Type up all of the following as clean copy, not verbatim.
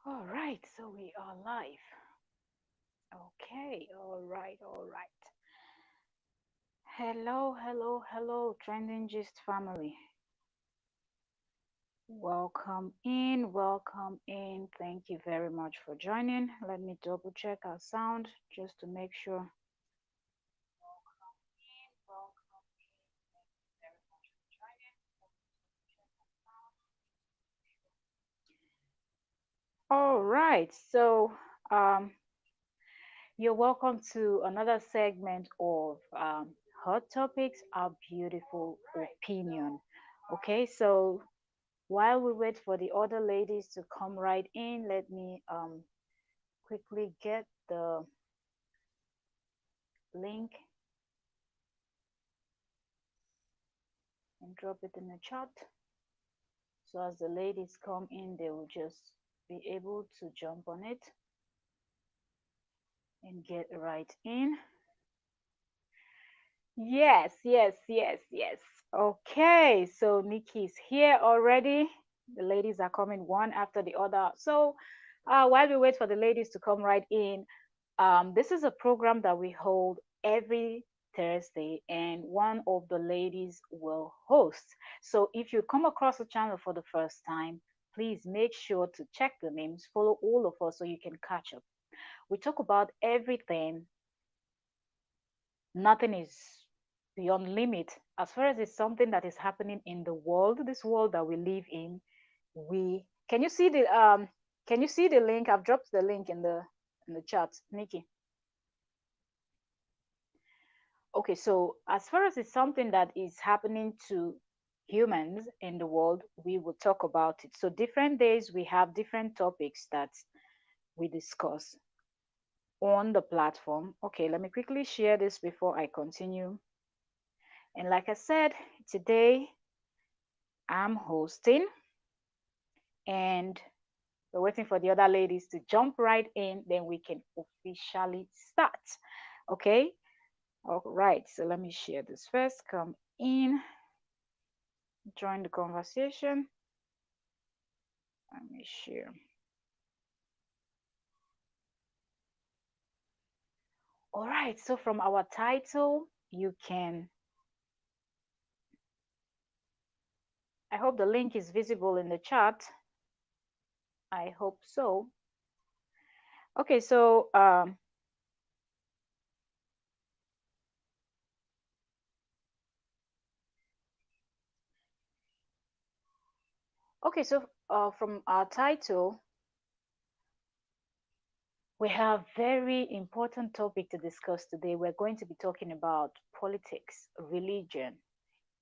All right, so we are live. Okay, all right, all right. Hello, hello, hello, Trending Gist family. Welcome in, welcome in. Thank you very much for joining. Let me double check our sound just to make sure. Welcome in, welcome in. Thank you very much for joining. Let me double check our sound. All right, so um, you're welcome to another segment of Hot Topics, Our Beautiful Opinion. Okay, so while we wait for the other ladies to come right in, let me quickly get the link and drop it in the chat. So as the ladies come in, they will just be able to jump on it and get right in. Yes, yes, yes, yes. Okay, so Nikki's here already. The ladies are coming one after the other. So while we wait for the ladies to come right in, this is a program that we hold every Thursday, and one of the ladies will host. So if you come across the channel for the first time, please make sure to check the names, follow all of us so you can catch up. We talk about everything. Nothing is beyond limit as far as it's something that is happening in the world, this world that we live in. We can you see the link? I've dropped the link in the chat, Nikki. Okay, so as far as it's something that is happening to humans in the world, we will talk about it. So different days we have different topics that we discuss on the platform. Okay, let me quickly share this before I continue. And like I said, today I'm hosting, and we're waiting for the other ladies to jump right in, then we can officially start. Okay? All right, so let me share this first. Come in, join the conversation. Let me share. All right, so from our title, you can, I hope the link is visible in the chat. I hope so. Okay, so from our title, we have very important topic to discuss today. We're going to be talking about politics, religion,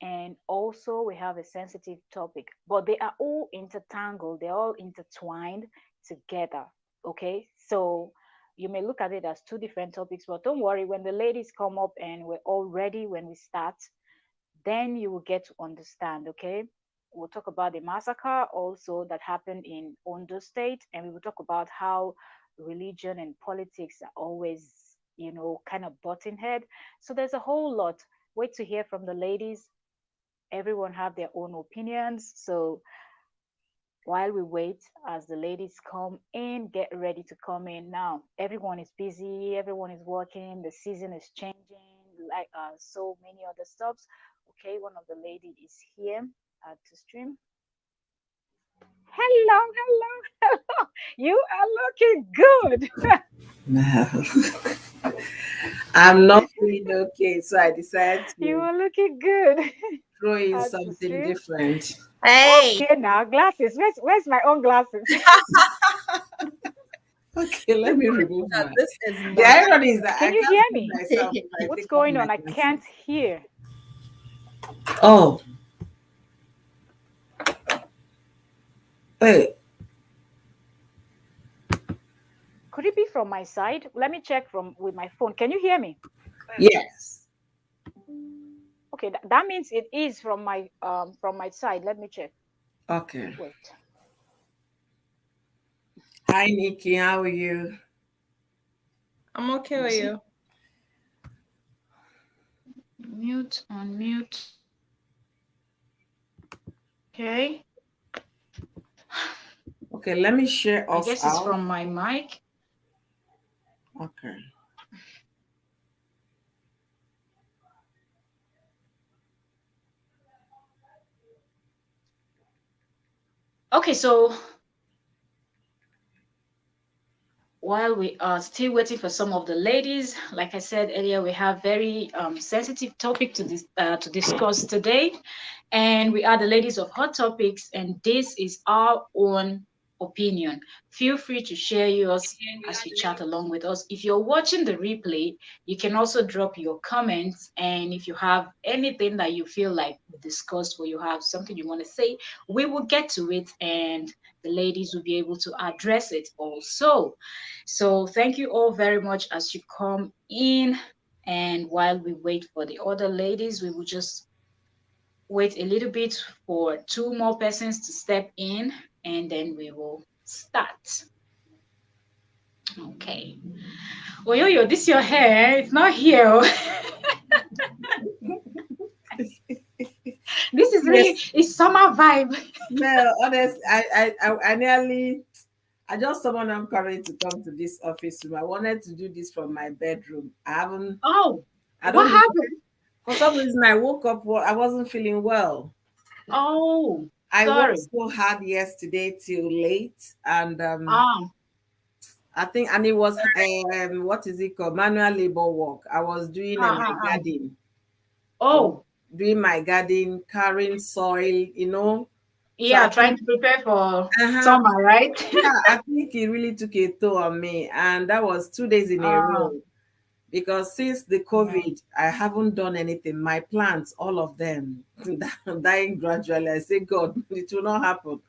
and also we have a sensitive topic, but they are all intertangled, they're all intertwined together. Okay, so you may look at it as two different topics, but don't worry, when the ladies come up and we're all ready when we start, then you will get to understand. Okay, we'll talk about the massacre also that happened in Ondo State, and we will talk about how religion and politics are always, kind of butting head. So there's a whole lot. Wait to hear from the ladies. Everyone have their own opinions. So while we wait, as the ladies come in, get ready to come in. Now everyone is busy, everyone is working, the season is changing, like so many other stuffs. Okay, one of the ladies is here to stream. Hello, hello, hello. You are looking good. No, I'm not feeling okay, so I decided You to are looking good. throw in To something stream. different. Hey, Okay, now glasses. Where's my own glasses? Okay, let me remove that mine. this is The not. irony is that Can I you can't hear see me? myself if I What's take off going my on? I can't glasses. hear. Oh, wait, Could it be from my side? Let me check from with my phone. Can you hear me? yes. Okay, that means it is from my side. Let me check. Okay. Wait. Hi, Nikki, how are you? I'm okay You with see? you. Mute, unmute. Okay. Okay, let me share I us guess it's out. from my mic. Okay. Okay, so while we are still waiting for some of the ladies, like I said earlier, we have very sensitive topic to discuss today, and we are the ladies of Hot Topics, and this is our own opinion. Feel free to share yours as you chat along with us. If you're watching the replay, you can also drop your comments, and if you have anything that you feel like we discussed or you have something you want to say, we will get to it, and the ladies will be able to address it also. So thank you all very much as you come in. And while we wait for the other ladies, we will just wait a little bit for two more persons to step in, and then we will start. Okay. Oh, yo, this your hair. It's not here. This is really, Yes. it's summer vibe. No, honest, I nearly, I just someone I'm coming to come to this office room. I wanted to do this from my bedroom. I haven't, Oh, I what don't know. happened? For some reason, I woke up, I wasn't feeling well. Oh, I worked sorry. so hard yesterday till late, and Ah, I think, and it was, what is it called? Manual labor work. I was doing ah, my ah, ah. garden. I was Oh, doing my garden, carrying soil, So I yeah, trying think, to prepare for uh-huh, summer, right? yeah, I think it really took a toll on me. And that was 2 days in a Ah, row. Because since the yeah. COVID, I haven't done anything. My plants, all of them, dying gradually. I say, God, it will not happen.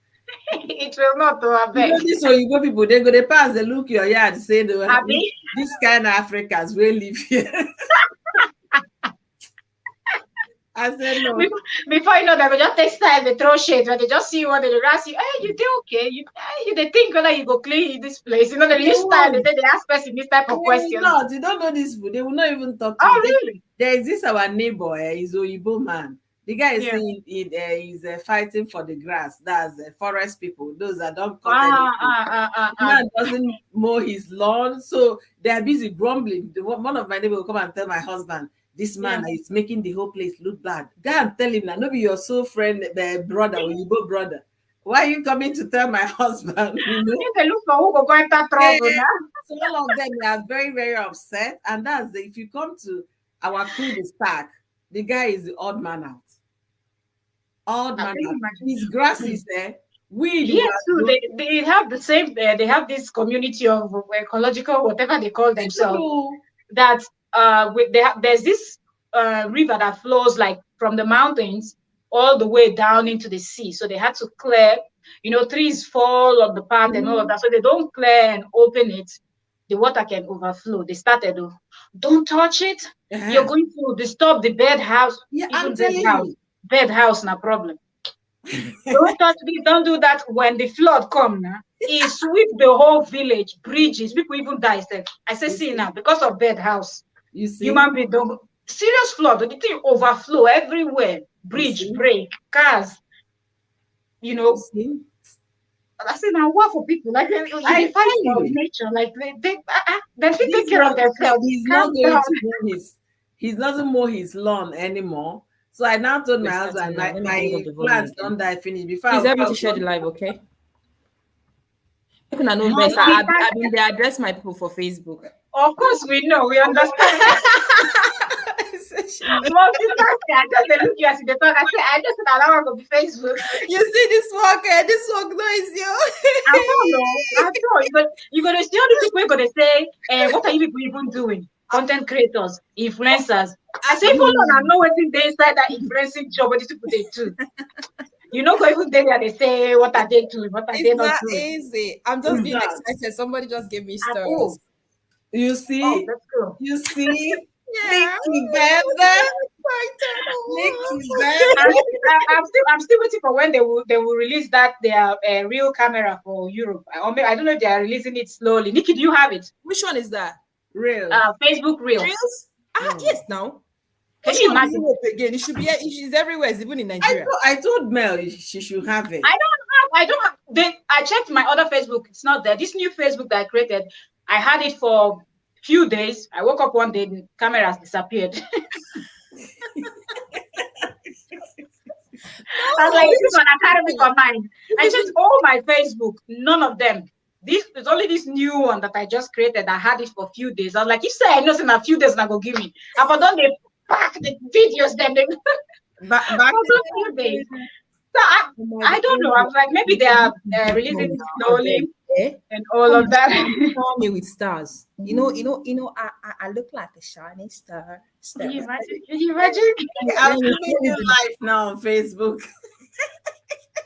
It will not to a You know, beg. this way you go people, they go, they pass, they look your yard, say, Abi, this kind of Africans will live here. I said, no. before, before you know that, we just take style, they throw shade, when they just see you, what they ask you, hey, you do okay? They think whether you go clean this place. You know, they They use style, won't. they ask person this type And of they will questions. not. You don't know this food. They will not even talk to you. Oh, really? There is this our neighbor. He's Oyibo man. The guy is Yeah. saying he's fighting for the grass. That's forest people. Those that don't cut Ah, anything. The man doesn't mow his lawn, so they are busy grumbling. One of my neighbors will come and tell my husband, "This yeah. man is making the whole place look bad." Go and tell him that. No be your soul friend, brother, Oyibo brother. Why are you coming to tell my husband? If they look for who go enter Yeah. trouble now. So all of them are very, very upset. And if you come to our cul-de-sac, the guy is the odd man out. Odd I man think out. imagine. His grass is there. Weed Yes, was too. growing. They have the same. They have this community of ecological, whatever they call themselves. True. That there's this river that flows like from the mountains all the way down into the sea. So they had to clear, trees fall on the path and all of that. So they don't clear and open it. The water can overflow. They started, don't touch it. You're going to disturb the bird house. Yeah, I'm Even bird telling house. you. Bird house, no problem. Don't touch me. Don't do that when the flood come now. It sweep the whole village, bridges. People even die. I say, see now, because of bird house. You see? Human being don't serious flood. The thing overflow everywhere. Bridge break, cars. You see? I say now what for people like they fight for nature. Like they take care of themselves. He's not going to mow he doesn't mow his lawn anymore. So I now told my husband, my plants don't die finish before. Please help me to share the live, okay? I know best. I've been there address my people for Facebook. Of course, we know, we understand. Multitasking. I just look you as the talk. I just said I don't want to be Facebook. You see this work? This work noise, yo. I know. But you're gonna see all the people gonna say, what are you people even doing? Content creators, influencers. I say, hold on, I know what's in the inside that influencing job. What these people they do. You know, go even there they say, what are they doing? What are they not doing? Easy. I'm just being excited. Somebody just gave me stories. You see? Oh, that's cool. You see? Yeah. I'm still waiting for when they will release that their real camera for Europe. I don't know if they are releasing it slowly. Nikki, do you have it? Which one is that? Real. Facebook Reels. Yes, now. Can you imagine? Again, it should be. She's everywhere, even in Nigeria. I told Mel she should have it. I don't have. I checked my other Facebook, it's not there. This new Facebook that I created, I had it for a few days. I woke up one day, the camera has disappeared. I was like, this is an academic of mine. I checked all my Facebook, none of them. There's only this new one that I just created. I had it for a few days. I was like, if say I know in a few days, I go give me. I've done the pack the videos, then they Back for those few days. So I don't know. I was like, maybe they are releasing it slowly and all of that. Call me with stars. I look like a shining star. Can you imagine? Can you imagine? I'm seeing you live now on Facebook.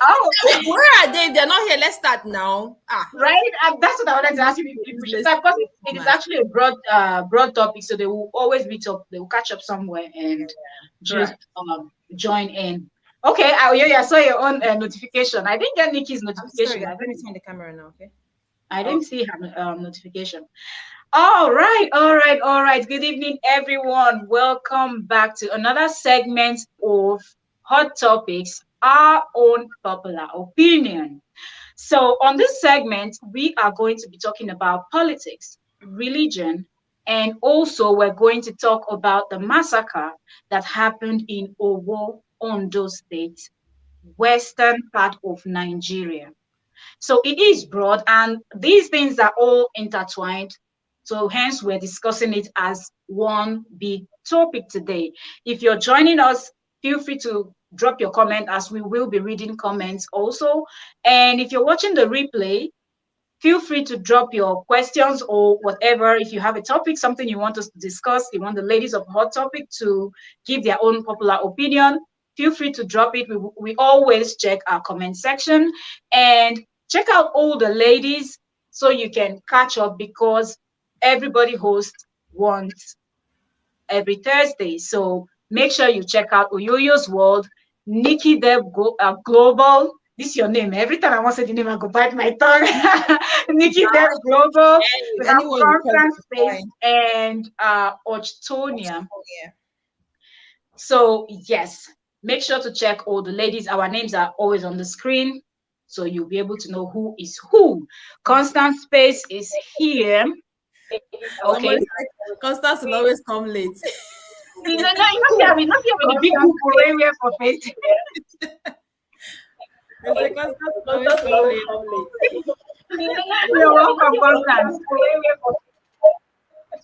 Oh, Where are they? They're not here. Let's start now. Right. That's what I wanted to ask you if we should start, because it is actually a broad topic, so they will always meet up. They will catch up somewhere and just join in. Okay, I saw your own notification. I didn't get Nikki's notification. Let me turn the camera now, okay? I didn't see her notification. All right. Good evening, everyone. Welcome back to another segment of Hot Topics, our own popular opinion. So on this segment, we are going to be talking about politics, religion, and also we're going to talk about the massacre that happened in Owo, Ondo State, western part of Nigeria. So it is broad, and these things are all intertwined. So hence we're discussing it as one big topic today. If you're joining us, feel free to drop your comment, as we will be reading comments also. And if you're watching the replay, feel free to drop your questions or whatever. If you have a topic, something you want us to discuss, you want the ladies of Hot Topic to give their own popular opinion, feel free to drop it. We always check our comment section, and check out all the ladies so you can catch up, because everybody hosts once every Thursday. So make sure you check out Oyoyo's World, Nikki Deb Global. This is your name. Every time I want to say the name, I go bite my tongue. Nikki Deb Global, we have Constant Space, and Ochtonia. So yes, make sure to check all the ladies. Our names are always on the screen, so you'll be able to know who is who. Constant Space is here. Okay. Constance will always come late. You're not here with the big book we're for face. You're welcome, Constance.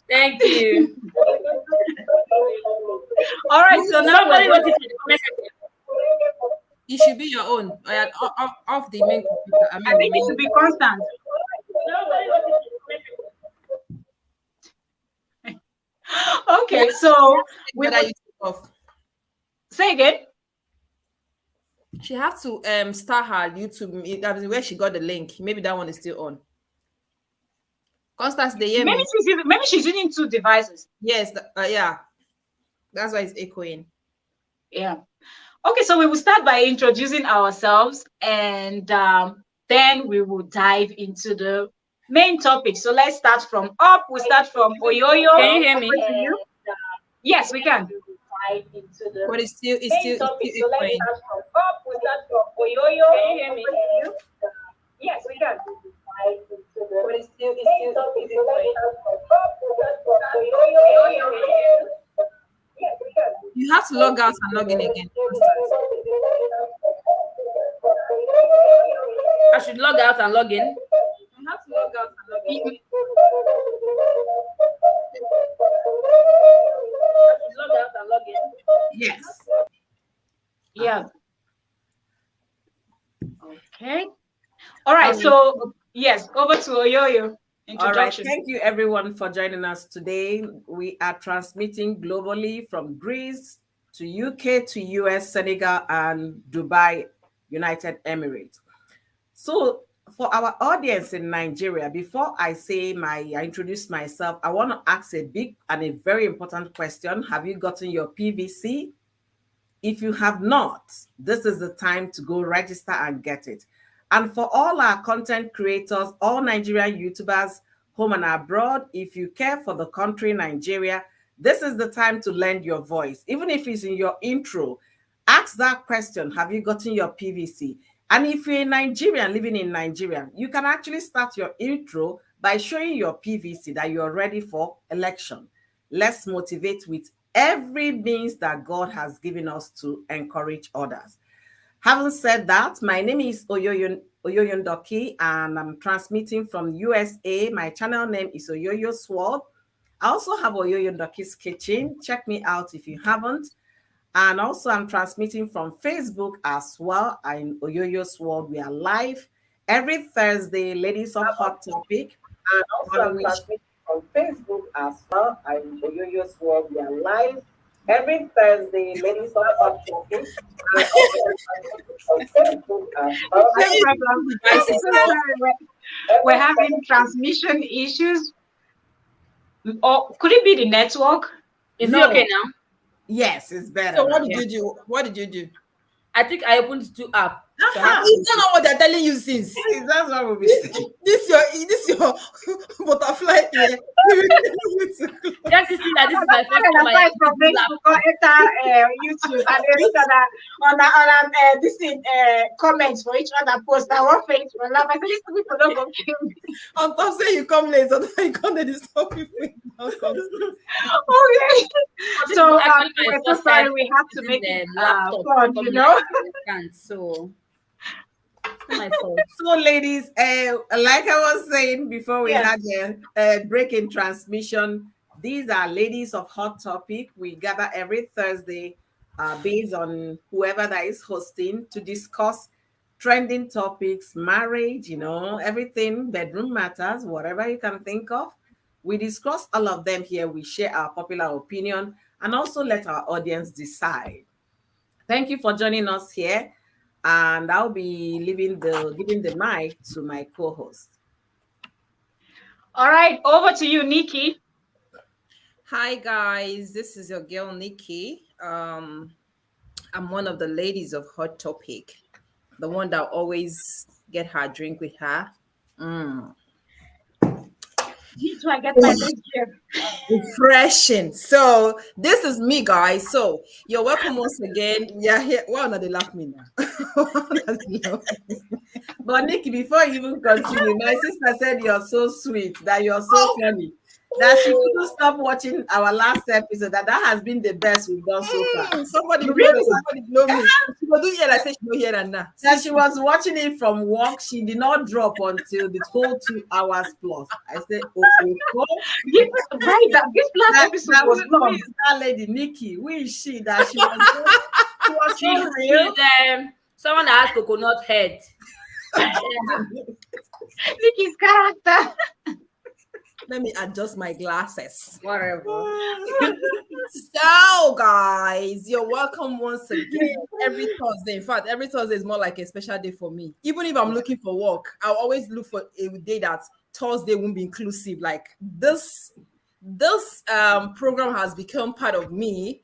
Thank you. All right, so now it should be your own. Off the main computer. I think it should be Constant. Okay, so we off. Say again. She have to start her YouTube. That is where she got the link. Maybe that one is still on. Constance, they hear me. Maybe she's using two devices. Yes, yeah. That's why it's echoing. Yeah. Okay, so we will start by introducing ourselves, and then we will dive into the main topic. So let's start from up. We start from Oyoyo. Can you hear me? Yes, we can. But it's still So let's start from up. We start from Oyoyo. Can you hear me? Yes, we can. But it's still You have to log out and log in again. I should log out and log in. You have to log out and log in. I should log out and log in. Yes. Yeah. Okay. All right. So yes, over to Oyoyo. All right. Thank you, everyone, for joining us today. We are transmitting globally from Greece to UK to US, Senegal, and Dubai, United Emirates. So for our audience in Nigeria, before I introduce myself, I want to ask a big and a very important question. Have you gotten your PVC? If you have not, this is the time to go register and get it. And for all our content creators, all Nigerian YouTubers, home and abroad, if you care for the country, Nigeria, this is the time to lend your voice. Even if it's in your intro, ask that question, have you gotten your PVC? And if you're a Nigerian living in Nigeria, you can actually start your intro by showing your PVC that you're ready for election. Let's motivate with every means that God has given us to encourage others. Having said that, my name is Oyoyondoki and I'm transmitting from USA. My channel name is Oyoyo Sword. I also have Oyoyondoki's Kitchen. Check me out if you haven't. And also, I'm transmitting from Facebook as well. I'm Oyoyo's World. We are live every Thursday, Ladies of Hot Topic. And also, I'm transmitting from Facebook as well. I'm Oyoyo's World. We are live every Thursday, Ladies of Hot Topic. And also, on Facebook as well. We're having transmission issues. Or could it be the network? Is it okay now? Yes, it's better. So what did you do? What did you do? I think I opened two apps. So You don't know what they're telling you since. That's what we'll be saying. This your butterfly here. just to see that this is my first time I from Facebook or enter YouTube and they read on this in comments for each other post. I want face for love. I said these people don't go kill me. On top say you come late, so you come to disturb people. Okay. So we're so sorry we have to make it fun, you know. So it's my fault. So, ladies, like I was saying before we had a break in transmission, these are Ladies of Hot Topic. We gather every Thursday based on whoever that is hosting to discuss trending topics, marriage, everything, bedroom matters, whatever you can think of. We discuss all of them here. We share our popular opinion and also let our audience decide. Thank you for joining us here. And I'll be giving the mic to my co-host. All right, over to you, Nikki. Hi guys, this is your girl Nikki. I'm one of the ladies of Hot Topic, the one that always get her drink with her. So I get my drink here. Refreshing. So this is me, guys. So you're welcome once again. Yeah, here. Why not they laugh me now? But Nikki, before you even continue, my sister said you're so sweet, that you're so funny, that she couldn't stop watching our last episode. That has been the best we've done so far. Somebody know me. She will do here like say she know here and now. That she was watching it from work. She did not drop until the whole 2 hours plus. I said, This last episode was long. Who is that lady, Nikki? Who is she that she was She's someone that has coconut head. Nikki's character. Let me adjust my glasses. Whatever. So, guys, you're welcome once again. Every Thursday, in fact, every Thursday is more like a special day for me. Even if I'm looking for work, I'll always look for a day that Thursday won't be inclusive. Like this program has become part of me.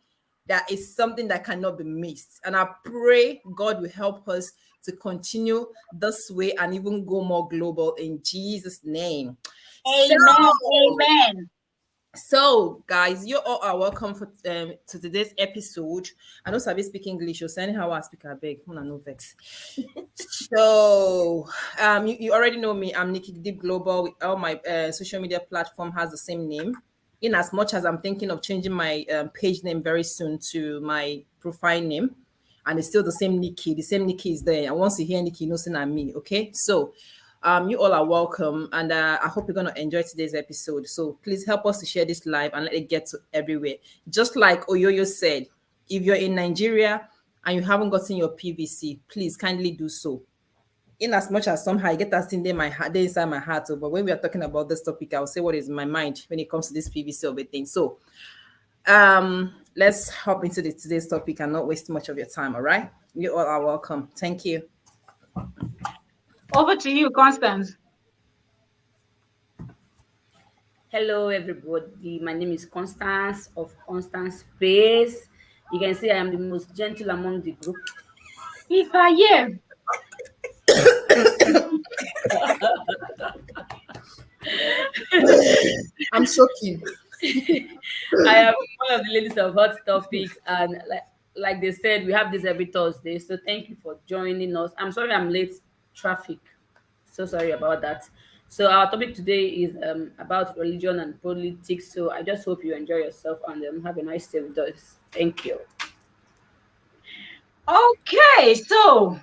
That is something that cannot be missed. And I pray God will help us to continue this way and even go more global in Jesus' name. Amen. So, guys, you all are welcome to today's episode. I know Sabi speak English, so anyhow I speak, I beg. No vex. So, you already know me. I'm Nikki Deep Global. All my social media platform has the same name. In as much as I'm thinking of changing my page name very soon to my profile name, and it's still the same Nikki. The same Nikki is there. And once you hear Nikki, you know it's not me. Okay, so. You all are welcome, and I hope you're gonna enjoy today's episode. So please help us to share this live and let it get to everywhere. Just like Oyoyo said, if you're in Nigeria and you haven't gotten your PVC, please kindly do so. In as much as somehow I get that thing there, inside my heart. But when we are talking about this topic, I'll say what is in my mind when it comes to this PVC of a thing. So let's hop into today's topic and not waste much of your time. All right, you all are welcome. Thank you. Over to you, Constance. Hello, everybody. My name is Constance of Constance Space. You can see I am the most gentle among the group. If I am. I'm shocking. I am one of the ladies of Hot Topics, and like they said, we have this every Thursday. So thank you for joining us. I'm sorry I'm late. Traffic. So sorry about that. So our topic today is about religion and politics. So I just hope you enjoy yourself and have a nice day with us. Thank you. Okay, so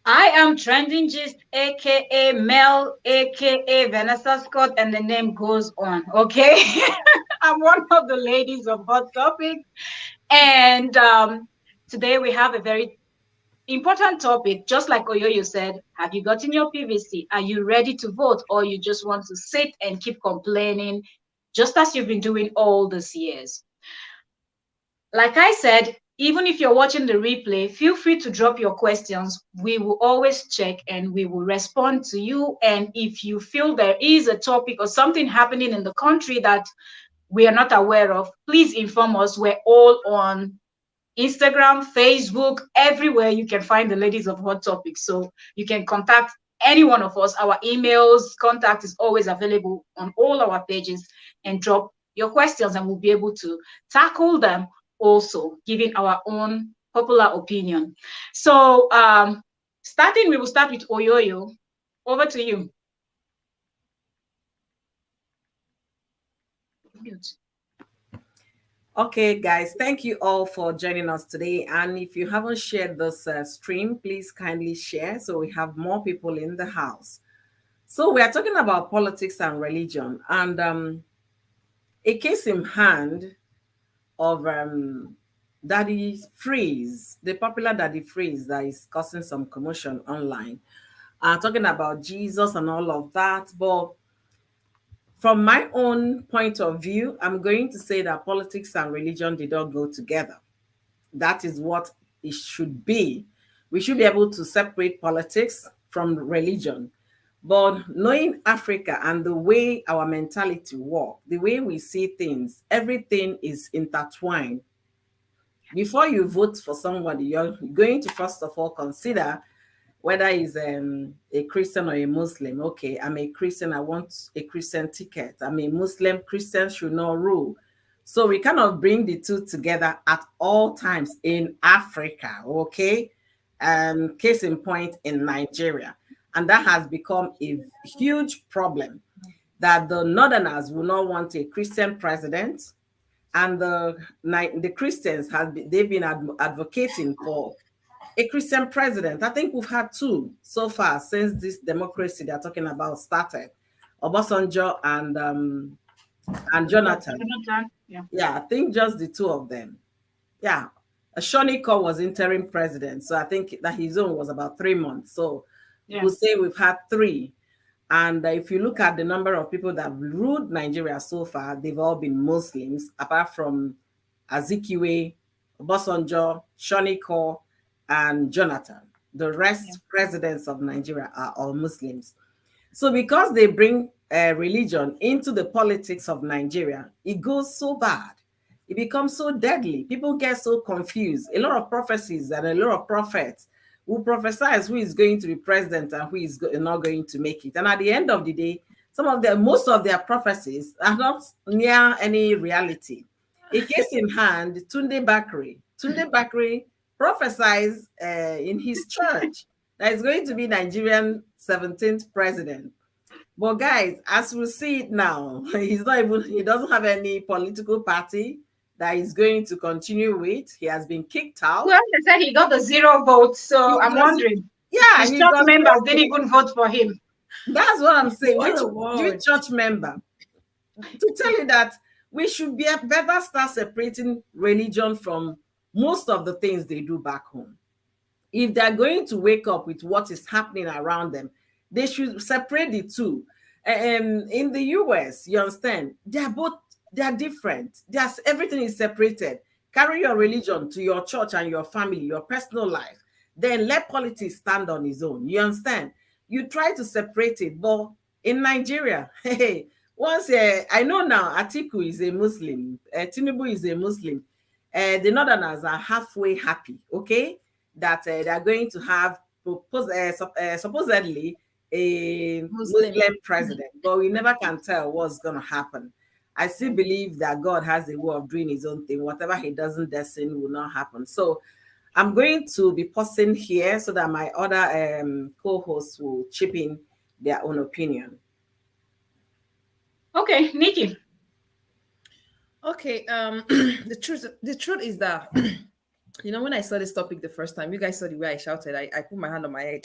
I am Trending Gist, aka Mel, aka Vanessa Scott, and the name goes on. Okay, I'm one of the ladies of Hot Topic, and today we have a very important topic. Just like Oyoyo said, have you gotten your PVC? Are you ready to vote, or you just want to sit and keep complaining, just as you've been doing all these years? Like I said, even if you're watching the replay, feel free to drop your questions. We will always check and we will respond to you. And if you feel there is a topic or something happening in the country that we are not aware of, please inform us. We're all on Instagram, Facebook, everywhere you can find the ladies of Hot Topics. So you can contact any one of us. Our emails, contact is always available on all our pages, and drop your questions and we'll be able to tackle them, also giving our own popular opinion. So starting, we will start with Oyoyo. Over to you. Okay, guys, thank you all for joining us today. And if you haven't shared this stream, please kindly share so we have more people in the house. So we are talking about politics and religion, and a case in hand of Daddy Freeze, the popular Daddy Freeze that is causing some commotion online, talking about Jesus and all of that. But from my own point of view, I'm going to say that politics and religion did not go together. That is what it should be. We should be able to separate politics from religion. But knowing Africa and the way our mentality works, the way we see things, everything is intertwined. Before you vote for somebody, you're going to first of all consider whether he's a Christian or a Muslim. Okay, I'm a Christian, I want a Christian ticket. I'm a Muslim, Christian should not rule. So we kind of bring the two together at all times in Africa, okay? Case in point in Nigeria. And that has become a huge problem, that the Northerners will not want a Christian president, and the Christians they've been advocating for a Christian president. I think we've had two so far since this democracy they're talking about started. Obasanjo and Jonathan. Yeah, I think just the two of them. Yeah. Shoniko was interim president. So I think that his own was about 3 months. So we'll say we've had three. And if you look at the number of people that ruled Nigeria so far, they've all been Muslims, apart from Azikiwe, Obasanjo, Shoniko, and Jonathan. The rest presidents of Nigeria are all Muslims. So because they bring religion into the politics of Nigeria, it goes so bad. It becomes so deadly. People get so confused. A lot of prophecies and a lot of prophets who prophesize who is going to be president and who is not going to make it. And at the end of the day, most of their prophecies are not near any reality. A case in hand, Tunde Bakri prophesies in his church that is going to be Nigerian 17th president. But guys, as we see it now, he doesn't have any political party that is going to continue with. He has been kicked out. Well, they said he got the 0 votes, so I'm wondering. Yeah, his church members didn't even vote for him. That's what I'm saying. Which church member? To tell you that we should be better start separating religion from most of the things they do back home. If they're going to wake up with what is happening around them, they should separate the two. In the US, you understand, they're different. Everything is separated. Carry your religion to your church and your family, your personal life. Then let politics stand on its own. You understand? You try to separate it, but in Nigeria, hey, I know now Atiku is a Muslim, Tinubu is a Muslim. The Northerners are halfway happy, okay, that they're going to have supposedly a Muslim president, but we never can tell what's going to happen. I still believe that God has a way of doing his own thing. Whatever he doesn't destine will not happen. So I'm going to be pausing here so that my other co-hosts will chip in their own opinion. Okay, Nikki. Okay, the truth is that when I saw this topic the first time, you guys saw the way I shouted. I put my hand on my head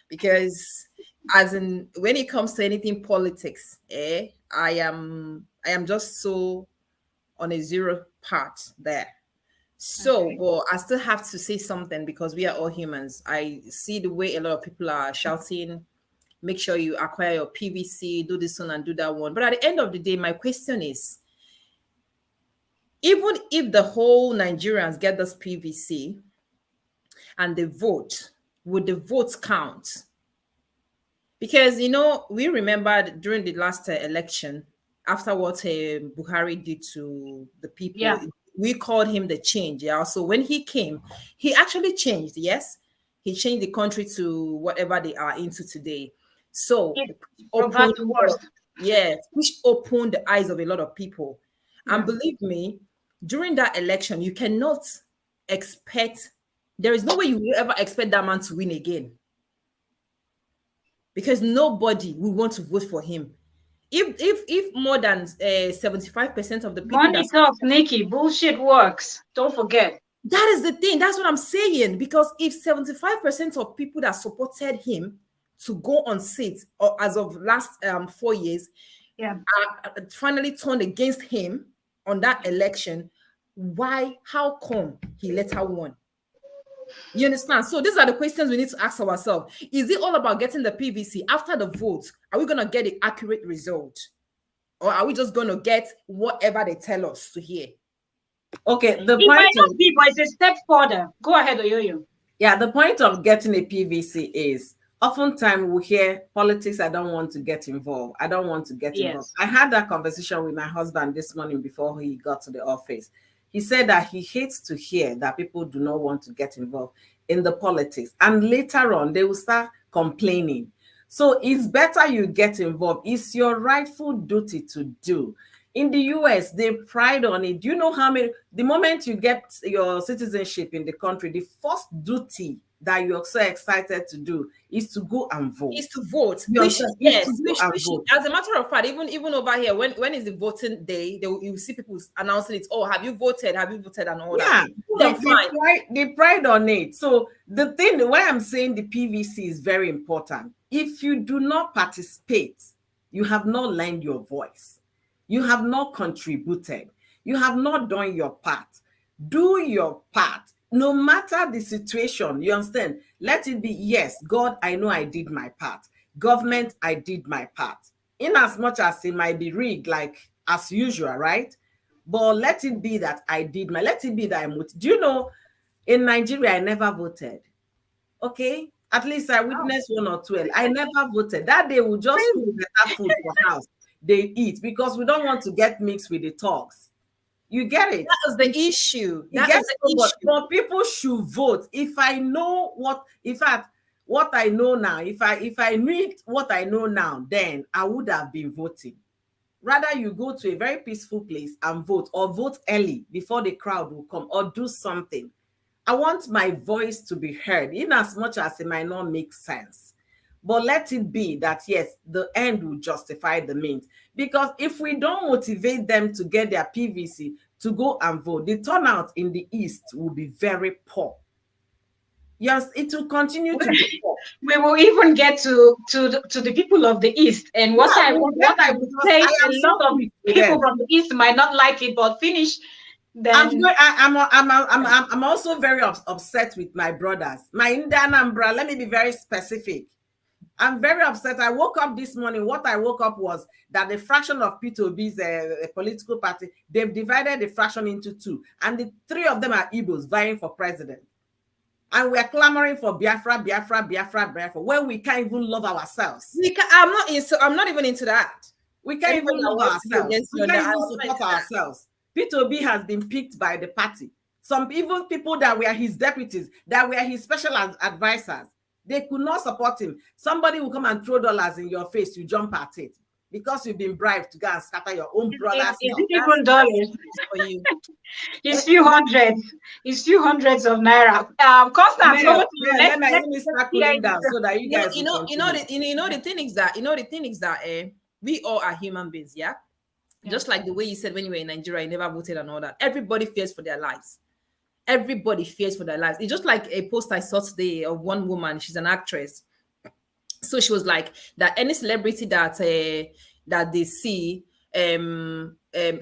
because, as in, when it comes to anything politics, I am just so on a zero part there. So, Okay. but I still have to say something because we are all humans. I see the way a lot of people are shouting, make sure you acquire your PVC, do this one and do that one. But at the end of the day, my question is, even if the whole Nigerians get this PVC and they vote, would the votes count? Because we remembered during the last election, after what Buhari did to the people, Yeah. we called him the change. Yeah. So when he came, he actually changed. Yes, he changed the country to whatever they are into today. So It opened, revert to worst. yeah, which opened the eyes of a lot of people. And Yeah. believe me, during that election, you cannot expect. There is no way you will ever expect that man to win again because nobody will want to vote for him. If more than 75% of the people Money talks, Nikki. Bullshit works. Don't forget. that is the thing, that's what I'm saying. Because if 75% of people that supported him to go on seat, or as of last 4 years, Yeah. finally turned against him on that election, how come he later won? You understand? So these are the questions we need to ask ourselves. Is it all about getting the PVC after the vote? Are we going to get the accurate result? Or are we just going to get whatever they tell us to hear? Okay, the It point might of not be, but it's a step further. Go ahead, Oyoyo. yeah, the point of getting a PVC is oftentimes we hear politics. I don't want to get involved. I don't want to get involved. Yes. I had that conversation with my husband this morning before he got to the office. He said that he hates to hear that people do not want to get involved in the politics. And later on, they will start complaining. So it's better you get involved. It's your rightful duty to do. In the US, they pride on it. Do you know how many? The moment you get your citizenship in the country, the first duty that you're so excited to do is to go and vote. Is to vote. You Which, understand? Is yes, to go and vote. as a matter of fact, even over here, when is the voting day, you see people announcing it. Oh, have you voted? Have you voted? And all Yeah, that. Then fine. they pride on it. So the thing, why I'm saying the PVC is very important. If you do not participate, you have not lent your voice. You have not contributed. You have not done your part. Do your part. No matter the situation, you understand? Let it be, yes, God, I know I did my part. Government, I did my part. In as much as it might be rigged, like as usual, right? But let it be that I did my, let it be that I moved. Do you know, in Nigeria, I never voted. Okay? At least I witnessed one or two. I never voted. That day we just cook better food for house. They eat because we don't want to get mixed with the talks. You get it? That is the issue. You That get is it? the issue. But people should vote. If I know what, in fact, what I know now, if I knew what I know now, then I would have been voting. Rather, you go to a very peaceful place and vote, or vote early before the crowd will come, or do something. I want my voice to be heard, in as much as it might not make sense. But let it be that, yes, the end will justify the means. Because if we don't motivate them to get their PVC to go and vote, the turnout in the East will be very poor. Yes, it will continue to be poor. We will even get to the people of the East, and what Yeah, I we'll what get I there would because say, I a am lot so of quick with people them. from the East might not like it, but finish. Then I'm also very upset with my brothers. My Indian Anambra, let me be very specific. I'm very upset. I woke up this morning. What I woke up was that the fraction of P2B's a political party, they've divided the fraction into two. And the three of them are Igbos vying for president. And we're clamoring for Biafra, Biafra, Biafra, Biafra, when we can't even love ourselves. I'm not even into that. We can't even love ourselves. We can't even support support ourselves. P2B has been picked by the party. Some even people that were his deputies, that were his special advisors, they could not support him. Somebody will come and throw dollars in your face, you jump at it. because you've been bribed to go and scatter your own brother's Is health. it even dollars? for you. It's few hundreds. It's few hundreds of naira. Constance, Mel, over to you. Mel, let me Let's start hear cooling it. down so that you guys will continue. The thing is that we all are human beings, yeah? Just like the way you said when you were in Nigeria, you never voted and all that. Everybody fears for their lives. Everybody fears for their lives. It's just like a post I saw today of one woman. She's an actress. So she was like that any celebrity that they see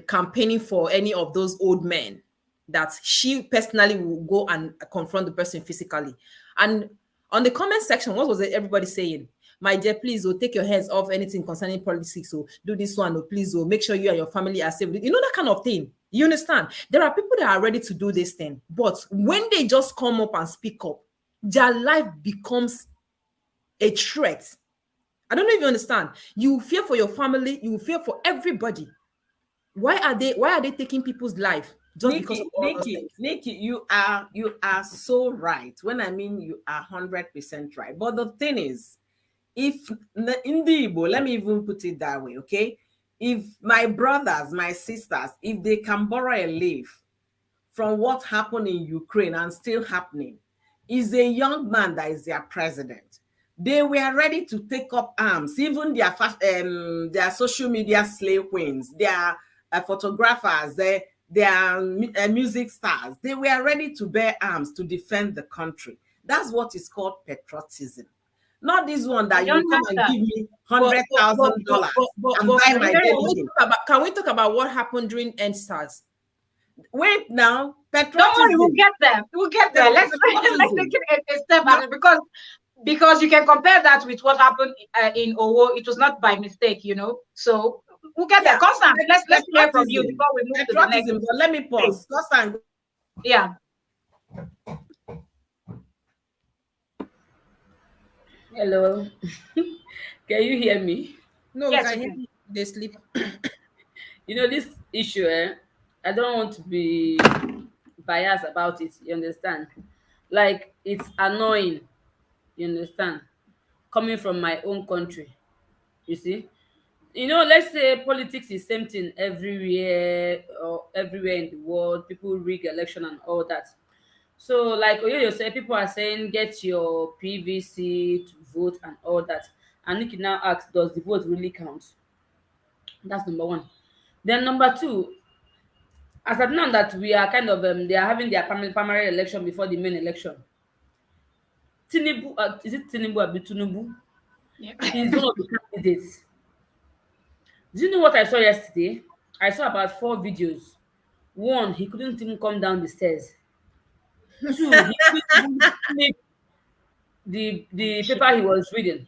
campaigning for any of those old men, that she personally will go and confront the person physically. And on the comment section, what was it everybody saying? My dear, please, take your hands off anything concerning politics. So do this one, please, make sure you and your family are safe. You know, that kind of thing. You understand? There are people that are ready to do this thing, but when they just come up and speak up, their life becomes a threat. I don't know if you understand. You fear for your family, you fear for everybody. Why are they taking people's life just because of all those things? Nikki, you are so right. When I mean you are 100% right. But the thing is, if in the Igbo, let me even put it that way, okay? If my brothers, my sisters, if they can borrow a leaf from what happened in Ukraine and still happening, is a young man that is their president. They were ready to take up arms, even their social media slave queens, their photographers, their music stars. They were ready to bear arms to defend the country. That's what is called patriotism. Not this one that you come and give me $100,000 and buy my baby. Can we talk about what happened during NSAS? Wait now, patriotism. Don't worry, we'll get there. We'll get there. Let's take it a step back, because you can compare that with what happened in Owo. It was not by mistake, you know. So we'll get there. Constant, let's hear from you before we move to the next. But let me pause. Constant. Yeah. Hello. Can you hear me? No, yes, I hear they sleep. You know, this issue, I don't want to be biased about it. You understand? Like, it's annoying. You understand? Coming from my own country. You see? You know, let's say politics is same thing everywhere or everywhere in the world. People rig election and all that. So, like you said, people are saying get your PVC to vote and all that. And Nikki now asks, does the vote really count? That's number one. Then number two, as of now that we are kind of they are having their primary election before the main election. Tinubu, is it Tinubu or Tinubu? Yeah. He's one of the candidates. Do you know what I saw yesterday? I saw about 4 videos. One, he couldn't even come down the stairs. Two, he couldn't even finish the paper he was reading.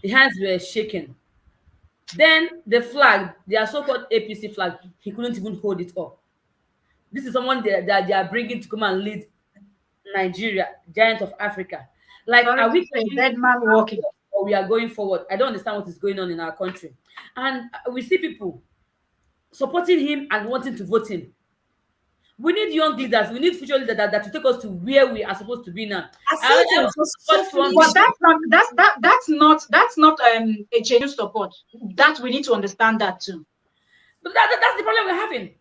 The hands were shaking. Then the flag, their so-called APC flag, he couldn't even hold it up. This is someone that they are bringing to come and lead Nigeria, giant of Africa. Like, Sorry are we to say, going dead man walking. or we are going forward? I don't understand what is going on in our country. And we see people supporting him and wanting to vote him. We need young leaders. We need future leaders that will take us to where we are supposed to be now. But that's not a genuine support. That we need to understand that too. But that's the problem we're having.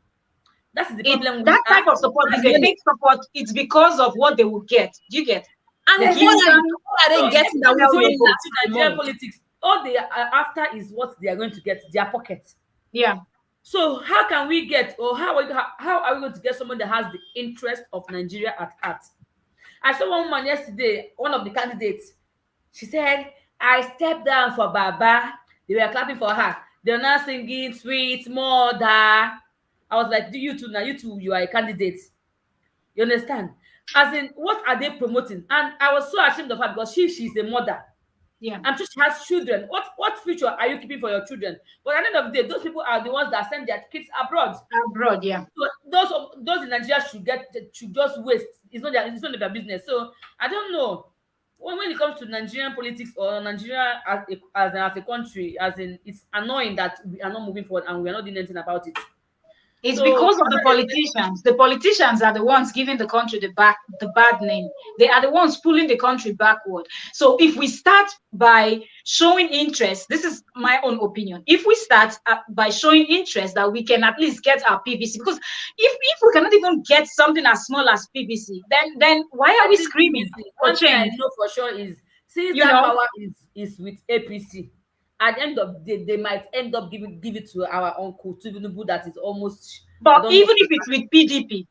That's the problem. That type of support is a fake support. It's because of what they will get. Do you get? And what are they getting that will in Nigerian politics? All they are after is what they are going to get, their pocket. Yeah. So how can we get, or how are we going to get someone that has the interest of Nigeria at heart? I saw one woman yesterday, one of the candidates. She said, "I stepped down for Baba." They were clapping for her. They're now singing "Sweet Mother." I was like, "Do you two now? You are a candidate. You understand? As in, what are they promoting?" And I was so ashamed of her because she's a mother. Yeah. I'm sure she has children. What future are you keeping for your children? But at the end of the day, those people are the ones that send their kids abroad. Abroad, yeah. So those in Nigeria should just waste. It's not their business. So I don't know. When it comes to Nigerian politics or Nigeria as a country, as in, it's annoying that we are not moving forward and we are not doing anything about it. It's So because of the politicians. The politicians are the ones giving the country the bad name. They are the ones pulling the country backward. So if we start by showing interest, this is my own opinion. If we start by showing interest that we can at least get our PVC, because if we cannot even get something as small as PVC, then why are we getting screaming PVC, for one thing I change? know for sure is since You that know, power is with APC, at the end of the day, they might end up give it to our uncle Tinubu that is almost, I but don't know. even if it's with PDP,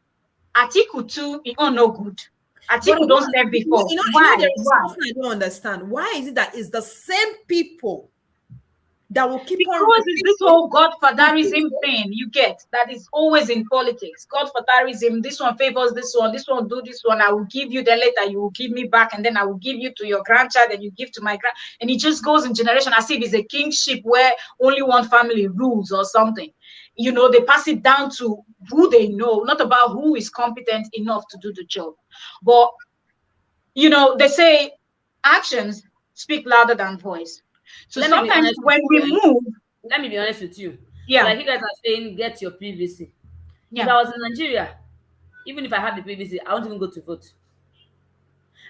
Atiku too, it all no good. But Atiku don't serve before. Why? there is Why? something I don't understand. Why is it that it's the same people that will keep on Because it's this whole godfatherism repeating? thing you get that is always in politics. Godfatherism, this one favors this one do this one. I will give you, then later you will give me back, and then I will give you to your grandchild, and you give to my grand, and it just goes in generation as if it's a kingship where only one family rules or something. You know, they pass it down to who they know, not about who is competent enough to do the job. But you know, they say actions speak louder than voice. So Let me be sometimes honest with when we you. move, Let me be honest with you. yeah, Like you guys are saying, get your PVC. If yeah. I was in Nigeria, even if I had the PVC, I won't even go to vote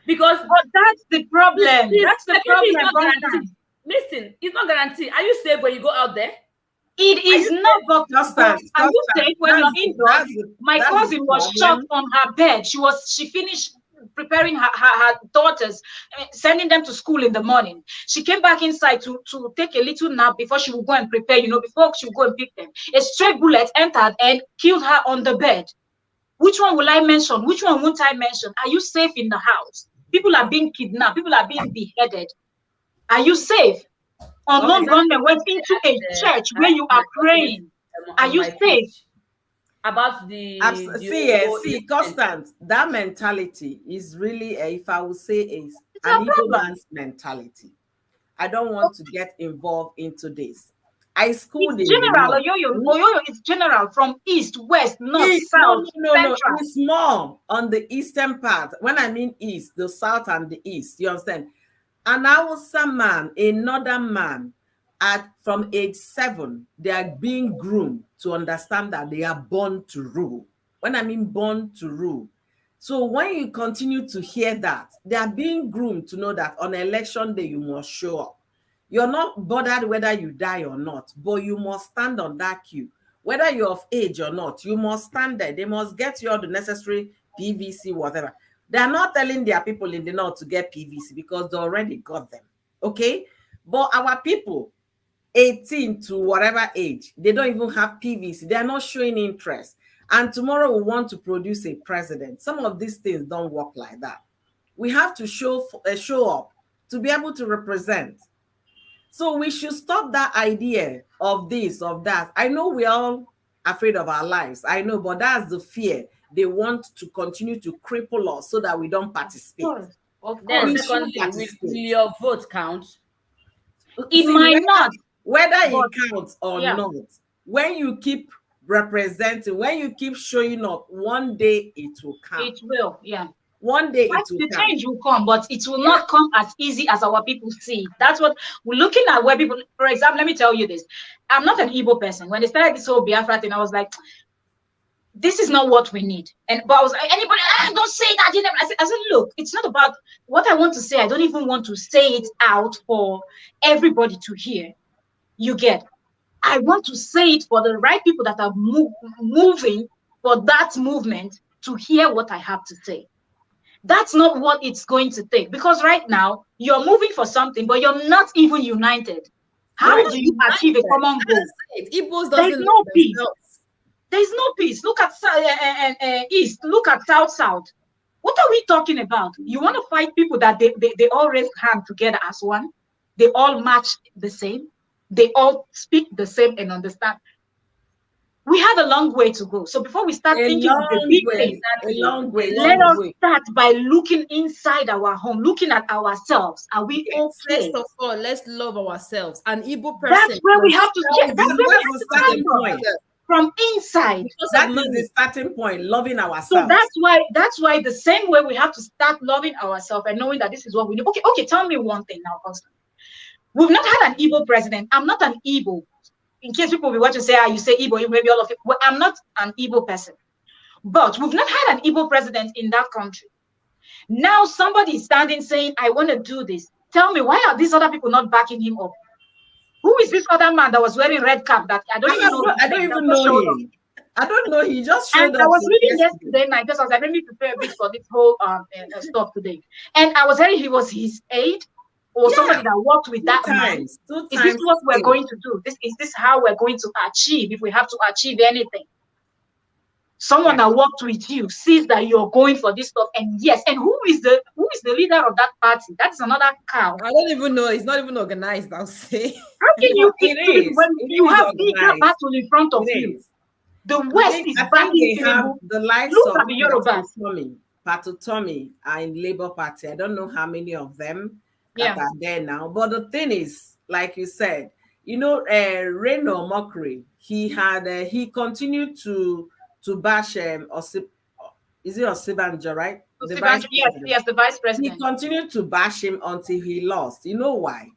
because But that's the problem. That's the security is problem not guaranteed. sometimes. Listen, it's not guaranteed. Are you safe when you go out there? It Are is you not, safe? but are you safe when you're indoors? My that's the cousin was shot problem. on her bed. She finished preparing her daughters, sending them to school in the morning. She came back inside to take a little nap before she would go and prepare, you know, before she would go and pick them. A stray bullet entered and killed her on the bed. Which one will I mention? Which one won't I mention? Are you safe in the house? People are being kidnapped. People are being beheaded. Are you safe? Okay. Unknown Exactly gunmen what went into a I church had where you my are update praying. Are on you my safe? page about the whole See, incident. Constant, that mentality is really, if I would say, is It's an a Igbo problem. man's mentality. I don't want to get involved into this. I schooled It's in the general. north. Oyoyo, Hmm? Oyoyo is general from east, west, north, No, south, no, no, no. central. It's more on the eastern part. When I mean east, the south and the east. You understand? An Hausa man, a northern man, at from age 7, they are being groomed to understand that they are born to rule. When I mean born to rule. So when you continue to hear that, they are being groomed to know that on election day you must show up. You're not bothered whether you die or not, but you must stand on that queue. Whether you're of age or not, you must stand there. They must get you all the necessary PVC, whatever. They are not telling their people in the north to get PVC because they already got them. Okay? But our people, 18 to whatever age, they don't even have PVC. They are not showing interest. And tomorrow we want to produce a president. Some of these things don't work like that. We have to show up to be able to represent. So we should stop that idea of this, of that. I know we're all afraid of our lives. I know, but that's the fear. They want to continue to cripple us so that we don't Of participate. course, of Then We course. should secondly, will participate. your vote count? It See, might not, whether but it counts or yeah, not, when you keep representing, when you keep showing up, one day it will count. it will. Yeah. One day Right, it will the count. change will come, but it will Yeah. not come as easy as our people see. That's what we're looking at. Where people, for example, let me tell you this: I'm not an Igbo person. When they started this whole Biafra thing, I was like, "This is not what we need." And but I was like, "Anybody? Don't say that." You know, I said, "Look, it's not about what I want to say. I don't even want to say it out for everybody to hear. You get? I want to say it for the right people that are moving for that movement to hear what I have to say." That's not what it's going to take, because right now you're moving for something, but you're not even united. We're How not do you achieve a united. common goal? That's it. Igbos There's doesn't no love peace. themselves. There's no peace. Look at east. Look at south. What are we talking about? You want to fight people that they all raise hand together as one? They all match the same. They all speak the same and understand. We have a long way to go. So before we start A thinking of the long big way, thing, a Exactly. long A way to let long go. us way. start by looking inside our home, looking at ourselves. Are we First okay? of all, let's love ourselves. An Igbo That's person where we must have to, tell yeah, that's you where we That's have the to what start starting they from, point. deserve. from inside. Because of That is money. the starting point, loving So ourselves. that's why the same way we have to start loving ourselves and knowing that this is what we need. Okay, tell me one thing now, Constant. We've not had an Igbo president. I'm not an Igbo. in case people will want to say, ah, you say Igbo, maybe all of it. Well, I'm not an Igbo person, but we've not had an Igbo president in that country. Now somebody is standing saying, I want to do this. Tell me, why are these other people not backing him up? Who is this other man that was wearing red cap that I don't even know? I don't even know him. I don't know. He just And showed I up was reading yesterday. yesterday night because I was like, let me prepare a bit for this whole stuff today. And I was hearing he was his aide or somebody that worked with that man. Is this what we're going to do? Is this how we're going to achieve if we have to achieve anything? Someone that worked with you sees that you're going for this stuff, and yes, and who is the leader of that party? That's another cow. I don't even know. It's not even organized, I'll say. How can you pick is when you have organized. bigger battle in front of you? The West is backing Tinubu. The likes Look of at the Yorubas. Patu Tommy are in Labour Party. I don't know how many of them that are there now. But the thing is, like you said, you know, Reno Mockery, he continued to bash is it Osibanjo, right? Yes, the vice president. He continued to bash him until he lost. You know why?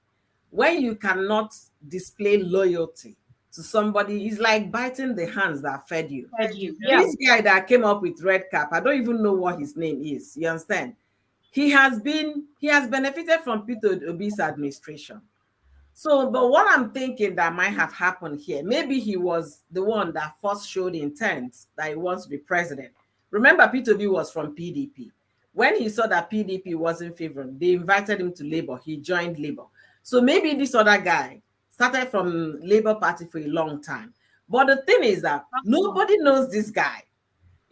When you cannot display loyalty to somebody, it's like biting the hands that fed you. Yeah. This guy that came up with red cap, I don't even know what his name is. You understand? He has benefited from Peter Obi's administration. So, but what I'm thinking that might have happened here, maybe he was the one that first showed intent that he wants to be president. Remember, Peter Obi was from PDP. When he saw that PDP wasn't favoring, they invited him to Labour. He joined Labour. So maybe this other guy started from Labour Party for a long time. But the thing is that nobody knows this guy.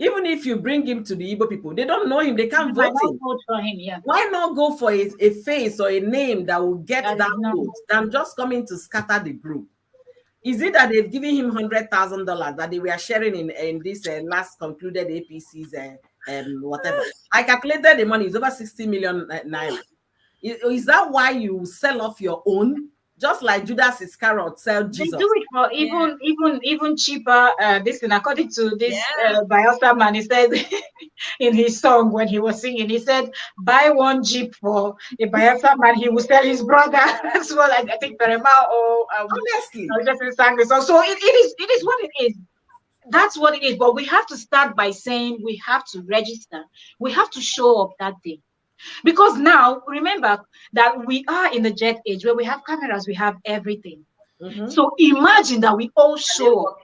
Even if you bring him to the Igbo people, they don't know him. They can't vote him. Vote for him, yeah. Why not go for a face or a name that will get that vote than just coming to scatter the group? Is it that they've given him $100,000 that they were sharing in this last concluded APC's whatever? I calculated the money is over 60 million naira. Is that why you sell off your own? Just like Judas Iscariot sell Jesus. They do it for even cheaper. This thing, according to this Biafra man, he said in his song when he was singing, he said, "Buy one jeep for a Biafra man, he will sell his brother." That's what I think Perema or honestly, just sang this song. So it is what it is. That's what it is. But we have to start by saying we have to register. We have to show up that day. Because now, remember that we are in the jet age where we have cameras, we have everything. So imagine that we all show up.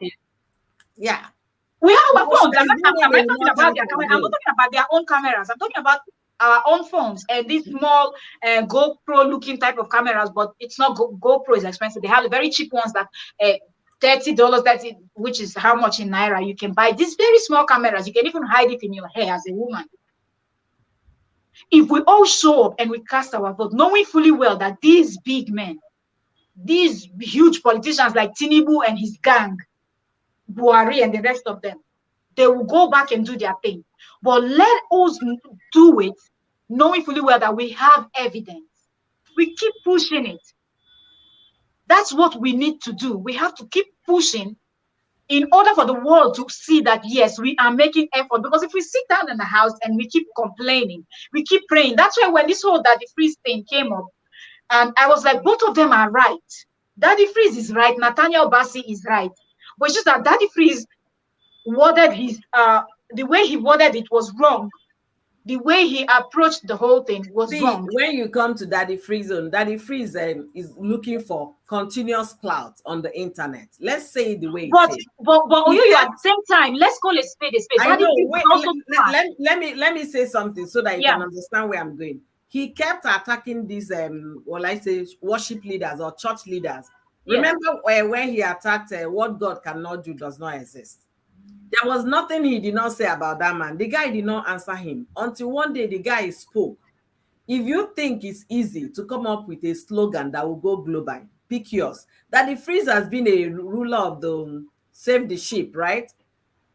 Yeah. We have our phones. I'm not talking about their cameras. I'm not talking about their own cameras. I'm talking about our own phones and these small GoPro looking type of cameras, but it's not GoPro is expensive. They have the very cheap ones that $30, which is how much in Naira you can buy. These very small cameras, you can even hide it in your hair as a woman. If we all show up and we cast our vote, knowing fully well that these big men, these huge politicians like Tinubu and his gang, Buhari and the rest of them, they will go back and do their thing. But let us do it, knowing fully well that we have evidence. We keep pushing it. That's what we need to do. We have to keep pushing in order for the world to see that, yes, we are making effort. Because if we sit down in the house and we keep complaining, we keep praying. That's why when this whole Daddy Freeze thing came up, and I was like, both of them are right. Daddy Freeze is right. Nathaniel Bassi is right. But it's just that Daddy Freeze worded his, the way he worded it was wrong. The way he approached the whole thing was wrong. When you come to Daddy Freeze zone, Daddy Freeze is looking for continuous clout on the internet. Let's say the way but it is. But you at the same time, let's call a spade a spade. I know. Wait, let me say something so that you can understand where I'm going. He kept attacking these worship leaders or church leaders. Remember when he attacked what God cannot do does not exist. There was nothing he did not say about that man. The guy did not answer him until one day the guy spoke. If you think it's easy to come up with a slogan that will go global, pick yours. Daddy Freeze has been a ruler of the save the sheep, right?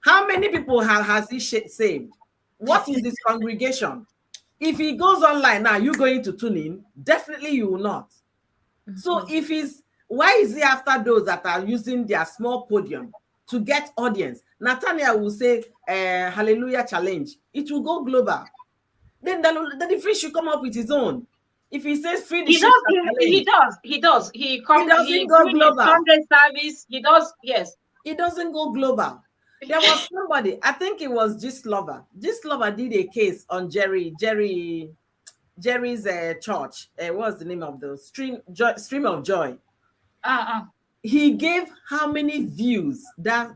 How many people has he saved? What is his congregation? If he goes online now, you going to tune in? Definitely you will not. So why is he after those that are using their small podium to get audience? Nathaniel will say, hallelujah challenge. It will go global. Then the free should come up with his own. If he says free the He sheep does. and the He lame, does. He does. he doesn't He's go doing his global. Sunday service. He does. Yes. It doesn't go global. There was somebody, I think it was Gislover. Gislover did a case on Jerry's church. What's the name of the Stream of Joy? Uh-uh. He gave how many views that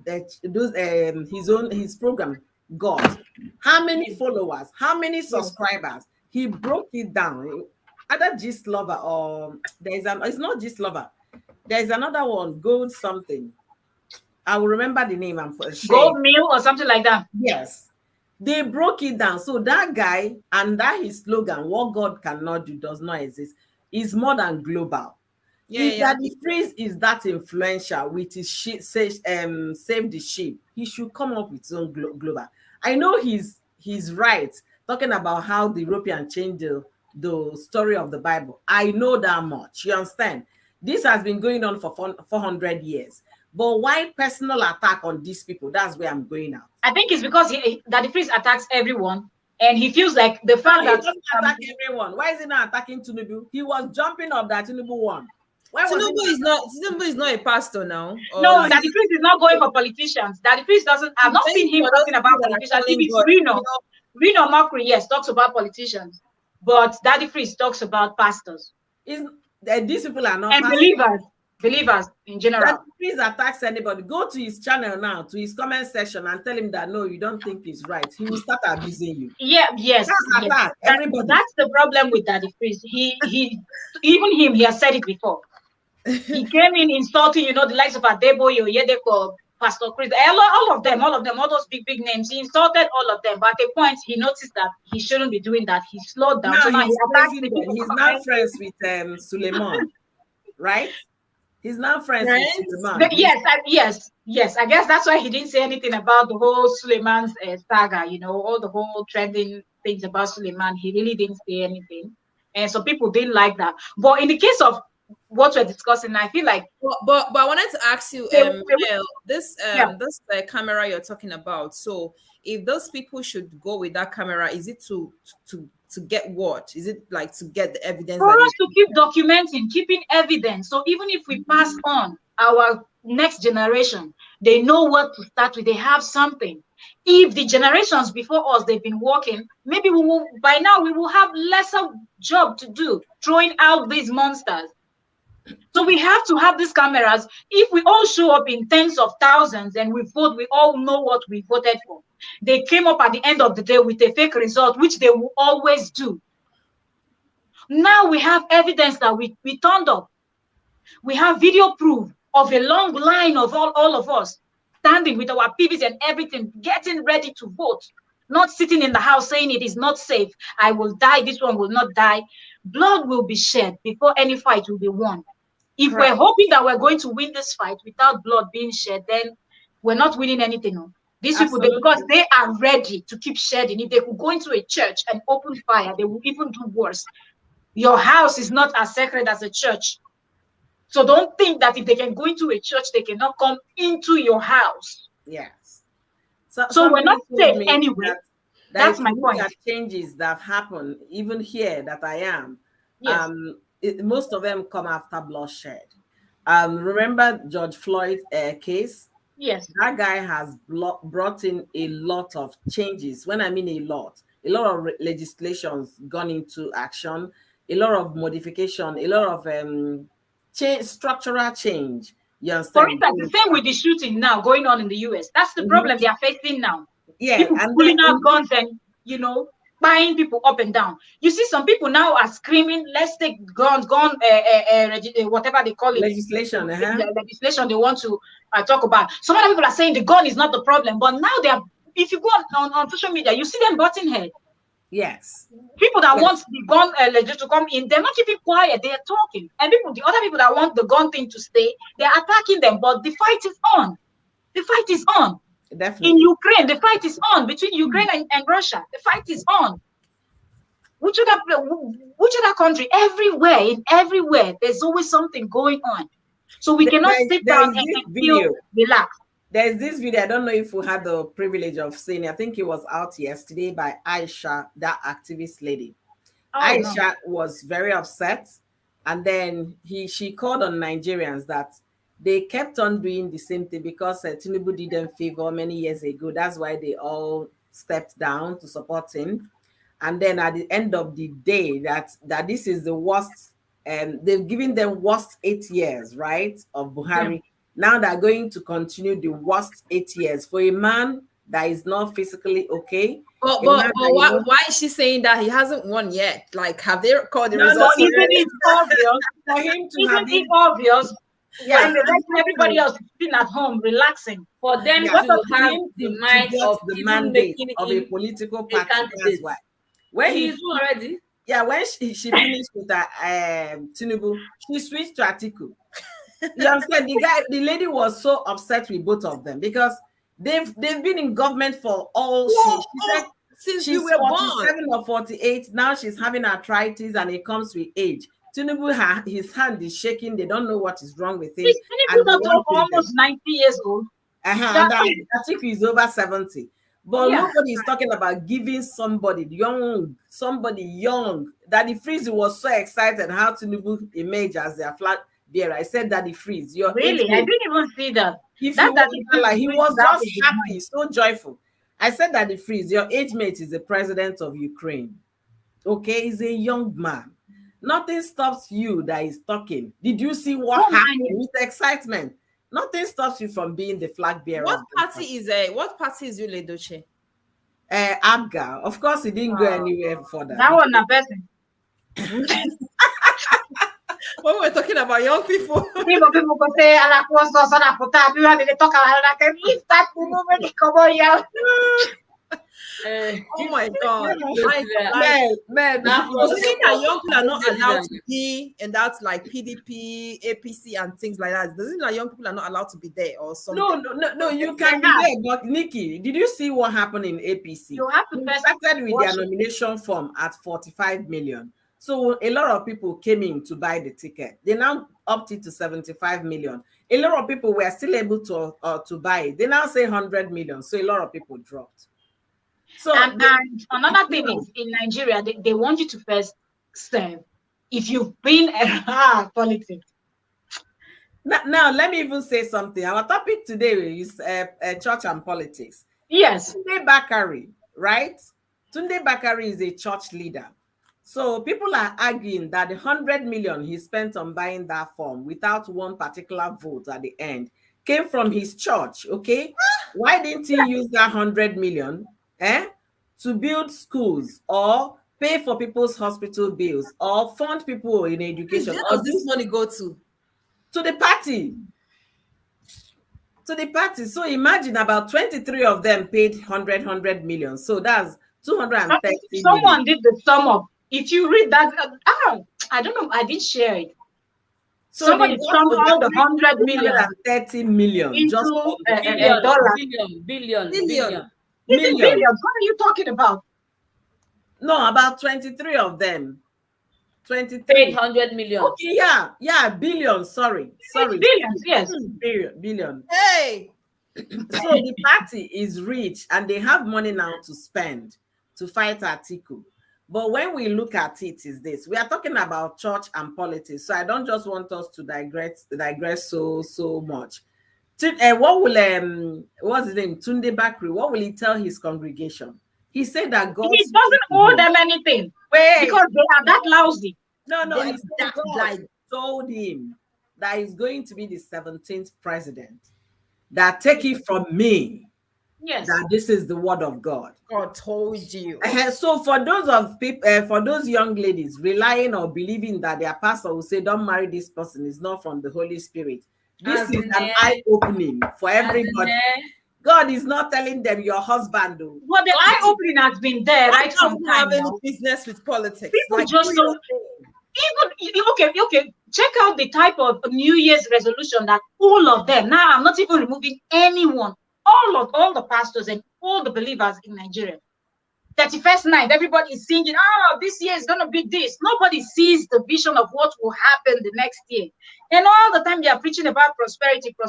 his program got, how many followers, how many subscribers. He broke it down. Either Gislover or it's not Gislover. There's another one, Gold something. I will remember the name. I'm for Gold meal or something like that. Yes. They broke it down. So that guy and that his slogan, what God cannot do does not exist, is more than global. If Daddy Freeze is that influential with his save the sheep, he should come up with his own global. I know he's right talking about how the European changed the story of the Bible. I know that much. You understand? This has been going on for 400 years. But why personal attack on these people? That's where I'm going now. I think it's because Daddy Freeze attacks everyone, and he feels like the fact he that doesn't attack everyone. Why is he not attacking Tinubu? He was jumping up that Tinubu won. Tinubu is not a pastor now. No, Daddy Freeze is not going for politicians. Daddy Freeze doesn't. I've not seen him talking about politicians. If it's Reno Mockery, yes, talks about politicians, but Daddy Freeze talks about pastors. These people are not and believers in general. Please attacks anybody. Go to his channel now, to his comment section, and tell him that no, you don't think he's right. He will start abusing you. Yes. Everybody. That's the problem with Daddy Freeze. He even him, he has said it before. He came in insulting, the likes of Adeboye, Oyedeko, Pastor Chris, all of them, all those big names. He insulted all of them. But at a point, he noticed that he shouldn't be doing that. He slowed down. So now he's now friends with Suleiman, right? He's now friends with Suleiman. Yes. I guess that's why he didn't say anything about the whole Suleiman's saga, all the whole trending things about Suleiman. He really didn't say anything. And so people didn't like that. But in the case of what we're discussing, I feel like. But I wanted to ask you, this camera you're talking about. So if those people should go with that camera, is it to get what? Is it like to get the evidence? For us to keep documenting, keeping evidence. So even if we pass on our next generation, they know what to start with. They have something. If the generations before us, they've been working, maybe by now we will have lesser job to do, throwing out these monsters. So we have to have these cameras. If we all show up in tens of thousands and we vote, we all know what we voted for. They came up at the end of the day with a fake result, which they will always do. Now we have evidence that we turned up. We have video proof of a long line of all of us standing with our PVs and everything, getting ready to vote, not sitting in the house saying it is not safe. I will die. This one will not die. Blood will be shed before any fight will be won. If we're hoping that we're going to win this fight without blood being shed, then we're not winning anything. No. These people, because they are ready to keep shedding. If they could go into a church and open fire, they will even do worse. Your house is not as sacred as a church. So don't think that if they can go into a church, they cannot come into your house. Yes. So we're not safe anyway. That's my point. Changes that happen, even here that I am. Yes. Most of them come after bloodshed. Remember George Floyd case? Yes. That guy has brought in a lot of changes. When I mean a lot of legislations gone into action, a lot of modification, a lot of structural change. You understand? For instance, the same with the shooting now going on in the US. That's the problem they are facing now. Yeah, people pulling out guns and buying people up and down. You see, some people now are screaming, "Let's take whatever they call it, legislation." Legislation they want to talk about. Some other people are saying the gun is not the problem, but now if you go on social media, you see them butting head. Yes. People that want the gun legislation to come in, they're not keeping quiet. They are talking, and the other people that want the gun thing to stay, they're attacking them. But the fight is on. The fight is on. Definitely. In Ukraine, the fight is on between Ukraine and Russia. The fight is on. Which other country? Everywhere, there's always something going on. So we cannot sit down and feel relaxed. There's this video. I don't know if we had the privilege of seeing it. I think it was out yesterday by Aisha, that activist lady. Oh no. Aisha was very upset, and then she called on Nigerians that they kept on doing the same thing because Tinubu did them favor many years ago. That's why they all stepped down to support him. And then at the end of the day, that this is the worst, and they've given them worst 8 years, right, of Buhari. Now they're going to continue the worst 8 years for a man that is not physically okay. But, A man that, why is she saying that he hasn't won yet? Like, have they called the No, results? no, Isn't it obvious? for him to Isn't have it been, obvious? yeah, When the rest of everybody else is sitting at home relaxing. For them yeah, to for have him the to mind get of the even mandate making of a him political a party. That's candidate. why. When He he, is already. yeah, when she finished with Tinubu, she switched to Atiku. You understand? The lady was so upset with both of them because they've been in government for all she said Since we she's were born. 47 or 48. Now she's having arthritis and it comes with age. Tinubu, his hand is shaking. They don't know what is wrong with him. He's And they not want almost 90 years old. and Atiku is over 70. But Yeah. nobody is talking about giving somebody young, Daddy Freeze was so excited how Tinubu emerged as their flag bearer. I said, Daddy Freeze, your age Really? I mate. didn't even see that. If That you want, like, he was that just is his happy, mind. so joyful. I said, Daddy Freeze, your age mate is the president of Ukraine. Okay, he's a young man. Nothing stops you that is talking. Did you see what Oh, happened with excitement? Nothing stops you from being the flag bearer. What party is Yul Edochie? Abga. Of course, he didn't go anywhere further. that one a person. When we're talking about young people. People go say, "Ala kuoso so na puta." We want to talk about that. Can we start to move when they come on here? Oh my God. Man, Does it mean that young people are not allowed to be in that, like, PDP, APC, and things like that? Does it mean that young people are not allowed to be there or something? No, you can be there. But Nikki, did you see what happened in APC? You have to They started with their nomination form at 45 million. So a lot of people came in to buy the ticket. They now upped it to 75 million. A lot of people were still able to buy it. They now say 100 million. So a lot of people dropped. So and another thing is, in Nigeria, they want you to first serve. If you've been around politics. Now, let me even say something. Our topic today is church and politics. Yes. Tunde Bakari, right? Tunde Bakari is a church leader. So people are arguing that the 100 million he spent on buying that form without one particular vote at the end came from his church, okay? Why didn't he use that 100 million to build schools or pay for people's hospital bills or fund people in education? Where does this money go to? To the party. To the party. So imagine about 23 of them paid 100 million. So that's 230 Someone million. did the sum up. If you read that, I don't know, I did share it. So somebody summed all the 100 million 30 million into just dollars. Billion. Billions. What are you talking about? No, about 23 of them. 23. 800 million. Okay, yeah, billion. Sorry. Billions, yes. Billion. Hey. So the party is rich and they have money now to spend to fight Atiku. But when we look at it, is this: we are talking about church and politics. So I don't just want us to digress so much. What will what's his name? Tunde Bakri, what will he tell his congregation? He said that God, he doesn't owe them anything. Because they are that lousy. No, he said God told him that he's going to be the 17th president. That take it from me. Yes. That this is the word of God. God told you. So for those young ladies relying or believing that their pastor will say, "Don't marry this person," is not from the Holy Spirit. This is an eye-opening for everybody. God is not telling them your husband. Well, the eye-opening has been there right from time have any now. business with politics. People just don't. Even okay. Check out the type of New Year's resolution that all of them. Now I'm not even removing anyone. All the pastors and all the believers in Nigeria. 31st night, everybody is singing, "Oh, this year is gonna be this." Nobody sees the vision of what will happen the next year. And all the time they are preaching about prosperity. But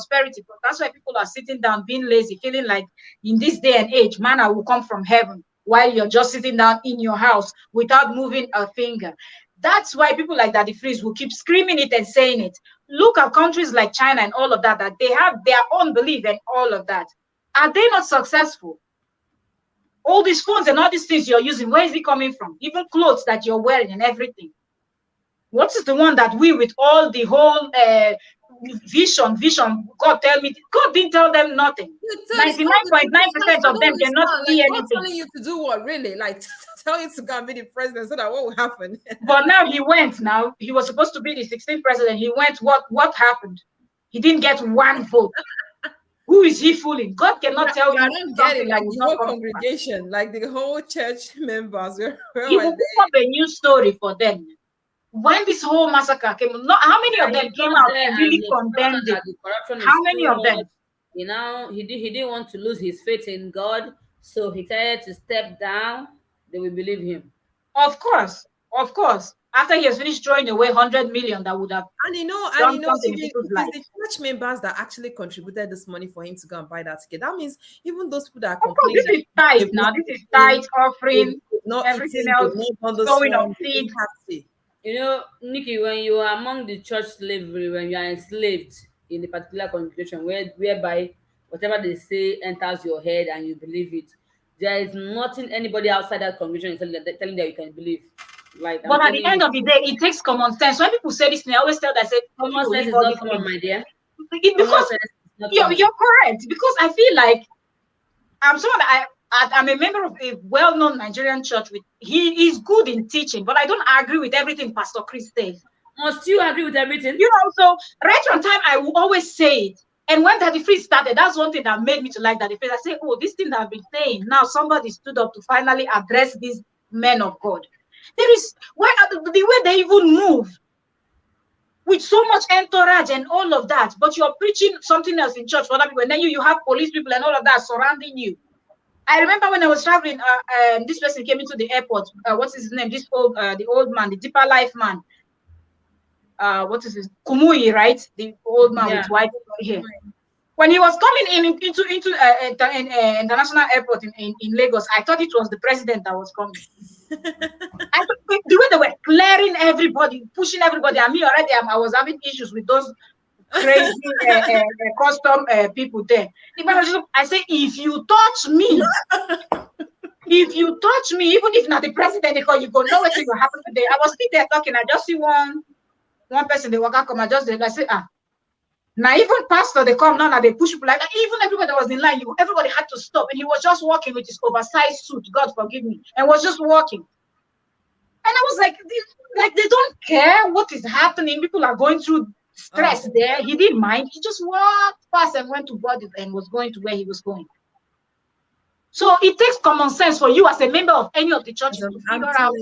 that's why people are sitting down, being lazy, feeling like in this day and age, manna will come from heaven. while you're just sitting down in your house without moving a finger. That's why people like Daddy Freeze will keep screaming it and saying it. Look at countries like China and all of that, that they have their own belief and all of that. Are they not successful? All these phones and all these things you're using, where is it coming from? Even clothes that you're wearing and everything. What is the one that we, with all the whole vision, God tell me, God didn't tell them nothing. 99.9% of them cannot see like, anything. telling you to do what, really? Like, tell you to go and be the president so that what will happen? But now he went. Now he was supposed to be the 16th president. He went. What happened? He didn't get one vote. Who is he fooling? God cannot tell you something like that will the not whole come to pass. congregation, like the whole church members. He will put up a new story for them. When this whole massacre came, not how many of them came out and really condemned it? How many of them? You know, he didn't want to lose his faith in God, so he tried to step down. They will believe him. Of course, of course. After he has finished throwing away 100 million, that would have done something in people's lives. The church members that actually contributed this money for him to go and buy that ticket. That means even those people that are complaining. This is tithe now. This is tithe offering. Everything else going on seed. You know, Nikki, when you are among the church slavery, when you are enslaved in a particular congregation, whereby whatever they say enters your head and you believe it, there is nothing anybody outside that congregation is telling that you can believe. Like, but at the end of the day, it takes common sense. When people say this, I always tell them, I say, common sense is not common, my dear. Because you're correct. Because I feel like I'm someone that I'm a member of a well-known Nigerian church. He is good in teaching, but I don't agree with everything Pastor Chris says. Must you agree with everything? You know, so right on time, I will always say it. And when Daddy Freeze started, that's one thing that made me to like Daddy Freeze. I say, oh, this thing that I've been saying, now somebody stood up to finally address these men of God. There is, the way they even move with so much entourage and all of that, but you're preaching something else in church for other people, and then you have police people and all of that surrounding you. I remember when I was traveling, this person came into the airport. What's his name? This the old man, the deeper life man. What is his Kumuyi, right? The old man with white hair. When he was coming into international airport in Lagos, I thought it was the president that was coming. I thought the way they were clearing everybody, pushing everybody. I mean, already I was having issues with those crazy custom people there. I say, if you touch me, even if not the president, because you go know what will happen today. I was sitting there talking. I just see one person, they walk out, come. I say, now even pastor, they come now, they push people like that. Even everybody that was in line, everybody had to stop, and he was just walking with his oversized suit. God forgive me, and was just walking. And I was like they don't care what is happening. People are going through stress there. He didn't mind. He just walked past and went to body and was going to where he was going. So it takes common sense for you as a member of any of the churches to figure out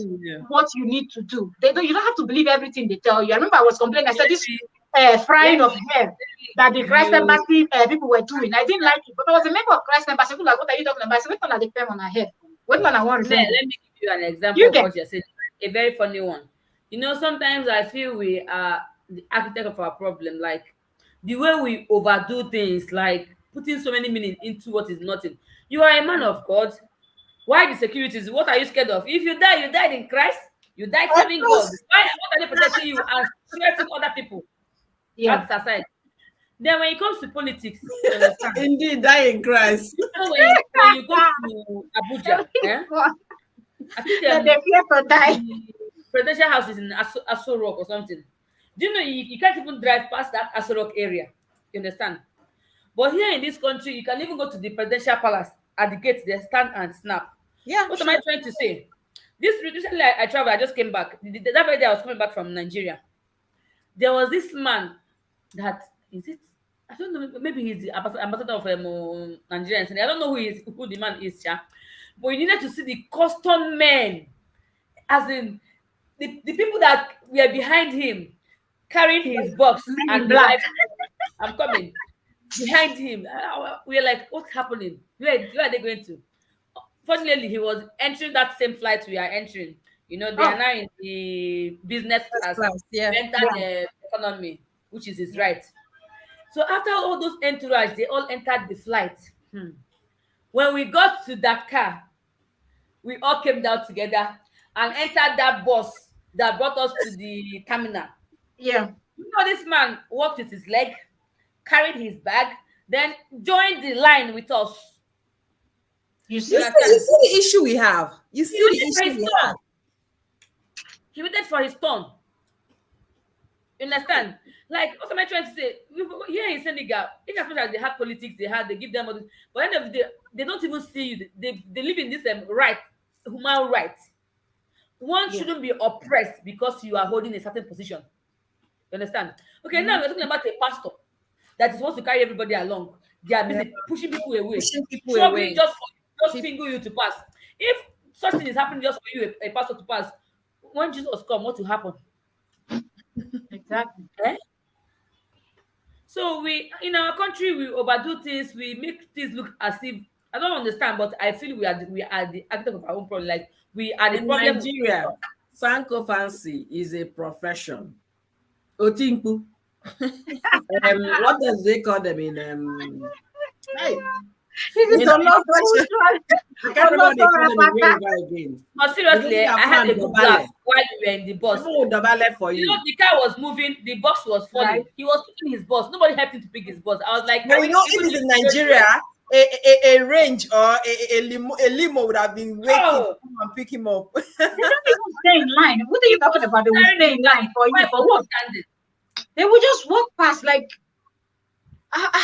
what you need to do. You don't have to believe everything they tell you. I remember I was complaining. I said this frying of hair that the Christ Embassy people were doing. I didn't like it, but I was a member of Christ Embassy. People like, what are you talking about? I said, what are they paying on her head? What one I want to say? Let me give you an example of what you're saying. A very funny one. You know, sometimes I feel we are the architect of our problem. Like the way we overdo things, like putting so many meaning into what is nothing. You are a man of God. Why the securities? What are you scared of? If you die, you died in Christ. You died serving God. What are they protecting you and threatening other people? Yeah. That's aside. Then when it comes to politics, indeed, die in Christ. You know, when you go to Abuja, I think the presidential house is in Aso Rock or something. Do you know you can't even drive past that Aso Rock area? You understand? But here in this country, you can even go to the presidential palace at the gate, they stand and snap. Yeah. What am I trying to say? Recently I traveled, I just came back. That very day I was coming back from Nigeria. There was this man that I don't know, maybe he's the ambassador of Nigerians. I don't know who the man is, yeah. But you needed to see the custom men, as in the people that were behind him, carrying his box and the like, I'm coming. Behind him, we are like, what's happening? Where are they going to? Fortunately, he was entering that same flight we are entering. You know, they are now in the business class, the economy, which is his right. So after all those entourage, they all entered the flight. When we got to Dakar, we all came down together and entered that bus that brought us to the terminal. Yeah. You know, this man walked with his leg, carried his bag, then joined the line with us. You You You see? see, you understand? see the issue we have. You He see the waited for issue his we turn. have. He waited for his turn. You understand? Like, what am I trying to say? Here in Senegal, in as much as they have politics, they give them all this. But at the end of the day, they don't even see you. They live in this right, human right. One Yeah. shouldn't be oppressed because you are holding a certain position. You understand? Okay, now Mhm. we're talking about a pastor that is supposed to carry everybody along. They are Yeah. busy pushing people away, Pushing people struggling away. just People, finger you to pass. If such thing is happening just for you, a pastor to pass, when Jesus come, what will happen? Exactly. Eh? So we in our country we overdo things, we make things look as if I don't understand, but I feel we are the architect of our own problem. Like we are the In problem. Nigeria, Sanko fancy is a profession. Otinku. What does they call them in hey, This is in a lot profession. I can't of remember what they call them in Rabata. Yoruba again. But They don't seriously, have I had fan a good dobale. laugh while we were in the bus. People will dobale for You know, you. the car was moving, the bus was falling. Right. He was picking his bus. Nobody helped him to pick his bus. I was like, but are you you know, even if it's in doing Nigeria, a range or a limo would have been waiting to Oh, come and pick him up. They don't even stay in line. What are you he talking was about? They will carrying stay his in bag. line for you Wife for was what? just standing. They will just walk past like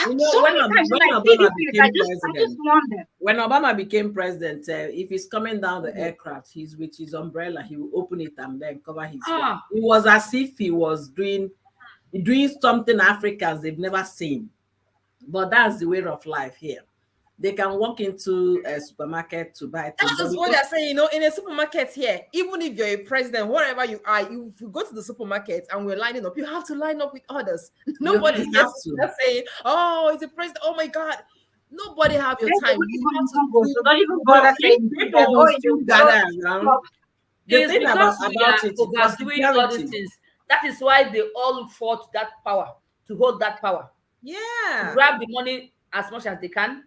You know, so many times when when I see Obama these things, became I just president, wonder. when Obama became president, if he's coming down the Mhm. aircraft, he's with his umbrella, he will open it and then cover his face. Ah, It was as if he was doing something Africans they've never seen. But that's the way of life here. They can walk into a supermarket to buy things, That but is what because they're saying. You know, in a supermarket here, even if you're a president, wherever you are, if you go to the supermarket and we're lining up, you have to line up with others. Nobody's you have just to. saying, "Oh, it's a president." Oh my God, nobody have your Then they time. won't You even have to go. do. So don't even No, bother saying anything. people They're will going, they still will go gather around. stop. The it's thing because we about are it is for overdoing all these security. things. That is why they all fought that power to hold that power, to Yeah. grab the money as much as they can,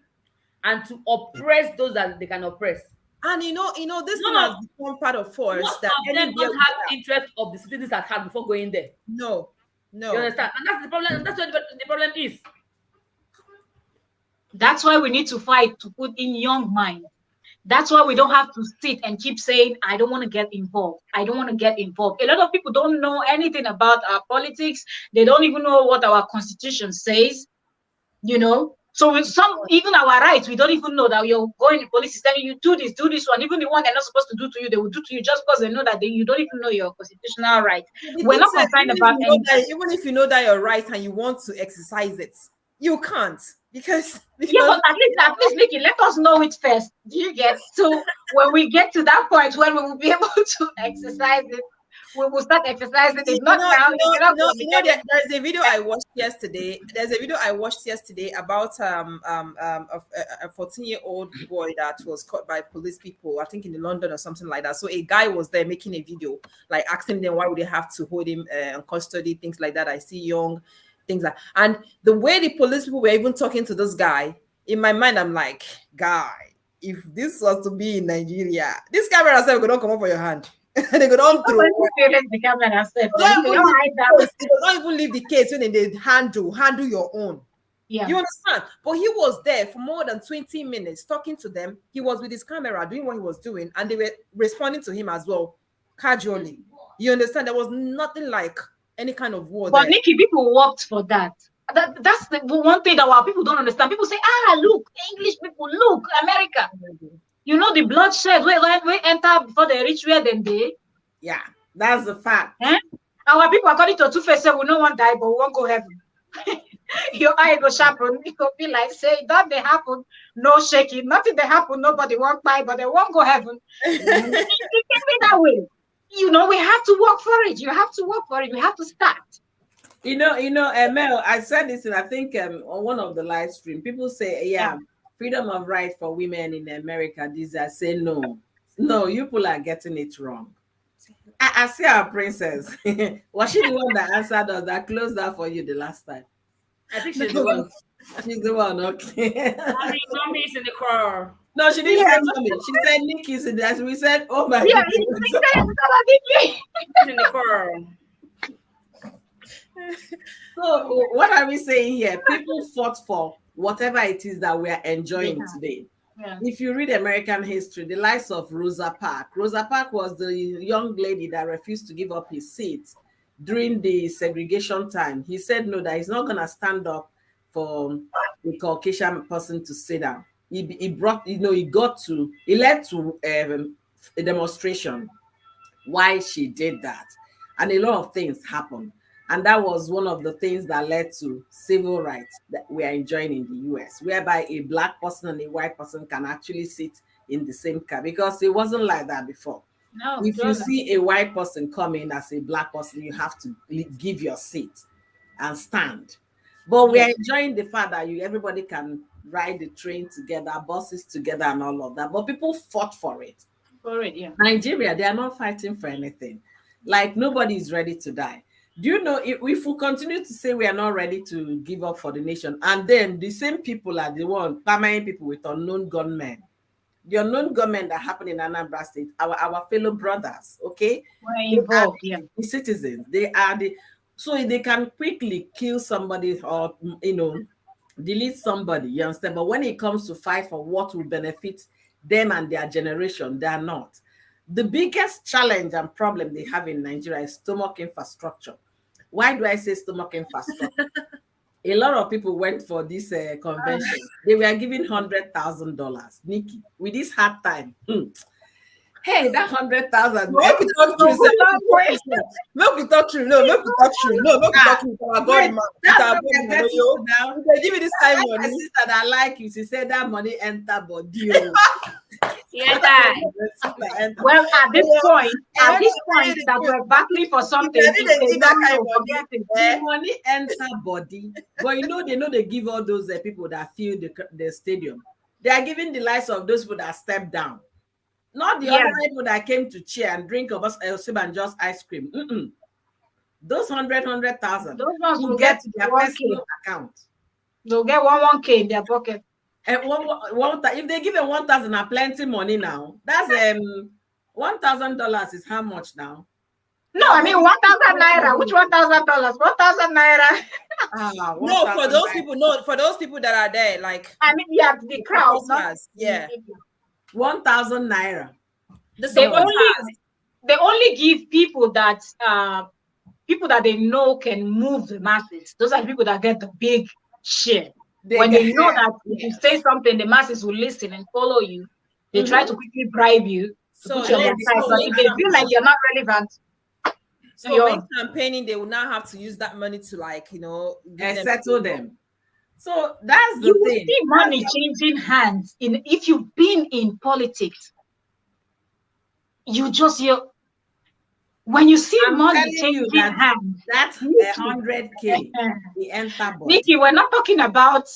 and to oppress those that they can oppress. And this thing None has of become part of force Most that of them anywhere don't we have are. interest of the citizens at heart before going there. No, You no. understand? And that's the problem. And that's what the problem is. That's why we need to fight to put in young minds. That's why we don't have to sit and keep saying, I don't want to get involved. I don't want to get involved. A lot of people don't know anything about our politics. They don't even know what our constitution says, you know. So with some, even our rights, we don't even know that you're going, the police is telling you, do this one. Even the one they're not supposed to do to you, they will do to you just because they know that you don't even know your constitutional right. The We're thing not said, concerned about anything. even if you know that you're right and you want to exercise it, you can't because Yeah, because but at least, Nikki, let us know it first. Do you get? So when we get to that point when we will be able to exercise it, we will start exercising it. Not now. You cannot go and be telling me. there's a video I watched yesterday. There's a video I watched yesterday about a 14-year-old boy that was caught by police people, I think in London or something like that. So a guy was there making a video, like asking them why would they have to hold him in custody, things like that. I see young things like, and the way the police people were even talking to this guy, in my mind, I'm like, guy, if this was to be in Nigeria, this camera said, "Go don't come up for your hand." They go You on don't through. even parents the camera yourself. They Then don't you even don't leave hide the that. case. They don't even leave the case when they handle your own. Yeah. You understand? But he was there for more than 20 minutes talking to them. He was with his camera doing what he was doing, and they were responding to him as well, casually. You understand? There was nothing like any kind of war But there. Nikki, people worked for that. That's the one thing that our people don't understand. People say, look, English people, look, America. You know the bloodshed where enter before they reach where they. Yeah, that's the fact. Eh? Our people, according to Two-Face, say we no one die, but we won't go heaven. Your eye go sharpen. It go be like, say, that they happen, no shaking. Nothing they happen, nobody won't buy, but they won't go heaven. It can be that way. You know, we have to work for it. You have to work for it. We have to start. Mel, I said this in I think on one of the live stream. People say, Yeah. yeah, freedom of right for women in America. These I say no, no, you people are getting it wrong. I see our princess. Was she the one that answered us that closed that for you the last time? I think she's the one. She's the one, okay. Mommy is in the car. No, she didn't Yeah, say mommy. She said Nikki's in that. We said, oh my yeah, goodness. In the car. So what are we saying here? People fought for whatever it is that we are they enjoying have. today. Yeah. If you read American history, the likes of Rosa Parks. Rosa Parks was the young lady that refused to give up his seat during the segregation time. He said no, that he's not going to stand up for a Caucasian person to sit down. He brought, he led to a demonstration why she did that. And a lot of things happened. And that was one of the things that led to civil rights that we are enjoying in the US, whereby a black person and a white person can actually sit in the same car, because it wasn't like that before. No, it If you wasn't. see a white person come in as a black person, you have to give your seat and stand. But we are Yes. enjoying the fact that everybody can ride the train together, buses together, and all of that. But people fought for it. For it, yeah. Nigeria, they are not fighting for anything. Like, nobody is ready to die. Do you know, if we continue to say we are not ready to give up for the nation, and then the same people are the one permanent people with unknown gunmen, the unknown gunmen that happen in Anambra State, our fellow brothers, okay? We're They are involved, yeah. the citizens. So they can quickly kill somebody, or delete somebody, you understand? But when it comes to fight for what will benefit them and their generation, they are not. The biggest challenge and problem they have in Nigeria is stomach infrastructure. Why do I say stomach infrastructure? A lot of people went for this convention. They were given $100,000. Nikki, with this hard time, hey, that 100,000. Make we talk true. Say, make we talk true. No, make we talk true. No, make we talk true. Our God, man. That's Our what God, my man. sister Yo, now. give me this I time like my money. sister that like you. She said that money enter body. Oh. Yeah, that. Well, at this point, I that we're battling for something, If they it's give that kind no, of money, forget it. The money enter body, but they give all those people that fill the stadium. They are giving the lives of those people that step down, not the Yeah. other people that came to cheer and drink of us and just ice cream. Those 100,000 Those ones will will get get to their 1K. personal account. They'll get 1K in their pocket. And if they give them 1,000 are plenty money now. That's $1,000 is how much now? No, I mean 1,000 naira. Which $1,000? 1,000 naira. no, for 1,000 those naira. people, no, for those people that are there, like I mean, yeah, the crowd, not supporters, yeah. 1,000 naira. The They supporters. only give people that they know can move the masses. Those are the people that get the big share. When they know that if you say something, the masses will listen and follow you. They try to quickly bribe you to So put you on their side. But if they feel like you're not relevant, so when campaigning, they will now have to use that money to, like, settle them. So that's the you will thing. see money changing hands. If you've been in politics, when you see money changing hands, that's 100K. The enter body. Nikki, we're not talking about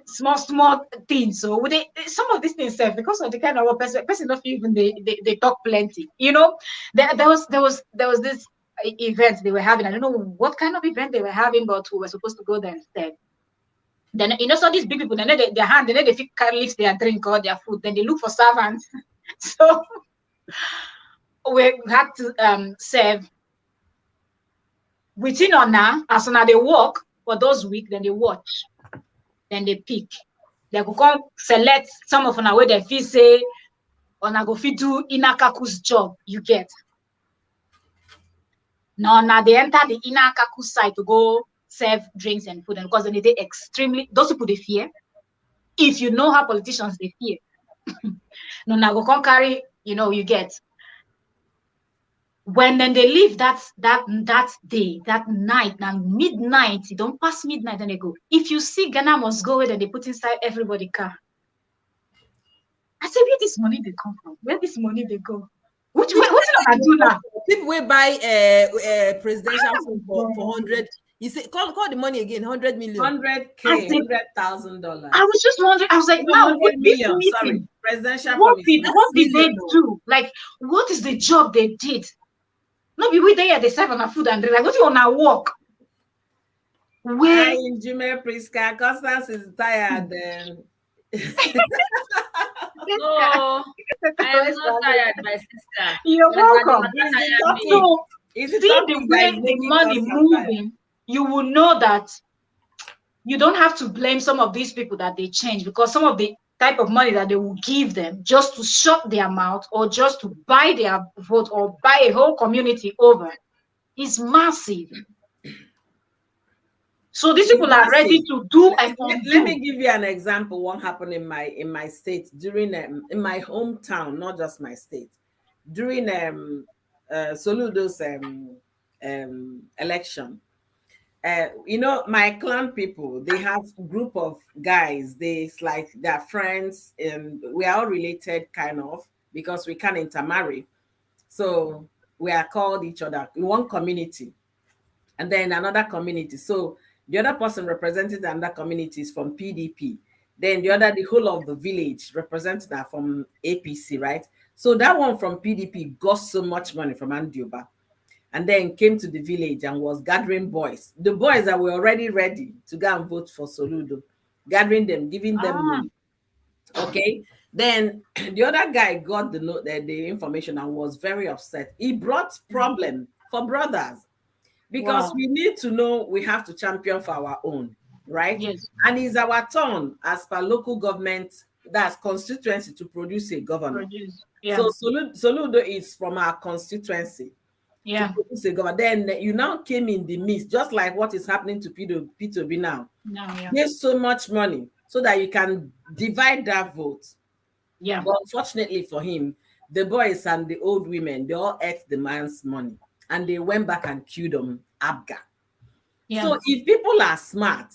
small things. So some of these things, because of the kind of person of even they talk plenty. There was this event they were having. I don't know what kind of event they were having, but we were supposed to go there instead. Then so these big people, their hand, they lift their drink or their food. Then they look for servants. So we had to serve within honor. As soon as they walk for those weeks, then they watch, then they pick. They go come select some of them where they feel say on go fit do Inakaku's job. You get now they enter the Inakaku side to go serve drinks and food, and because they extremely those people they fear. If you know how politicians they fear, no go come carry you get. When then they leave that day, that night, now midnight, you don't pass midnight, then they go. If you see Ghana must go, then they put inside everybody car. I said, where this money they come from? Where this money they go? What's I do now? People will buy presidential food for 100. You say call the money again, 100 million. 100K, $100,000. I was just wondering. I was like, now 100 million. Sorry, presidential. What did they do? Like, what is the job they did? No, be we there. They serve on our food and drink. Like, what you on our walk? Where in Jume Priska, Constance is tired. No, I am Let's not start it. tired, my sister. You're You welcome. cannot It's the tire me. topic. So It's the see the topic that is way the making money us tired. moving, you will know that you don't have to blame some of these people that they change, because some of the type of money that they will give them just to shut their mouth or just to buy their vote or buy a whole community over is massive. So these It's people are ready massive. to do Let, and let undo. me give you an example. What happened in my state during in my hometown, not just my state, during Soludo's election. You know, my clan people, they have group of guys. It's like they're friends, and we are all related, kind of, because we can intermarry. So we are called each other in one community, and then another community. So the other person represented another community is from PDP. Then the whole of the village represented that from APC, right? So that one from PDP got so much money from Andioba, and then came to the village and was gathering boys, the boys that were already ready to go and vote for Soludo, gathering them, giving them Ah, money. Okay. Then the other guy got the information and was very upset. He brought problem for brothers, because wow. we need to know we have to champion for our own, right? Yes. And it's our turn as per local government, that's constituency, to produce a governor. Produce. So Yeah. Soludo is from our constituency to Yeah. produce a governor. Then you now came in the midst, just like what is happening to P2B now. No, yeah. Give so much money so that you can divide that vote. Yeah. But unfortunately for him, the boys and the old women, they all ate the man's money, and they went back and killed him, Abga. Yeah. So if people are smart,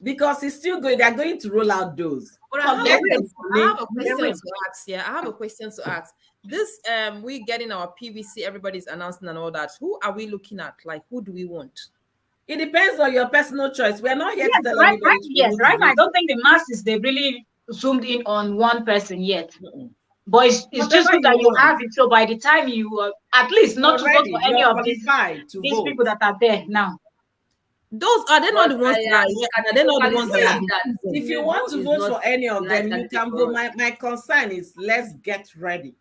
because it's still going, they're going to roll out those. But Collect They them will. from I name. have a They question will. to ask. Yeah, I have a question to ask. This we getting our PVC, everybody's announcing and all that. Who are we looking at? Like, who do we want? It depends on your personal choice. We're not here to Yes, tell right, anybody right, to yes, who to right now. I vote don't for. think the masses they really zoomed in on one person yet. Mm-mm. But it's just Whatever good you that you want, have it. So by the time you at least not you're to vote for ready. any You're of these qualified to these vote. people that are there now. Those are they not But the ones I that am are they not the categorically ones that are saying Yeah. that decreasing? If you want Tinubu to is vote not for any the of right them, you candidate can for vote. us. My concern is, let's get ready.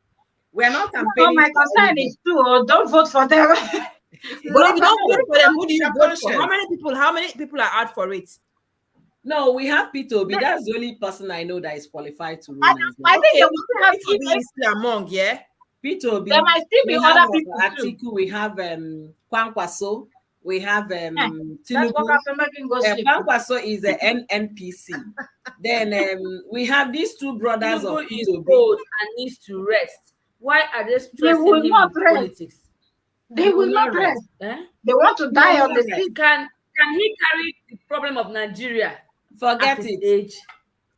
We're not No, campaigning my for concern anybody. is too. Don't vote for them. But if you don't vote No, for them, who do your you vote for? conscience. How many people are out for it? No, we have P2B. They- That's the only person I know that is qualified to rule I Nigeria. think Okay, they will still have P2B if is still among, yeah. there P2B. might still be We have other people too. Atiku. We have Kwankwaso. We have Eh, that's what Tinubu. I'm making go sleep. Kwankwaso is the NNPC. Then we have these two brothers of Tinubu is P2B. old and needs to rest. Why are they They stressing will him not with rest. politics? They He will will not not rest. rest. Eh? They want to He will die on not the rest. seat. Can he carry the problem of Nigeria at Forget his it. age?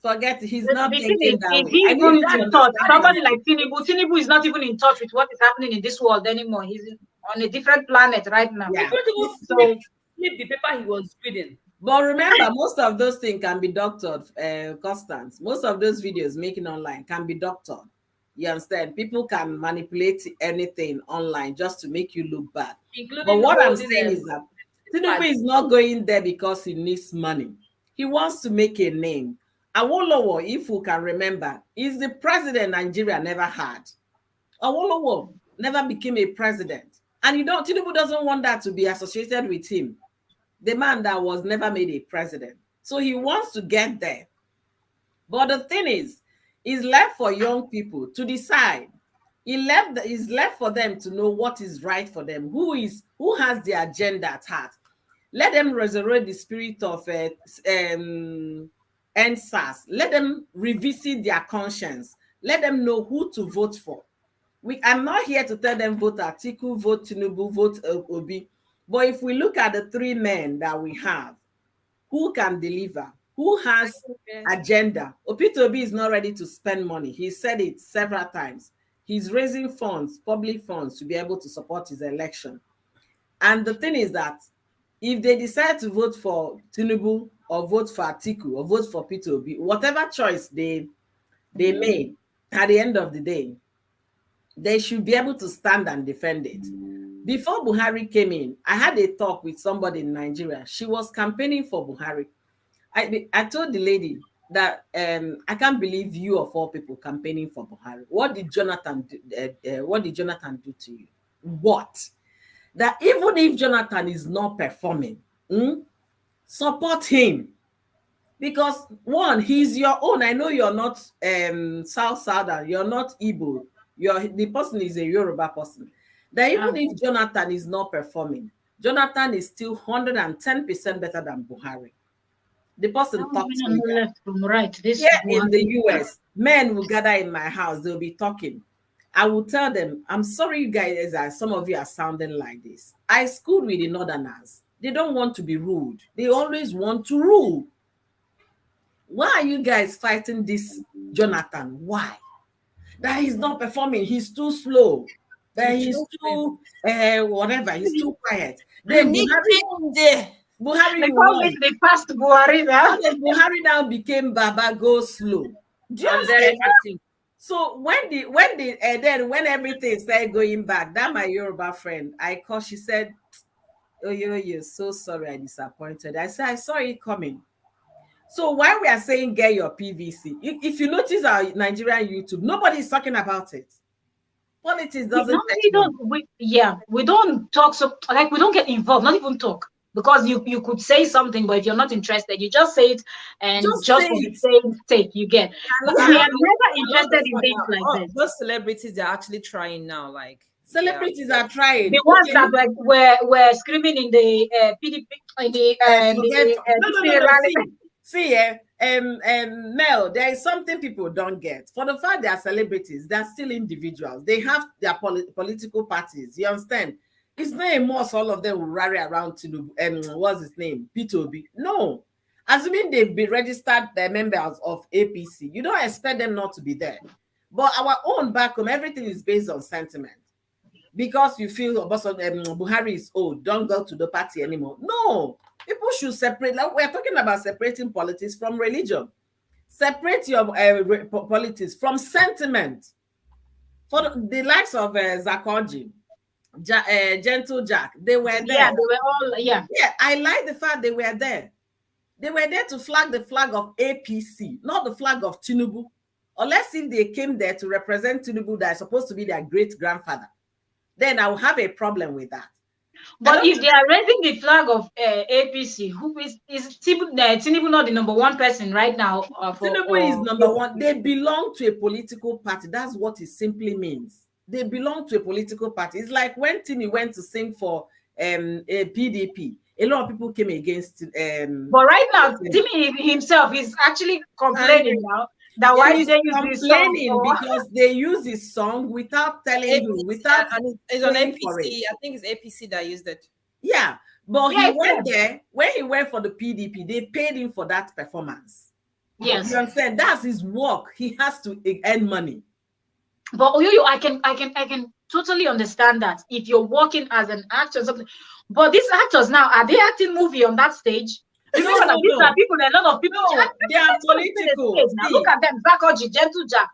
Forget it. He's The not thing thinking is that way. he I even need you to in touch? understand Somebody something. like Tinubu is not even in touch with what is happening in this world anymore. He's on a different planet right now. He Yeah. couldn't even So flip the paper he was reading. But remember, most of those things can be doctored, Constance. Most of those videos making online can be doctored. You understand? People can manipulate anything online just to make you look bad. But Including what I'm holding saying is that Tinubu flag. is not going there because he needs money. He wants to make a name. Awolowo, if we can remember, is the president Nigeria never had. Awolowo never became a president. And Tinubu doesn't want that to be associated with him, the man that was never made a president. So he wants to get there. But the thing is, it's left for young people to decide. It's left for them to know what is right for them, who has the agenda at heart. Let them resurrect the spirit of NSAS. Let them revisit their conscience. Let them know who to vote for. I'm not here to tell them vote Atiku, vote Tinubu, vote Obi. But if we look at the three men that we have, who can deliver, who has agenda. Opitobi is not ready to spend money. He said it several times. He's raising funds, public funds, to be able to support his election. And the thing is that if they decide to vote for Tinubu or vote for Atiku or vote for P2B, whatever choice they made, at the end of the day, they should be able to stand and defend it. Before Buhari came in, I had a talk with somebody in Nigeria. She was campaigning for Buhari. I told the lady, that I can't believe you of all people campaigning for Buhari. What did Jonathan do, what did Jonathan do to you? What? That even if Jonathan is not performing, support him. Because one, he's your own. I know you're not South Southern, you're not Igbo, the person is a Yoruba person. That even if Jonathan is not performing, Jonathan is still 110% better than Buhari. The person talked to me that left from right. This here in the US, men will gather in my house, they'll be talking. I will tell them, I'm sorry, you guys, some of you are sounding like this. I schooled with the Northerners. They don't want to be ruled. They always want to rule. Why are you guys fighting this Jonathan? Why? That he's not performing. He's too slow. That he's too whatever. He's too quiet. Then Buhari they call won. it the past Buhari now. Buhari now became Baba go slow. Do you I'm very understand? active. So when everything started going back, that my Yoruba friend, I called, she said, oh, you're so sorry, I disappointed. I said, I saw it coming. So while we are saying get your PVC, if you notice our Nigerian YouTube, nobody is talking about it. Politics doesn't. We don't talk, so like we don't get involved, not even talk. Because you could say something, but if you're not interested, you just say it, and just for the sake you get. But we are never interested in things like this. Those celebrities, they're actually trying now. Like celebrities are trying. The ones that were screaming in the PDP, in the rally. See, Mel, there is something people don't get. For the fact they are celebrities, they're still individuals. They have their political parties. You understand? It's not a must all of them will rally around to what's his name? P2B. No. Assuming they've been registered members of APC, you don't expect them not to be there. But our own back home, everything is based on sentiment. Because you feel Buhari is old, don't go to the party anymore. No. People should separate. Like we're talking about separating politics from religion. Separate your politics from sentiment. For the likes of Zakoji, Gentle Jack, they were there. Yeah, they were all, yeah. Yeah, I like the fact they were there. They were there to flag the flag of APC, not the flag of Tinubu. Unless if they came there to represent Tinubu that is supposed to be their great-grandfather, then I will have a problem with that. But if they are raising the flag of APC, who is Tinubu not the number one person right now? Tinubu is number one. They belong to a political party. That's what it simply means. They belong to a political party. It's like when Timmy went to sing for a PDP. A lot of people came against. But right now, Timmy himself is actually complaining now. That why did they use this song? Because they use this song without telling you, without and it's on APC. I think it's APC that used it. Yeah, but he went there. When he went for the PDP, they paid him for that performance. Yes, you understand? That's his work. He has to earn money. But I can totally understand that if you're working as an actor or something. But these actors now, are they acting movie on that stage? You know that these are people, a lot of people. They are political. Now look at them, Zakoji, Gentle Jack.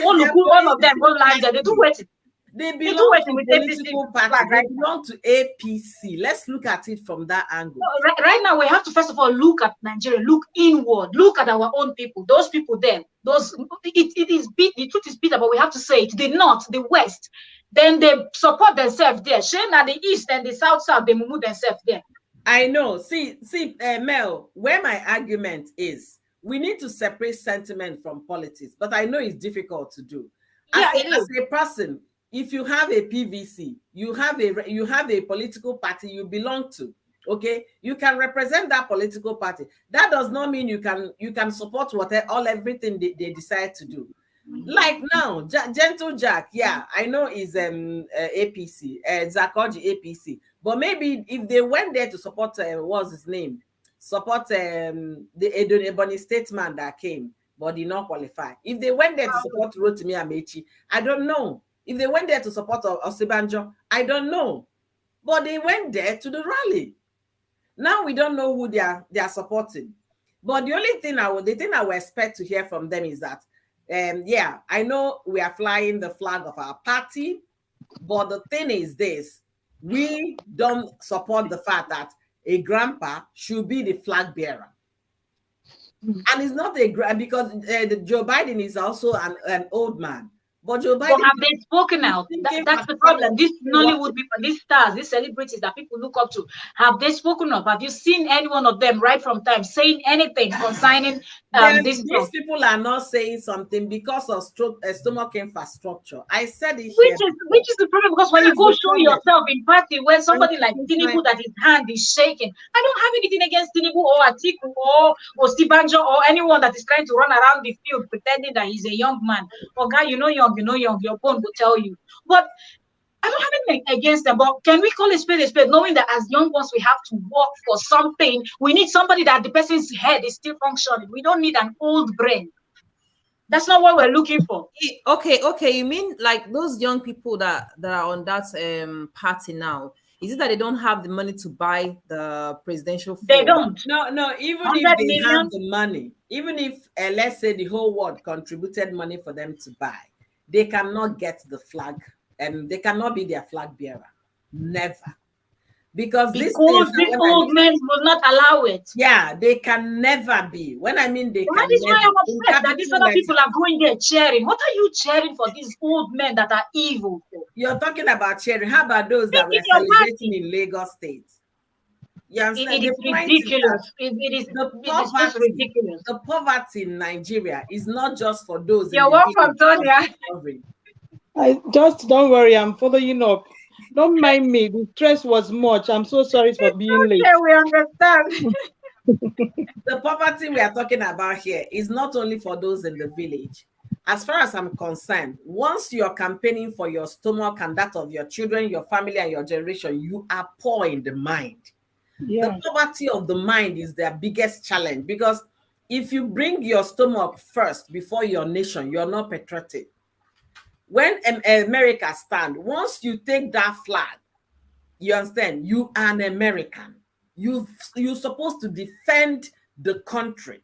All of them go line there. They do waiting. They belong to political party. They belong to APC. Let's look at it from that angle. No, right now, we have to first of all look at Nigeria, look inward, look at our own people. Those people there, it is beat. The truth is bitter, but we have to say it. The North, the West, then they support themselves there. Shane at the East and the South, they move themselves there. I know. See, Mel, where my argument is, we need to separate sentiment from politics, but I know it's difficult to do. As a person, if you have a PVC, you have a political party you belong to. Okay, you can represent that political party. That does not mean you can support everything they decide to do. Like now, Gentle Jack, yeah, I know is APC, Zakoji APC. But maybe if they went there to support, what's his name? Support the Ebony statesman that came, but did not qualify. If they went there to support Rotimi Amechi, I don't know. If they went there to support Osibanjo, I don't know. But they went there to the rally. Now we don't know who they are supporting. But the only thing I would expect to hear from them is that, yeah, I know we are flying the flag of our party, but the thing is this. We don't support the fact that a grandpa should be the flag bearer. And it's not because Joe Biden is also an old man. But Joe But Biden have they spoken is out? thinking That's the problem. These what Nollywood people, these stars, these celebrities that people look up to, have they spoken up? Have you seen any one of them right from time saying anything concerning this these stuff? people are not saying something because of stomach infrastructure. I said it here before. Which is the problem, because when you That's go the show problem. yourself in party when And somebody like it's like, Tinubu that his hand is shaking, I don't have anything against Tinubu or Atiku or Stibanjo or anyone that is trying to run around the field pretending that he's a young man. Oh, guy, you know young, your bone will tell you. But I don't have anything against them, but can we call a spade, knowing that as young ones we have to work for something? We need somebody that the person's head is still functioning. We don't need an old brain. That's not what we're looking for. Okay. You mean like those young people that are on that party now? Is it that they don't have the money to buy the presidential They floor? don't. no, even if 100 they have million. the money, even if let's say the whole world contributed money for them to buy, they cannot get the flag, and they cannot be their flag bearer. Never. Because these things, Because these when I old men will not allow it. yeah, they can never be. When I mean they That can is why never, I'm in upset that these capital other people letters. are going there cheering. What are you cheering for these old men that are evil for? You're talking about sharing. How about those Think that in were your celebrating party. in Lagos State? You It understand? is The point is that ridiculous. It is just ridiculous. the poverty in Nigeria is not just for those in You're the welcome, village of Tonya. covering. I just don't worry, I'm following up. Don't mind me. The stress was much. I'm so sorry for being late. Okay, we understand. The poverty we are talking about here is not only for those in the village. As far as I'm concerned, once you're campaigning for your stomach and that of your children, your family, and your generation, you are poor in the mind. The Yeah. poverty of the mind is their biggest challenge, because if you bring your stomach first before your nation, you're not patriotic. When America stand, once you take that flag, you understand, you are an American. You're supposed to defend the country.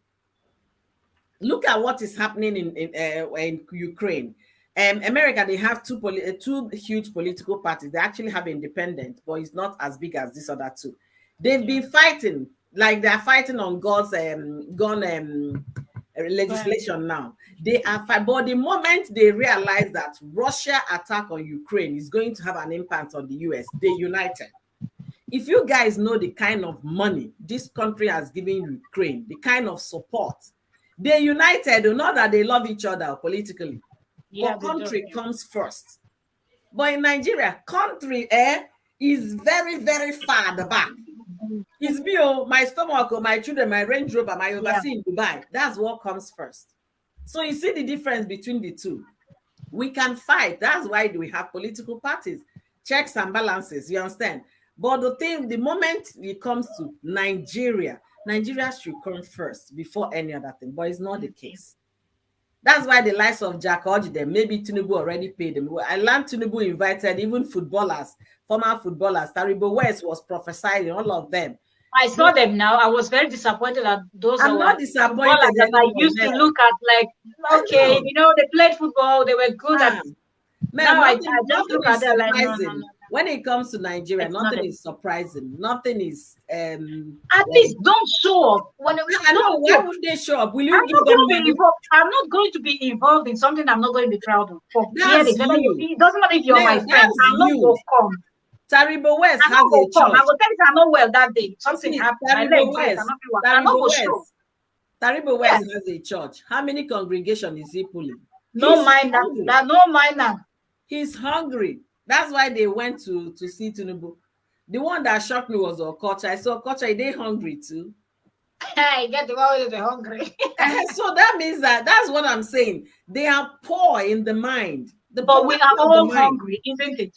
Look at what is happening in Ukraine. America, they have two huge political parties. They actually have independent, but it's not as big as this other two. They've been fighting, like they're fighting on God's gun legislation now. They are fighting, but the moment they realize that Russia attack on Ukraine is going to have an impact on the US, they united. If you guys know the kind of money this country has given Ukraine, the kind of support, they united, not that they love each other politically, Yeah, but they do. country comes first. But in Nigeria, country is very, very far at the back. It's me, my stomach, my children, my Range Rover, my overseas in Dubai. That's what comes first. So you see the difference between the two. We can fight. That's why we have political parties, checks and balances. You understand? But the moment it comes to Nigeria, Nigeria should come first before any other thing. But it's not the case. That's why the likes of Jack Ojide, maybe Tinubu already paid them. I learned Tinubu invited even footballers, former footballers. Taribo West was prophesying, all of them. I saw them now. I was very disappointed at those I'm not disappointed that I anymore. used to look at like, okay, they played football, they were good at. Man, Now I just nothing look is at them like, no, surprising. When it comes to Nigeria, it's not nothing it. is surprising. Nothing is At least don't show up. When I know, why would they show up? Will you I'm give not them going to be money? involved. I'm not going to be involved in something I'm not going to be proud of. For That's years, you. it doesn't matter if you're my Man, friend. that's I'm not you. going to come. Taribo West I'm has not going a to come. I church. will tell you I'm not well that day. Something See, happened. My leg break. I'm not going to show. Taribo West has a church. How many congregation is he pulling? No mind that. No mind that. He's hungry. That's why they went to see Tinubu. The one that shocked me was Okocha. I saw Okocha, they hungry too. I get the one they're hungry. So that means that's what I'm saying. They are poor in the mind. But we are all hungry, isn't it?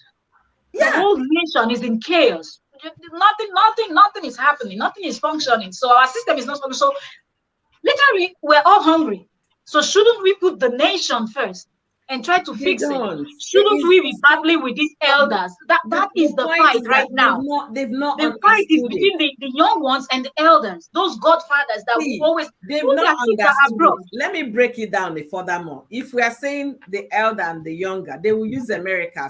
Yeah. The whole nation is in chaos. Nothing is happening. Nothing is functioning. So our system is not functioning. So literally, we're all hungry. So shouldn't we put the nation first and try to fix it? Shouldn't we be battling with these elders? That is the fight right now. They've not the fight is between the young ones and the elders, those godfathers that we always they've not understood. Let me break it down furthermore. If we are saying the elder and the younger, they will use America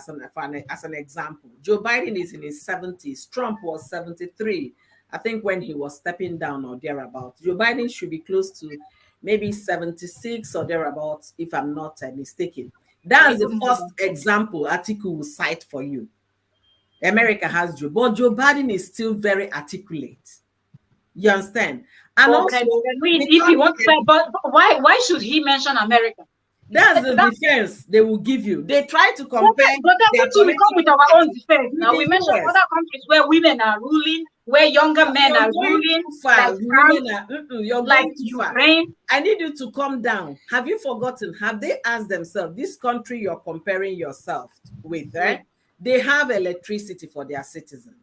as an example. Joe Biden is in his 70s. Trump was 73. I think when he was stepping down or thereabouts. Joe Biden should be close to maybe 76 or thereabouts, if I'm not mistaken. Or That's the even more first than that. example Atiku will cite for you. America has Joe, but Joe Biden is still very articulate. You understand? And But also, if he because wants, but why should he mention America? that's the defense they will give you. They try to But compare then their we too will come with political our own party defense. with Now the we mentioned US. other countries where women are ruling, where younger men You're are going ruling, too far. like France, Women are, you're like going too far. Ukraine. I need you to calm down. Have you forgotten? Have they asked themselves, this country you're comparing yourself with, Yeah. they have electricity for their citizens.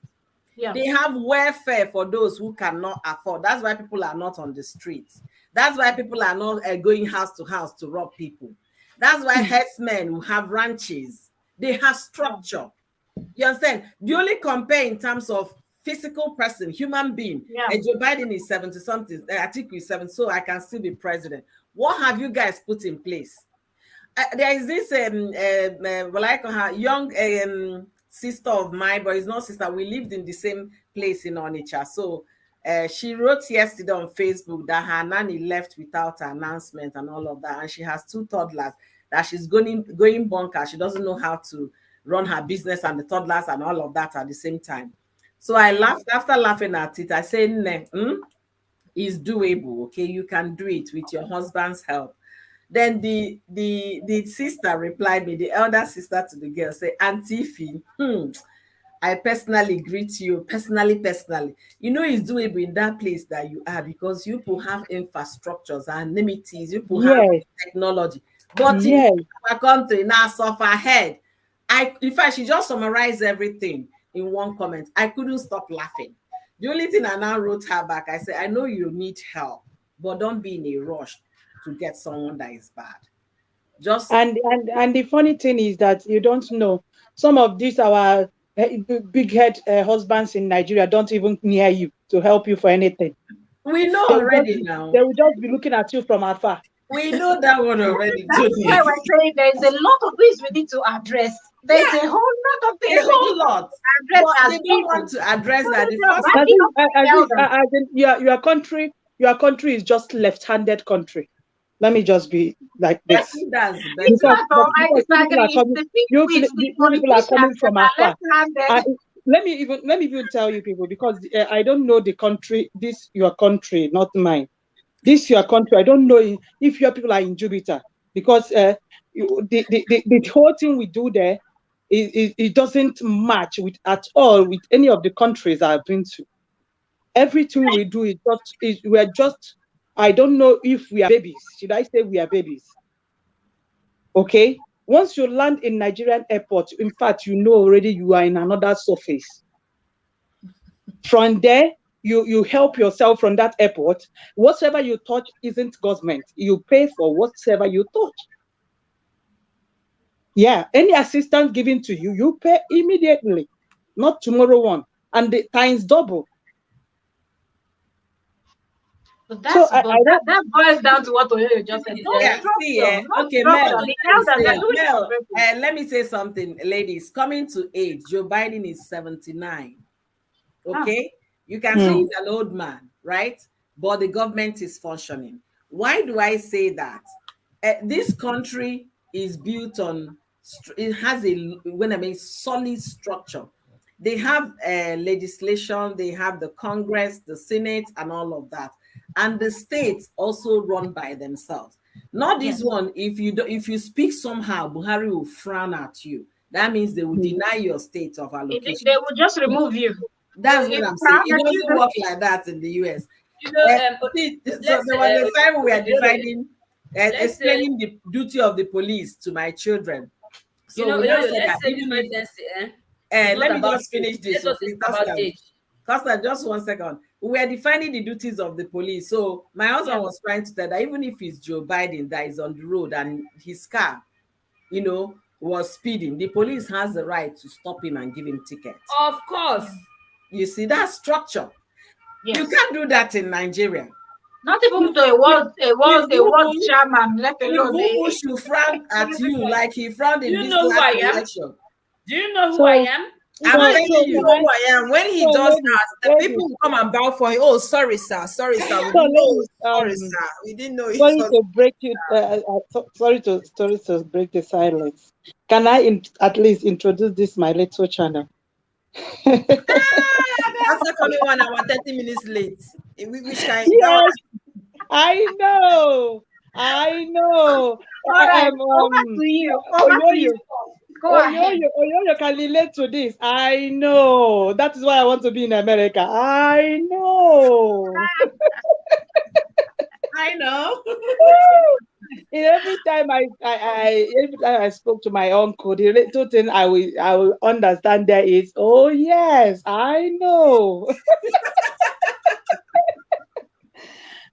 Yeah. They have welfare for those who cannot afford. That's why people are not on the streets. That's why people are not going house to house to rob people. That's why herdsmen who have ranches, they have structure. You understand? The only compare in terms of physical person, human being. Yeah. Joe Biden is 70 something. Atiku is 7, so I can still be president. What have you guys put in place? There is this well, I call her young sister of mine, but it's not sister. We lived in the same place in Onitsha. So she wrote yesterday on Facebook that her nanny left without an announcement and all of that, and she has 2 toddlers that she's going bonkers. She doesn't know how to run her business and the toddlers and all of that at the same time. So I laughed. After laughing at it, I said, it's doable. Okay, you can do it with your husband's help. Then the sister replied me, the elder sister to the girl, say, Auntie Fee, I personally greet you, personally. You know it's doable in that place that you are because you people have infrastructures and amenities, you people have Yes, technology. But in yes. our country, now suffer head. In fact, she just summarized everything in one comment. I couldn't stop laughing. The only thing I now wrote her back, I said, I know you need help, but don't be in a rush to get someone that is bad. Just And the funny thing is that you don't know some of these our big head husbands in Nigeria don't even near you to help you for anything. we know They will just already now. they will just be looking at you from afar. We know that one already. That is why we're saying there's a lot of things we need to address. There's a whole lot of things A we whole need to lot. address But as they don't people. want to address that. The They're first I backing think up the elders. I think your country is just left-handed country. Let me just be like I this. think that's the It's better. not, I Because disagree. It's the people, it's the you people are coming politicians that from are afar. left-handed. Let me even tell you people because I don't know the country. This your country, not mine. This your country. I don't know if your people are in Jupiter because the whole thing we do there it doesn't match with at all with any of the countries I've been to. Everything we do we're just. I don't know if we are babies. Should I say we are babies? Okay. Once you land in Nigerian airport, in fact, you know already you are in another surface. From there, you help yourself from that airport. Whatever you touch isn't government. You pay for whatever you touch. Yeah, any assistance given to you, you pay immediately, not tomorrow one, and the times double. But So that boils down to what Oyoyo just said. No Yeah, structure, no okay, structure. Mel. The elders are doing it Mel, for people. let me say something, ladies. Coming to age, Joe Biden is 79. Okay, you can say he's an old man, right? But the government is functioning. Why do I say that? This country is built on, it has solid structure. They have legislation, they have the Congress, the Senate, and all of that. And the states also run by themselves. Not this one, if you speak somehow, Buhari will frown at you. That means they will deny your state of allocation. They will just remove you. That's what I'm saying. It doesn't work like that in the US. You know, So there was a time we were dividing, explaining say, the duty of the police to my children. So you know, we now said let's that say this even if, presidency, let me just finish this. Let us Okay, about age. Costa, just 1 second. We were defining the duties of the police. So my husband was trying to tell that even if it's Joe Biden that is on the road and his car, was speeding, the police has the right to stop him and give him tickets. Of course. You see, that structure. Yes. You can't do that in Nigeria. Not even to a world chairman, let alone Who should frown at you like he frowned in this who last I am? election. Do you know who I am? I'm So, telling so you. You can know I? who I am. When he So, does ladies, that, the ladies, people will come and bow for him. Oh, sorry, sir. Sorry, sir. We so didn't know. ladies, Sorry, sir. We didn't know it sorry was. to break you. Sorry to break the silence. Can I at least introduce this my little channel? That's not coming 1 hour, 30 minutes late. Which kind? That one. Yes, I know. I know. All right, over Um, to you. Over to you. Oyoyo, Go ahead. Oyoyo can relate to this. I know. That is why I want to be in America. I know. I know. Every time I spoke to my uncle, the little thing I will understand there is, oh yes, I know.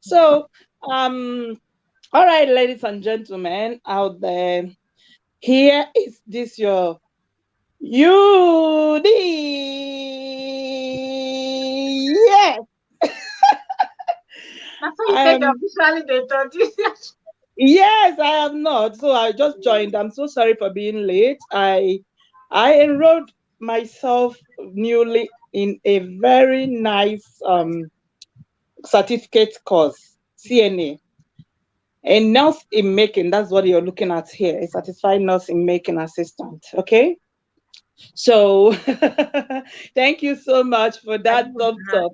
So, all right, ladies and gentlemen out there, here is this your UD. Yes, That's how you take um, officially the introduction. yes, I am not. So I just joined. I'm so sorry for being late. I enrolled myself newly in a very nice certificate course, CNA. A nurse in making, that's what you're looking at here, a certified nurse in making assistant. Okay. So thank you so much for I that didn't know thumbs that. up.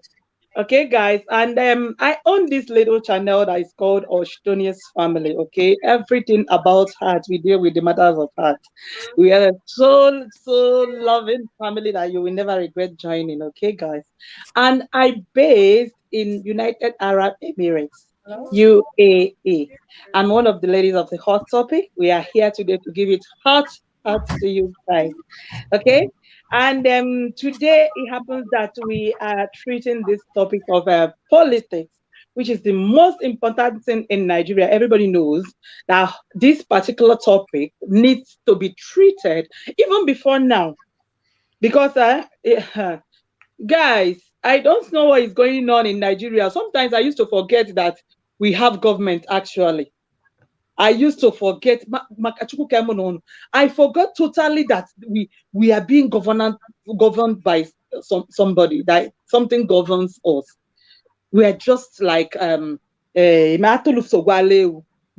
Okay, guys, and I own this little channel that is called Oshtonia's Family. Okay, everything about heart, we deal with the matters of heart. We are a so loving family that you will never regret joining. Okay, guys, and I based in United Arab Emirates, UAE. I'm one of the ladies of the hot topic. We are here today to give it hot to you guys. Okay. And today it happens that we are treating this topic of politics, which is the most important thing in Nigeria. Everybody knows that this particular topic needs to be treated even before now. Because, guys, I don't know what is going on in Nigeria. Sometimes I used to forget that we have government actually. I used to forget. I forgot totally that we are being governed by somebody, that something governs us. We are just like we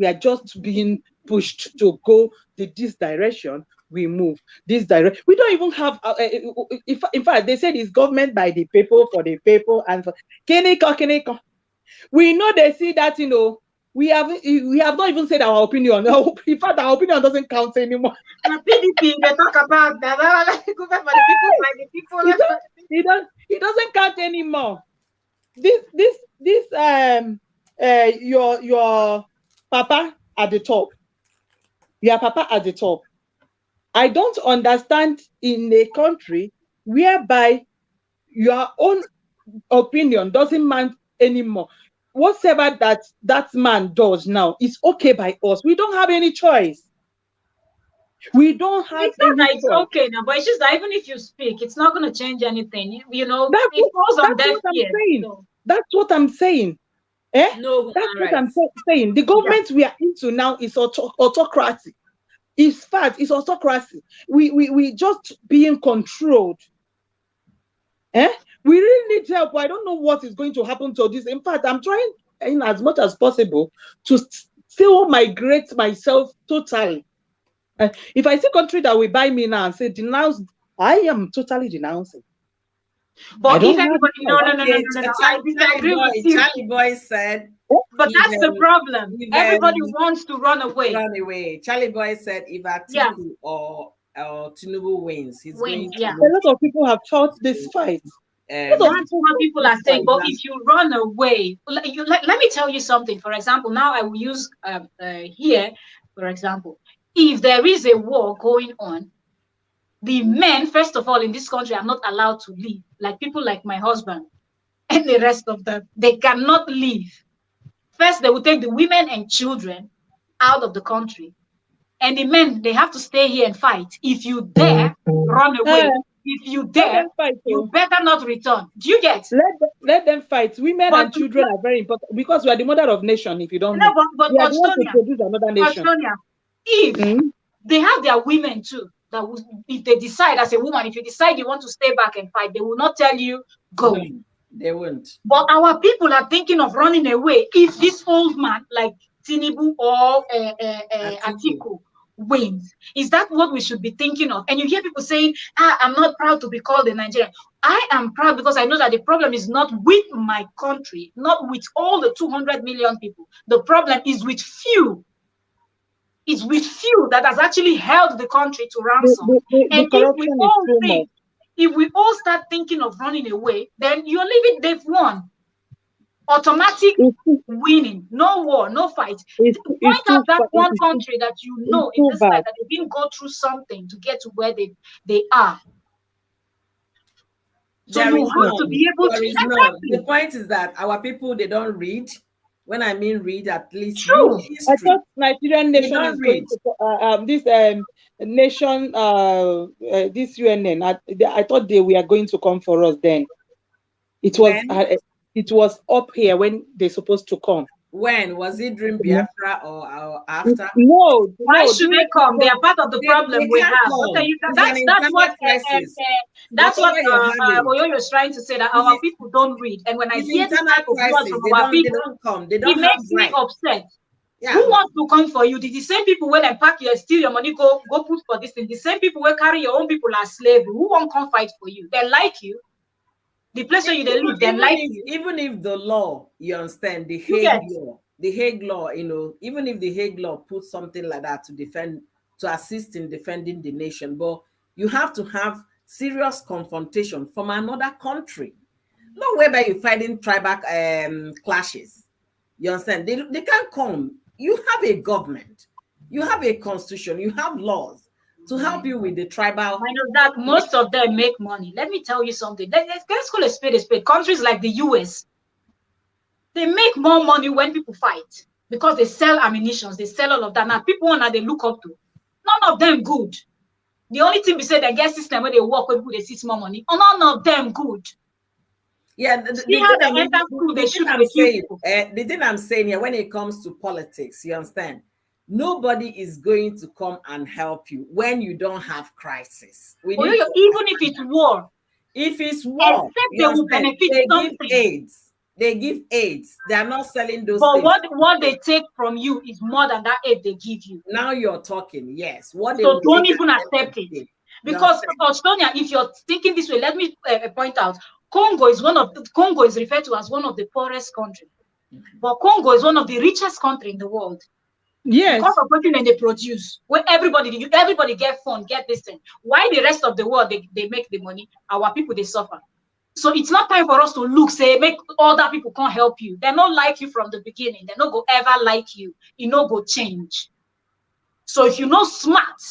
are just being pushed to go this direction. We move this direction. We don't even have. In fact, they said it's government by the people for the people and for. Kiniko. We know they see that, we have not even said our opinion. In fact, our opinion doesn't count anymore. The PDP, they talk about that. Government for the people, by the people. It, don't, it doesn't count anymore. This your papa at the top. Your papa at the top. I don't understand in a country whereby your own opinion doesn't matter anymore. Whatever that man does now is okay by us. We don't have any choice. We don't have It's not any that it's choice. okay now, but it's just that even if you speak, it's not going to change anything. That's It falls on deaf what I'm ears. saying. So, That's what I'm saying. Eh? No That's human what I'm rights. saying. The government we are into now is autocracy. It's fact, it's autocracy. We just being controlled. Eh? We really need help. I don't know what is going to happen to this. In fact, I'm trying in as much as possible to still migrate myself totally. If I see country that will buy me now and say denounce, I am totally denouncing. I but if don't have everybody, no, choice. no, no, no, Okay, no, no, no, I disagree with you. Charlie Boy said, But that's the even problem. even Everybody wants to run away. run away. Charlie Boy said, if Yeah, Atiku or Tinubu wins, he's wins. going to Yeah, A lot of people have fought this fight. A lot of that's people what fought people this are saying. fight. But if you run away, let me tell you something. For example, now I will use here, for example, if there is a war going on, the men, first of all, in this country are not allowed to leave. Like people like my husband and the rest of them, they cannot leave. First, they will take the women and children out of the country. And the men, they have to stay here and fight. If you dare run Eh, away, if you let dare, them fight. you Oh. better not return. Do you get? Let them fight. Women But and children are very important because we are the mother of nation. If you don't no, know, but we are the one to Australia, produce another nation. Australia, if Mm. they have their women too, that will, if they decide as a woman, if you decide you want to stay back and fight, they will not tell you go. No, they won't. But our people are thinking of running away if this old man like Tinubu or Atiku wins. Is that what we should be thinking of? And you hear people saying, I'm not proud to be called a Nigerian. I am proud because I know that the problem is not with my country, not with all the 200 million people. The problem is with few. It's with few that has actually held the country to ransom. The And corruption is too much. if we all start thinking of running away, then you're leaving, they've won. Automatic winning, no war, no fight. Point out that one country that you know in this life that they didn't go through something to get to where they are. So you have to be able to. Exactly. The point is that our people, they don't read. When I mean read, at least true. I thought Nigerian nation is going to this nation this UNN. I thought they were going to come for us then. It was up here when they're supposed to come. When was it during Biafra or after? No. Why should they come? They are part of the problem we have. Okay, that's what Oyoyo is trying to say, that our people don't read. And when I hear this type of words from our people, it makes me upset. Yeah. Who wants to come for you? The same people when they pack you and steal your money, go put for this thing. The same people will carry your own people as slaves. Who won't come fight for you? They like you. The place where you live, they like you. Even if the law, you understand, the Hague law, you know, even if the Hague law puts something like that to assist in defending the nation, but you have to have serious confrontation from another country. No whereby you're fighting tribal clashes. You understand? They can't come. You have a government, you have a constitution, you have laws to help you with the tribal. I know that most of them make money. Let me tell you something. Let's call a spade a spade. Countries like the US, they make more money when people fight because they sell ammunition, they sell all of that. Now people want that they look up to. None of them good. The only thing we say they get system where they work with people, they see more money. Oh, none of them good. Yeah, the thing I'm saying here, when it comes to politics, you understand, nobody is going to come and help you when you don't have crisis. Even if it's war. If it's war, except they will benefit something. Give aids. They give aids. They are not selling those but things. What they take from you is more than that aid they give you. Now you're talking, yes. So don't even accept it. Because Estonia, if you're thinking this way, let me point out, Congo is referred to as one of the poorest countries. But Congo is one of the richest countries in the world. Yes. Because of what they produce, where everybody get fun, get this thing. Why the rest of the world they make the money? Our people they suffer. So it's not time for us to look, say, make other people can't help you. They're not like you from the beginning. They're not go ever like you. You know go change. So if you know smart,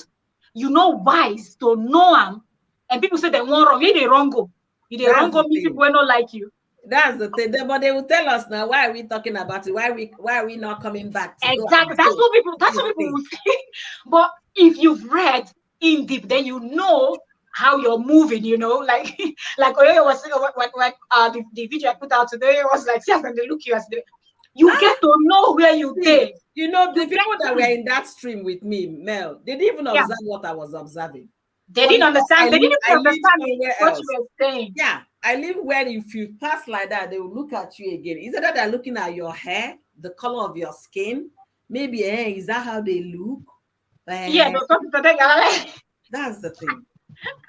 you know wise to know them, and people say they want wrong, you they wrong go. You they wrong go mean people will not like you. That's the thing. But they will tell us now, why are we talking about it? Why are we not coming back to exactly? That's what people will say. But if you've read in deep, then you know how you're moving, you know, like Oyoyo was saying when the video I put out today was like, see, I'm going to look you as you get to know where you came. You know, the people that were in that stream with me, Mel, they didn't even observe what I was observing. They didn't understand. They didn't understand what you were saying. Yeah, I live where if you pass like that, they will look at you again. Is it that they're looking at your hair, the color of your skin? Maybe, is that how they look? Yeah, that's the thing.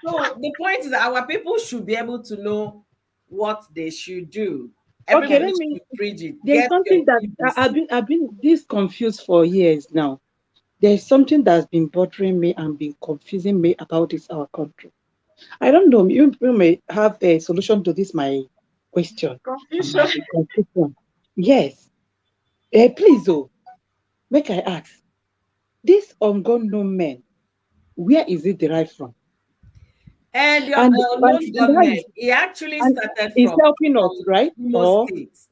So the point is that our people should be able to know what they should do. Everybody should read it. There's something that I've been this confused for years now. There's something that's been bothering me and been confusing me about our country. I don't know. You may have a solution to this, my question. Confusion. Yes. Please, make I ask. This unknown men, where is it derived from? And your government, he actually started from helping us, right? States.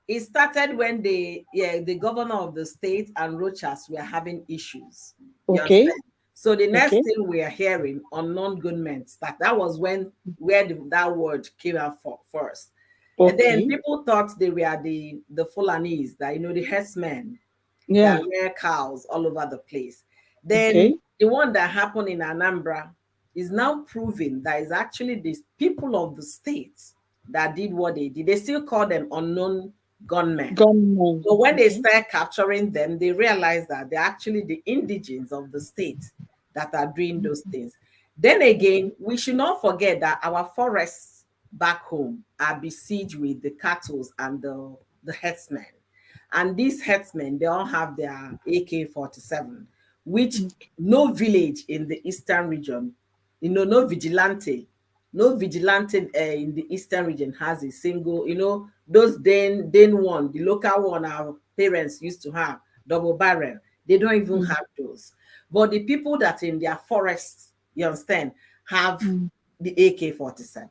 It started when the governor of the state and Rochas were having issues. Okay. So the next thing we are hearing on non-government, that was where that word came out first. Okay. And then people thought they were the Fulanese, that the herdsmen, that rear cows all over the place. Then Okay. the one that happened in Anambra is now proving that it's actually the people of the state that did what they did. They still call them unknown gunmen. Gunmen. So when they Okay. start capturing them, they realize that they're actually the indigenes of the state that are doing those things. Then again, we should not forget that our forests back home are besieged with the cattle and the herdsmen. And these herdsmen, they all have their AK-47, which no village in the eastern region, no vigilante, in the eastern region has a single, those Den one, the local one our parents used to have, double barrel. They don't even Mm, have those. But the people that in their forests, you understand, have mm, the AK-47.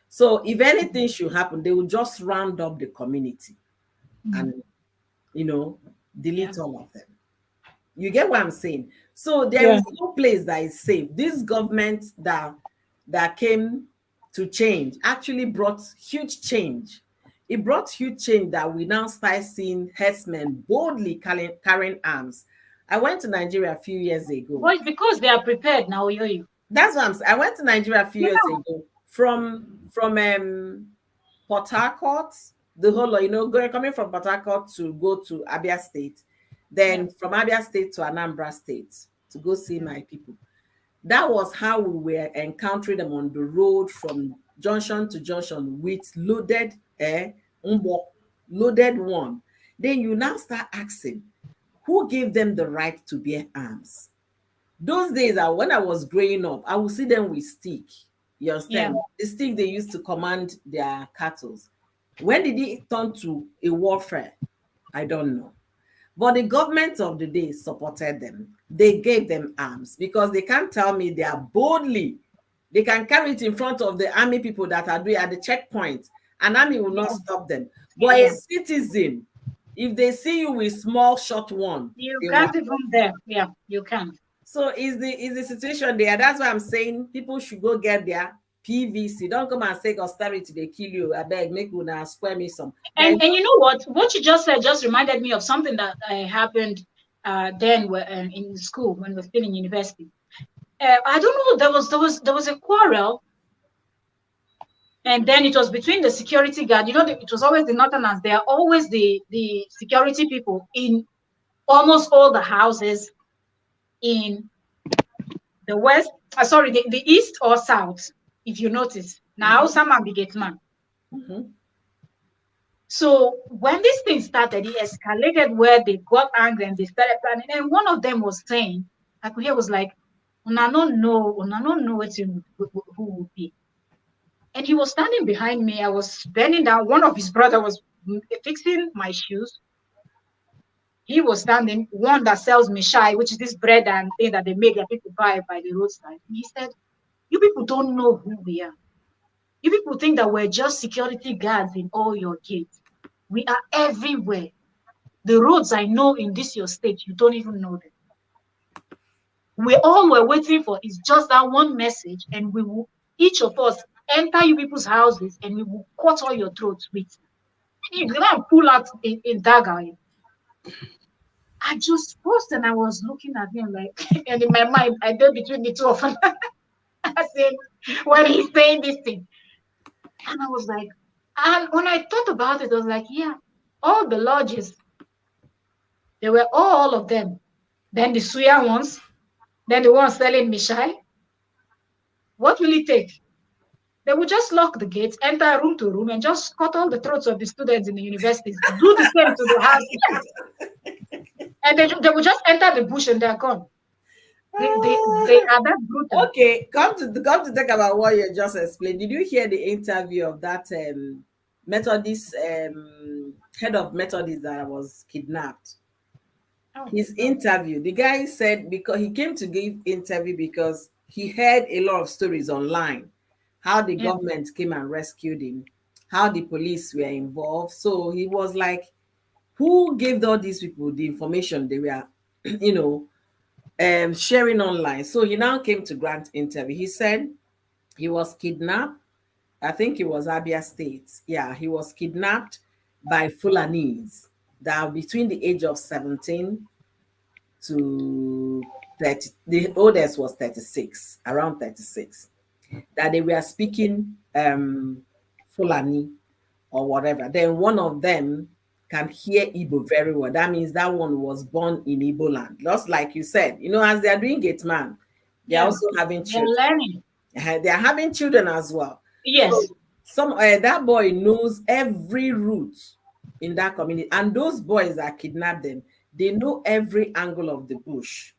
So if anything should happen, they will just round up the community mm. and you know, Yeah. delete all of them. You get what I'm saying? So there Yeah. is no place that is safe. This government that came to change actually brought huge change. It brought huge change that we now start seeing herdsmen boldly carrying arms. I went to Nigeria a few years ago. Well, it's because they are prepared now, yo. That's what I'm saying. I went to Nigeria a few Yeah. years ago from Port Harcourt, the whole, going coming from Port Harcourt to go to Abia State, Yeah. then from Abia State to Anambra State to go see Yeah. my people. That was how we were encountering them on the road from junction to junction with loaded umbo, loaded one. Then you now start asking, who gave them the right to bear arms? Those days when I was growing up, I would see them with stick. You Yeah. understand? The stick they used to command their cattle. When did it turn to a warfare? I don't know. But the government of the day supported them. They gave them arms because they can't tell me they are boldly. They can carry it in front of the army people that are doing at the checkpoint, and army will not Yeah. stop them. See But a them. citizen, if they see you with small short one, You they will. can't even there. Yeah, you can't. So is the situation there? That's why I'm saying people should go get their PVC. Don't come and say austerity they kill you. I beg, make una square me some. There is And you know what? What you just said just reminded me of something that happened then in school when we were still in university. I don't know. There was a quarrel, and then it was between the security guard. You know, it was always the northerners. They are always the security people in almost all the houses in the west. Sorry, the east or south. If you notice, now some are big man. Mhm. So when this thing started, it escalated where they got angry and they started planning. And one of them was saying, I could hear was like, una no know what who will be. And he was standing behind me. I was bending down. One of his brother was fixing my shoes. He was standing, one that sells mishai, which is this bread and thing that they make that people buy by the roadside. And he said, you people don't know who we are. You people think that we're just security guards in all your gates. We are everywhere. The roads I know in this your state, you don't even know them. We all were waiting for is just that one message, and we will each of us enter you people's houses and we will cut all your throats with. You can pull out in dagger. I just paused and I was looking at him like, and in my mind, I did between the two of them. I said, when he's saying this thing, and I was like, and when I thought about it, I was like, yeah, all the lodges, they were all of them. Then the Suya ones, then the ones selling Mishai. What will it take? They will just lock the gates, enter room to room, and just cut all the throats of the students in the universities. Do the same to the houses. And they will just enter the bush and they're gone. They are that brutal. Okay, come to talk about what you just explained. Did you hear the interview of that Methodist head of Methodist that was kidnapped? Oh, His no. interview, the guy said because he came to give interview because he heard a lot of stories online, how the Yeah. government came and rescued him, how the police were involved. So he was like, who gave all these people the information they were, you know, sharing online? So he now came to grant interview. He said he was kidnapped. I think it was Abia State. Yeah, he was kidnapped by Fulanese that are between the age of 17 to 30. The oldest was 36, around 36. That they were speaking Fulani or whatever. Then one of them can hear Igbo very well. That means that one was born in Igbo land. Just like you said, as they are doing Gate Man, they are Yeah. also having They're children. learning. They are having children as well. Yes. So that boy knows every route in that community, and those boys that kidnapped them, they know every angle of the bush.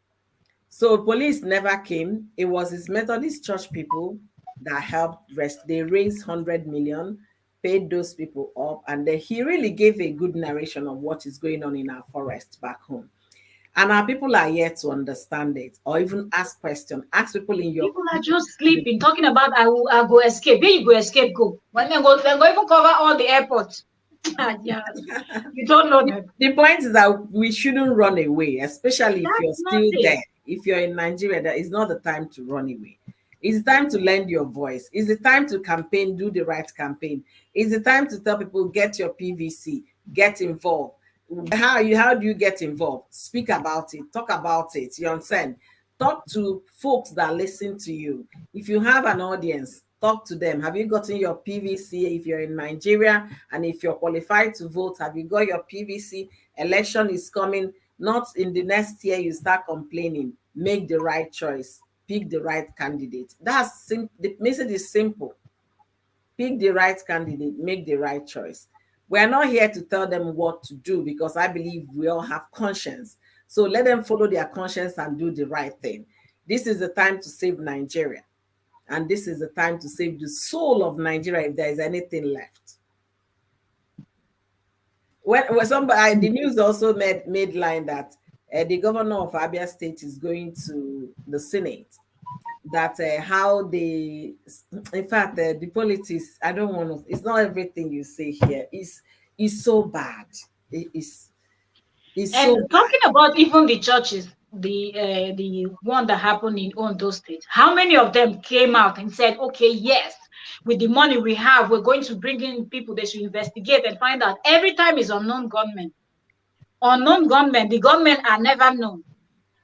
So police never came. It was his Methodist church people that helped rest. They raised 100 million, paid those people up, and then he really gave a good narration of what is going on in our forest back home. And our people are yet to understand it or even ask questions. Ask people in your People are just sleeping, talking about I go escape. Where you go escape, go. When they go even cover all the airports. Yeah. You don't know that. The point is that we shouldn't run away, especially if you're That's not still it. there. If you're in Nigeria, that is not the time to run away. It's time to lend your voice. It's the time to campaign, do the right campaign. It's the time to tell people, get your PVC, get involved. How do you get involved? Speak about it, talk about it. You understand? Talk to folks that listen to you. If you have an audience, talk to them. Have you gotten your PVC if you're in Nigeria? And if you're qualified to vote, have you got your PVC? Election is coming. Not in the next year, you start complaining. Make the right choice. Pick the right candidate. The message is simple. Pick the right candidate. Make the right choice. We are not here to tell them what to do because I believe we all have conscience. So let them follow their conscience and do the right thing. This is the time to save Nigeria. And this is the time to save the soul of Nigeria if there is anything left. When somebody, the news also made line that the governor of Abia State is going to the Senate. That how they, in fact, the politics, I don't want to, it's not everything you say here. It's so bad. It's so And talking about even the churches, the one that happened in Ondo State, how many of them came out and said, okay, yes, with the money we have, we're going to bring in people they should investigate and find out. Every time is unknown gunmen. Unknown gunmen, the gunmen are never known.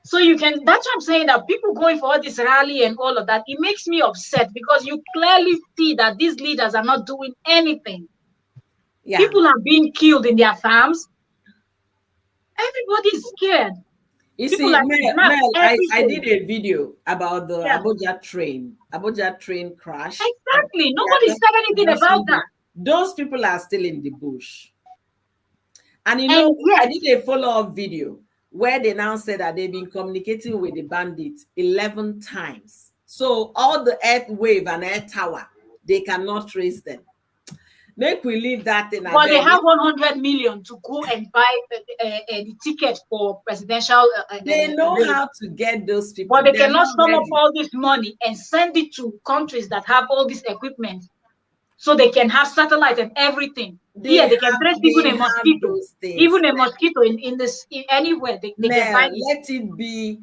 So that's what I'm saying, that people going for all this rally and all of that, it makes me upset because you clearly see that these leaders are not doing anything. yeah. People are being killed in their farms. Everybody's scared. You People see, are kidnapped Mel, every I day. did a video about the Yeah. Abuja train crash. Exactly. Nobody said anything about that. Those people are still in the bush. And And yes, I did a follow-up video where they now said that they've been communicating with the bandits 11 times. So all the earth wave and earth tower, they cannot trace them. Make we leave that in. but they have 100 million to go and buy the ticket for presidential. They know how to get those people. But they They're cannot not sum up ready. all this money and send it to countries that have all this equipment, so they can have satellite and everything. They can trace even a mosquito. Even a mosquito in anywhere they can find it. Let it be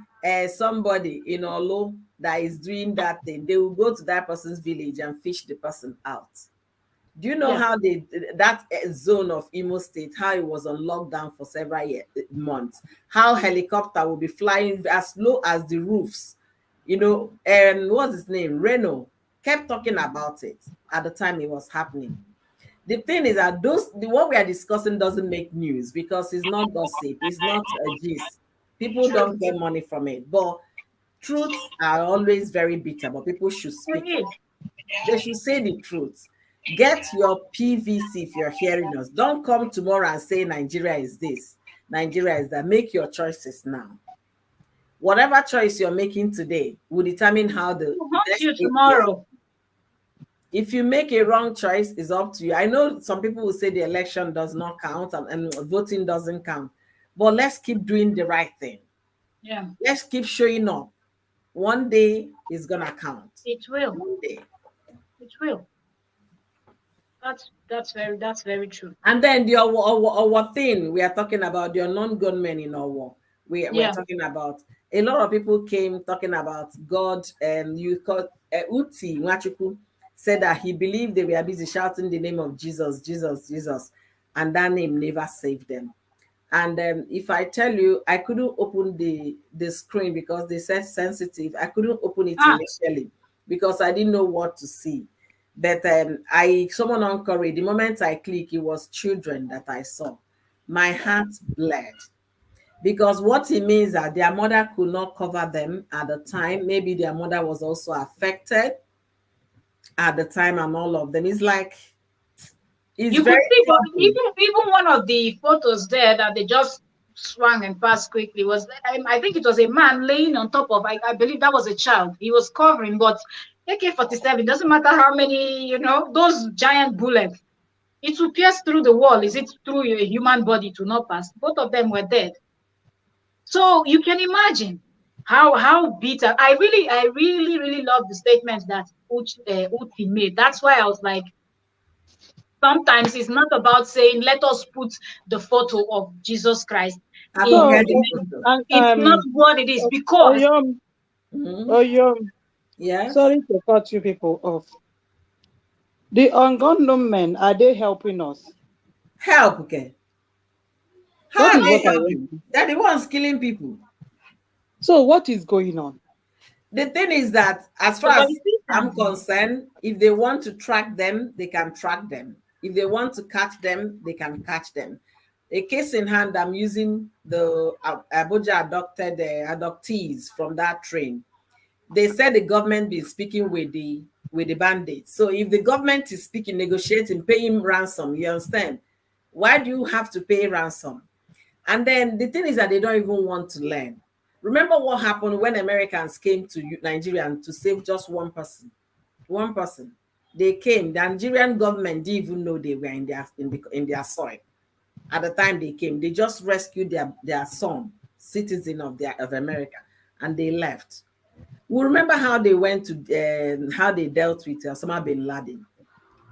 somebody in Olo that is doing that thing. They will go to that person's village and fish the person out. Do you know how that zone of Imo State, how it was on lockdown for several months? How helicopter will be flying as low as the roofs? What's his name? Reno kept talking about it at the time it was happening. The thing is that what we are discussing doesn't make news because it's not gossip, it's not a gist. People don't get money from it. But truths are always very bitter, but people should speak. They should say the truth. Get your PVC if you're hearing us. Don't come tomorrow and say Nigeria is this, Nigeria is that. Make your choices now. Whatever choice you're making today will determine how the you tomorrow. If you make a wrong choice, it's up to you. I know some people will say the election does not count and voting doesn't count, but let's keep doing the right thing. Yeah. Let's keep showing up. One day it's gonna count. It will. One day. It will. That's very true. And then our thing we are talking about, the non-gunmen in our war. We're talking about a lot of people came talking about God, and you called Uti Nwachukwu said that he believed they were busy shouting the name of Jesus, Jesus, Jesus, and that name never saved them. And if I tell you, I couldn't open the screen because they said sensitive. I couldn't open it Ah, initially because I didn't know what to see. But I someone on Corey, the moment I click, it was children that I saw. My heart bled because what it means that their mother could not cover them at the time. Maybe their mother was also affected at the time, and all of them. It's like it's you could very see, but troubling. even one of the photos there that they just swung and passed quickly was, I think it was a man laying on top of, I believe that was a child. He was covering, but AK-47 doesn't matter how many, those giant bullets. It will pierce through the wall. Is it through a human body to not pass? Both of them were dead. So you can imagine how bitter. I really love the statement that Uti made. That's why I was like, sometimes it's not about saying, let us put the photo of Jesus Christ I in forget So, the the name. photo. and It's not what it is, because Oyom, Mhm. Oyom, Yes. sorry to cut you people off. The ungodly men, are they helping us? Help, okay. That How are is they what I no, want. helping? They're the ones killing people. So what is going on? The thing is that, as far as I'm politicians. concerned, if they want to track them, they can track them. If they want to catch them, they can catch them. A case in hand, I'm using the Abuja adopted adoptees from that train. They said the government been speaking with the bandits. So if the government is speaking, negotiating, paying ransom, you understand? Why do you have to pay ransom? And then the thing is that they don't even want to learn. Remember what happened when Americans came to Nigeria to save just one person? One person. They came. The Nigerian government didn't even know they were in their soil. At the time they came, they just rescued their son, citizen of America, and they left. We remember how they went to how they dealt with Osama bin Laden.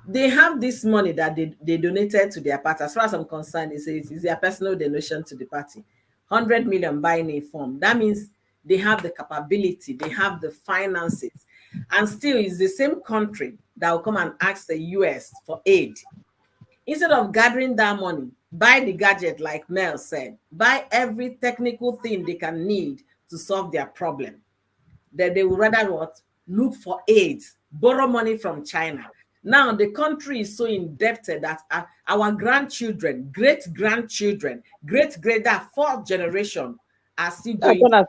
They have this money that they donated to their party. As far as I'm concerned, it's their personal donation to the party. 100 million buying a form. That means they have the capability, they have the finances. And still, it's the same country that will come and ask the US for aid. Instead of gathering that money, buy the gadget, like Mel said, buy every technical thing they can need to solve their problem. That they would rather what? Look for aid, borrow money from China. Now the country is so indebted that our grandchildren, great grandchildren, great that fourth generation are still Are going. gonna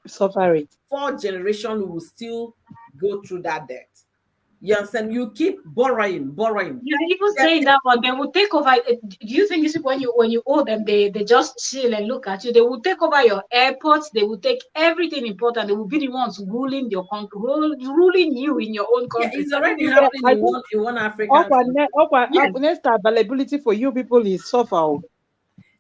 suffer it. Fourth generation will still go through that debt. You understand? You keep borrowing. You're even Yeah, saying that one, they will take over. Do you think this is when you owe them, they just chill and look at you? They will take over your airports, they will take everything important, they will be the ones ruling your country, ruling you in your own yeah, country, it's telling already you Yeah, what happening I in think one African country. yes. next availability for you people is suffer.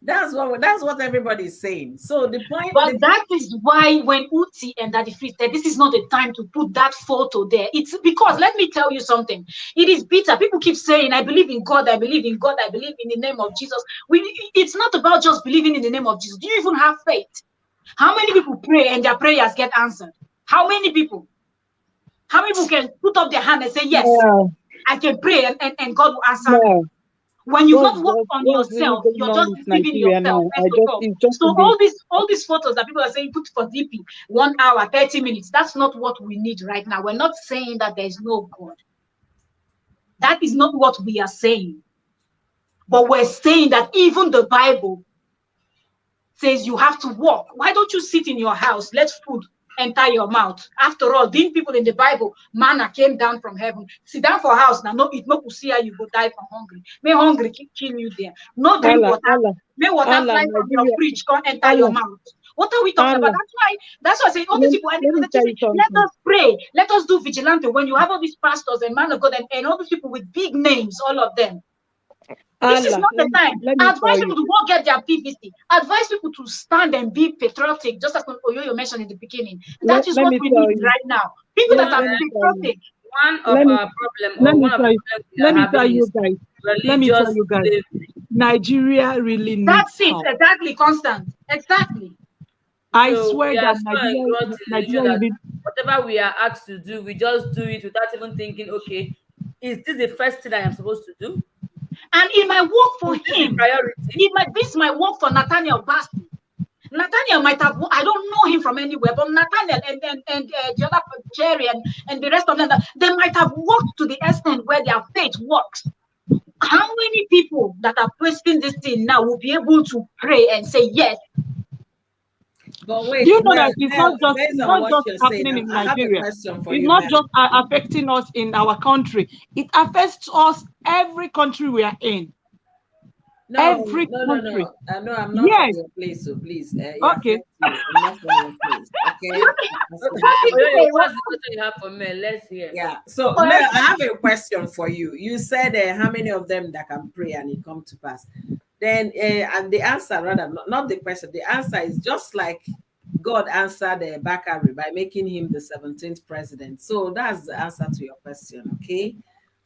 That's what everybody is saying. So the point, But that is why when Uti and Daddy Free said this is not the time to put that photo there, it's because, let me tell you something. It is bitter. People keep saying, I believe in God, I believe in God, I believe in the name of Jesus. It's not about just believing in the name of Jesus. Do you even have faith? How many people pray and their prayers get answered? How many people? How many people can put up their hand and say, yes, Yeah, I can pray and God will answer me? yeah. When you've not worked on What's really yourself, going you're on just with deceiving Nigeria yourself, now? first of all. It's just So to be all these photos that people are saying put for DP 1 hour, 30 minutes, that's not what we need right now. We're not saying that there is no God. That is not what we are saying. But we're saying that even the Bible says you have to walk. Why don't you sit in your house? Let food enter your mouth. After all, didn't people in the Bible, manna came down from heaven? Sit down for house now. No, it no see how you go die from hungry. May hungry kill you there. No drink Allah, water. Allah, May water Allah, fly from your Nigeria, fridge, come enter your Allah, mouth. What are we talking about? Allah. That's why I say all these people, and Let me they tell say, you let something. us pray, let us do vigilante. When you have all these pastors and man of God and all these people with big names, all of them. This is Allah, not the time. let me Advise tell you. people to go get their PVC. Advise people to stand and be patriotic, just as Oyoyo mentioned in the beginning. That is Let what me we tell need you. right now. People You that know, are Let me tell you. patriotic. one Let of me our problem, let or me one of the tell you. problems we are Let me tell having you is guys. Let me tell religious you guys. slavery. Nigeria really needs That's it. help. Exactly, Constant. Exactly. I So swear we are that so engrossed in religion Nigeria that really. whatever we are asked to do, we just do it without even thinking, okay, is this the first thing I am supposed to do? And it might work for him. Priority. This might work for Nathaniel Basti. Nathaniel might have, I don't know him from anywhere, but Nathaniel and the other Jerry and the rest of them, they might have worked to the extent where their faith works. How many people that are twisting this thing now will be able to pray and say yes? But wait, Do you know now, that it's not just based on what you're saying, happening in I have a Nigeria? question for It's you, not ma'am. just affecting us in our country. It affects us every country we are in. No, Every no, country. no, I'm not from Yes. your place, so please, Okay. I'm not from your place, okay? What's the question you have for me? Let's hear. Yeah. So Mel, I have a question for you. You said how many of them that can pray and it come to pass? Then and the answer, rather not the question. The answer is just like God answered Bakari by making him the 17th president. So that's the answer to your question. Okay.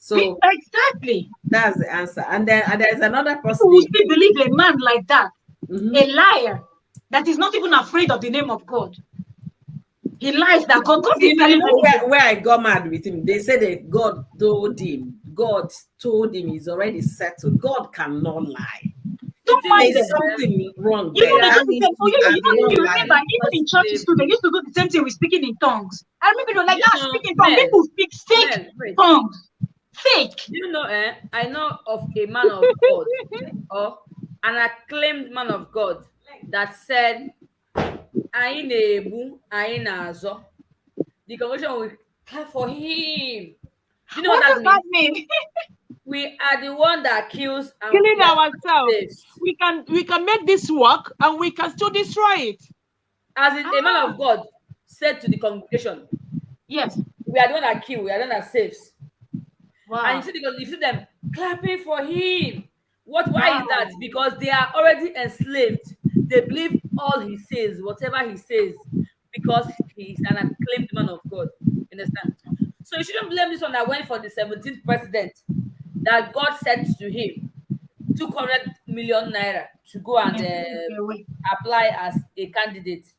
So Exactly. that's the answer. And then there's another person. People will still believe a man like that, Mhm. a liar that is not even afraid of the name of God. He lies that God is telling him. Where I got mad with him, they said that God told him he's already settled. God cannot lie. Don't mind There's them. something wrong You there. know, That means you remember, lying. even in churches too, they used to do the same thing with speaking in tongues. I remember they were like, speaking in tongues. men, People speak fake tongues. Fake. You know, I know of a man of God, or an acclaimed man of God, that said, "Anyị na-ebu, anyị na-azọ." The congregation will clap for him. You know What what does that that means? mean? We are the one that kills and Killing we are ourselves. saved. We can make this work and we can still destroy it. As a man of God said to the congregation, Yes. we are the one that kill, we are the one that saves. Wow. And you see them clapping for him. Why is that? Because they are already enslaved. They believe all he says, whatever he says, because he's an acclaimed man of God. Understand? So you shouldn't blame this one that went for the 17th president, that God said to him 200 million naira to go and apply as a candidate.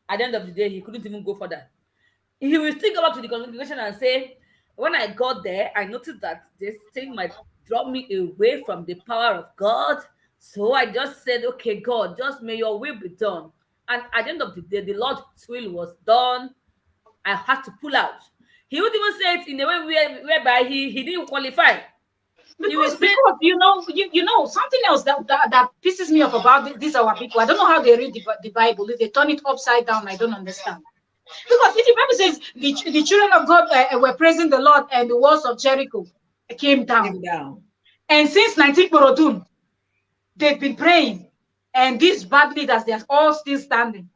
At the end of the day, he couldn't even go for that. He will still go back to the congregation and say, when I got there, I noticed that this thing might drop me away from the power of God. So I just said, okay, God, just may your will be done. And at the end of the day, the Lord's will was done. I had to pull out. He would even say it in a way whereby he didn't qualify. Because you know something else that pisses me off about these our people. I don't know how they read the Bible. If they turn it upside down, I don't understand. Because if the Bible says the children of God were praising the Lord and the walls of Jericho came down. And since 1942, they've been praying, and these bad leaders, they're all still standing.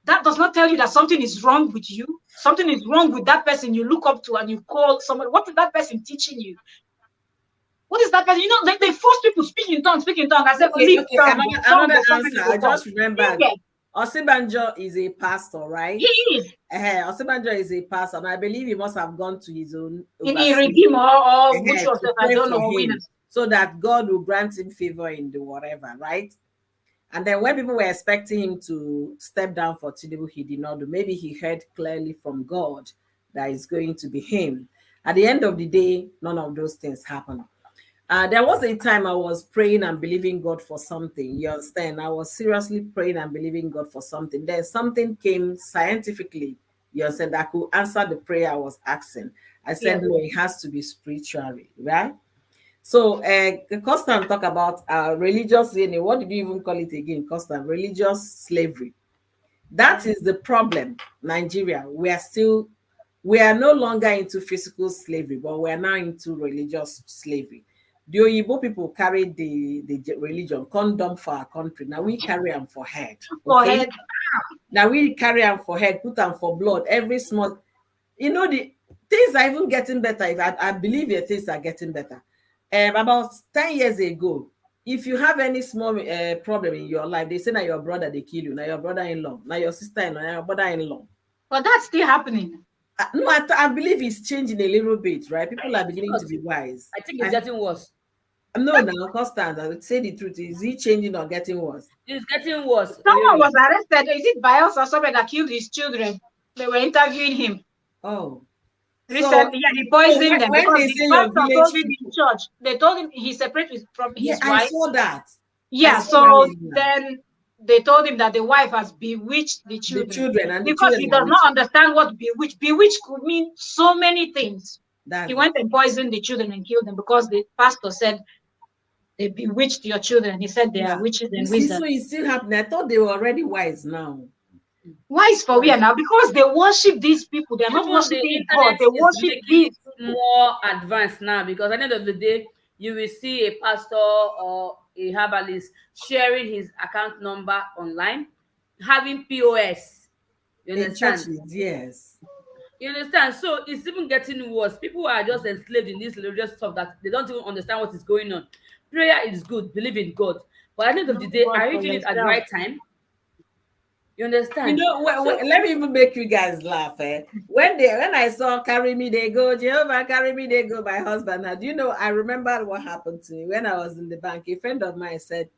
That does not tell you that something is wrong with you. Something is wrong with that person you look up to and you call somebody. What is that person teaching you? What is that person? You know, they force people speak in tongues. I said, another answer. I just remembered. Osibanjo is a pastor, right? He is. Osibanjo is a pastor, and I believe he must have gone to his own in Redeemer or which was I don't know, so that God will grant him favor in the whatever, right? And then when people were expecting him to step down for Tinubu, he did not do. Maybe he heard clearly from God that it's going to be him. At the end of the day, none of those things happened. There was a time I was praying and believing God for something. You understand? I was seriously praying and believing God for something. Then something came scientifically, you understand, that could answer the prayer I was asking. I said, no, it has to be spiritually, right? So, Constant talk about religious, what did you even call it again, Constant? Religious slavery. That is the problem, Nigeria. We are no longer into physical slavery, but we are now into religious slavery. The Oyibo people carry the religion, condom for our country. Now we carry them for head. Okay? Now we carry them for head, put them for blood. Every small, the things are even getting better. If I believe the things are getting better. About 10 years ago, if you have any small problem in your life, they say now your brother they kill you, now your brother-in-law, now your sister-in-law, now your brother-in-law. But that's still happening. No, I believe it's changing a little bit, right? People are beginning to be wise. I think it's getting worse. No, now, Constant, I would say the truth. Is it changing or getting worse? It's getting worse. Someone was arrested. Is it Biles or somebody that killed his children? They were interviewing him. Oh. So, Recently, yeah, he poisoned them when because they the say your pastor told village him in people, church. They told him he separated from yeah, his I wife. saw that. I Yeah, saw that so one now. then they told him that the wife has bewitched the The children children and the because children he are does not witches. understand what bewitch. Bewitch could mean so many things. He That's the went thing. and poisoned the children and killed them because the pastor said they bewitched your children. He said they are Yeah. witches You and see, so wizards. it's still happening. I thought they were already wise now. Why is for Wise. where now? Because they worship these people. They are not Even the worshiping God. internet They is worship making these it people. more advanced now, because at the end of the day, you will see a pastor or a herbalist sharing his account number online, having POS. You In understand? churches, yes. You understand? So it's even getting worse. People are just enslaved in this religious stuff that they don't even understand what is going on. Prayer is good, believe in God. But at the end of Know the day, God are you for doing it at the yourself. right time? You You understand? know, So let me even make you guys laugh. Eh? When I saw "Carry Me They Go," Jehovah carry me they go, my husband. Now, do you know? I remember what happened to me when I was in the bank. A friend of mine said,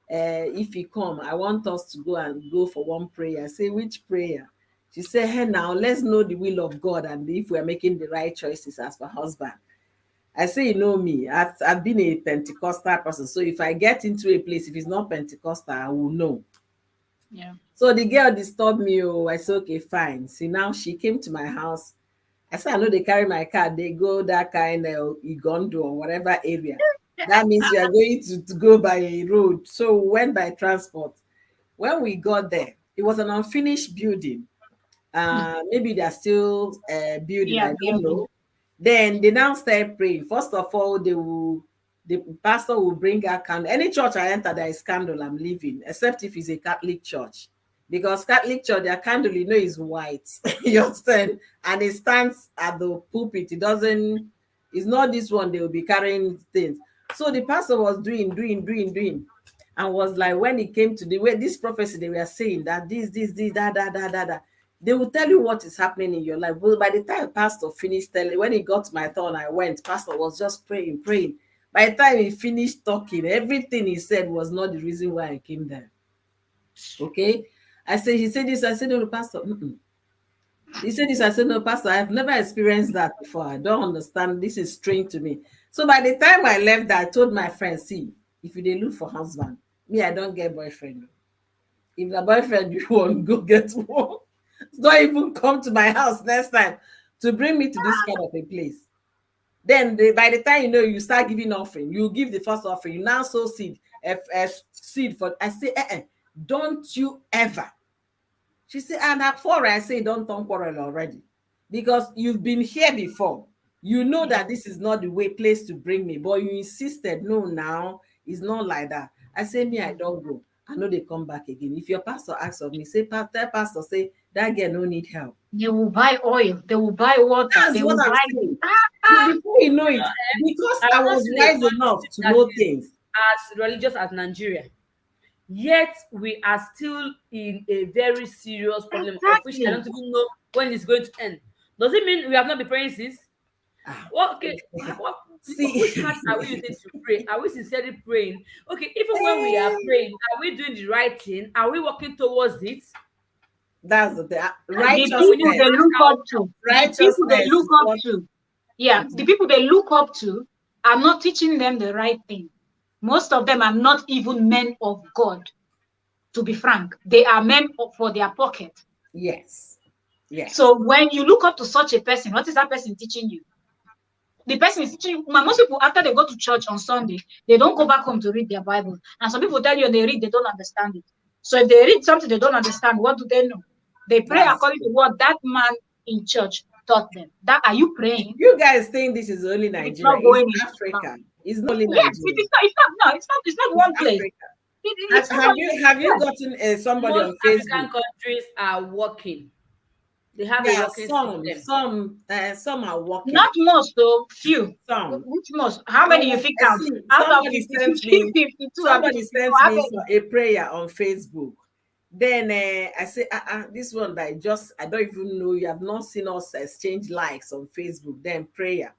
"If you come, I want us to go for one prayer." I say, "Which prayer?" She said, "Hey, now let's know the will of God and if we are making the right choices as for husband." I say, you know me, I've been a Pentecostal person, so if I get into a place, if it's not Pentecostal, I will know. Yeah. So the girl disturbed me. Oh, I said, okay, fine. See, now she came to my house. I said, I know they carry my car. They go that kind of Igondo or whatever area. That means you are going to go by a road. So we went by transport. When we got there, it was an unfinished building. Maybe they're still building, Yeah, I don't building. know. Then they now start praying. First of all, the pastor will bring a candle. Any church I enter, there is candle, I'm leaving, except if it's a Catholic church. Because Catholic church, their candle, is white. You understand? And it stands at the pulpit. It's not this one, they will be carrying things. So the pastor was doing, and was like, when it came to the way this prophecy, they were saying that this, that. They will tell you what is happening in your life. But by the time pastor finished telling, when he got to my turn, I went. Pastor was just praying. By the time he finished talking, everything he said was not the reason why I came there. Okay. He said this. I said, no, pastor. Mm-mm. He said this. I said, no, pastor, I've never experienced that before. I don't understand. This is strange to me. So by the time I left that, I told my friend, see, if you dey look for husband, me, I don't get boyfriend. If the boyfriend you want, go get one. Don't even come to my house next time to bring me to this kind of a place. Then by the time you start giving offering, you give the first offering, you now sow seed, seed for. I say, don't you ever. She said, and before I say, don't turn quarrel already, because you've been here before. You know Yeah. that this is not the way place to bring me, but you insisted. No, now it's not like that. I say, me, I don't go. I know they come back again. If your pastor asks of me, say, tell pastor, say that girl no need help. They will buy oil. They will buy water. That's They what will I'm buy. saying. So Ah, before you know it, because I've I not was seen a wise enough country to that know is things. as religious as Nigeria. Yet we are still in a very serious problem of which I exactly. don't even know when it's going to end. Does it mean we have not been praying since? Ah, What, okay, which heart see, are we using to pray? Are we sincerely praying? Okay, even when we are praying, are we doing the right thing? Are we working towards it? that's the thing. That's the The question we need people to Righteousness. they ask look up ourselves. to, the people they Righteousness look is up what. to, yeah, the people they look up to are not teaching them the right thing. Most of them are not even men of God, to be frank. They are for their pocket. Yes. Yes. So when you look up to such a person, what is that person teaching you? The person is teaching you. Most people, after they go to church on Sunday, they don't go back home to read their Bible. And some people tell you they read, they don't understand it. So if they read something they don't understand, what do they know? They pray That's according to true. what that man in church taught them. That are you praying? You guys think this is only If it's Nigeria? not It's going in Islam. Africa. It's not only Yes, it Nigeria. is not. It's not. No, it's not. It's not It's one place. Africa. It's not only. Have you Yes, gotten somebody Most on Facebook? African countries are working. They have a Yeah, working system. some are working. not most though. Few. Some. Which most? How many you fit I count? see Out of 50, 50, 52, or 54, somebody sent how me many? a prayer on Facebook. Then I say, this one that I don't even know. You have not seen us exchange likes on Facebook. Then prayer.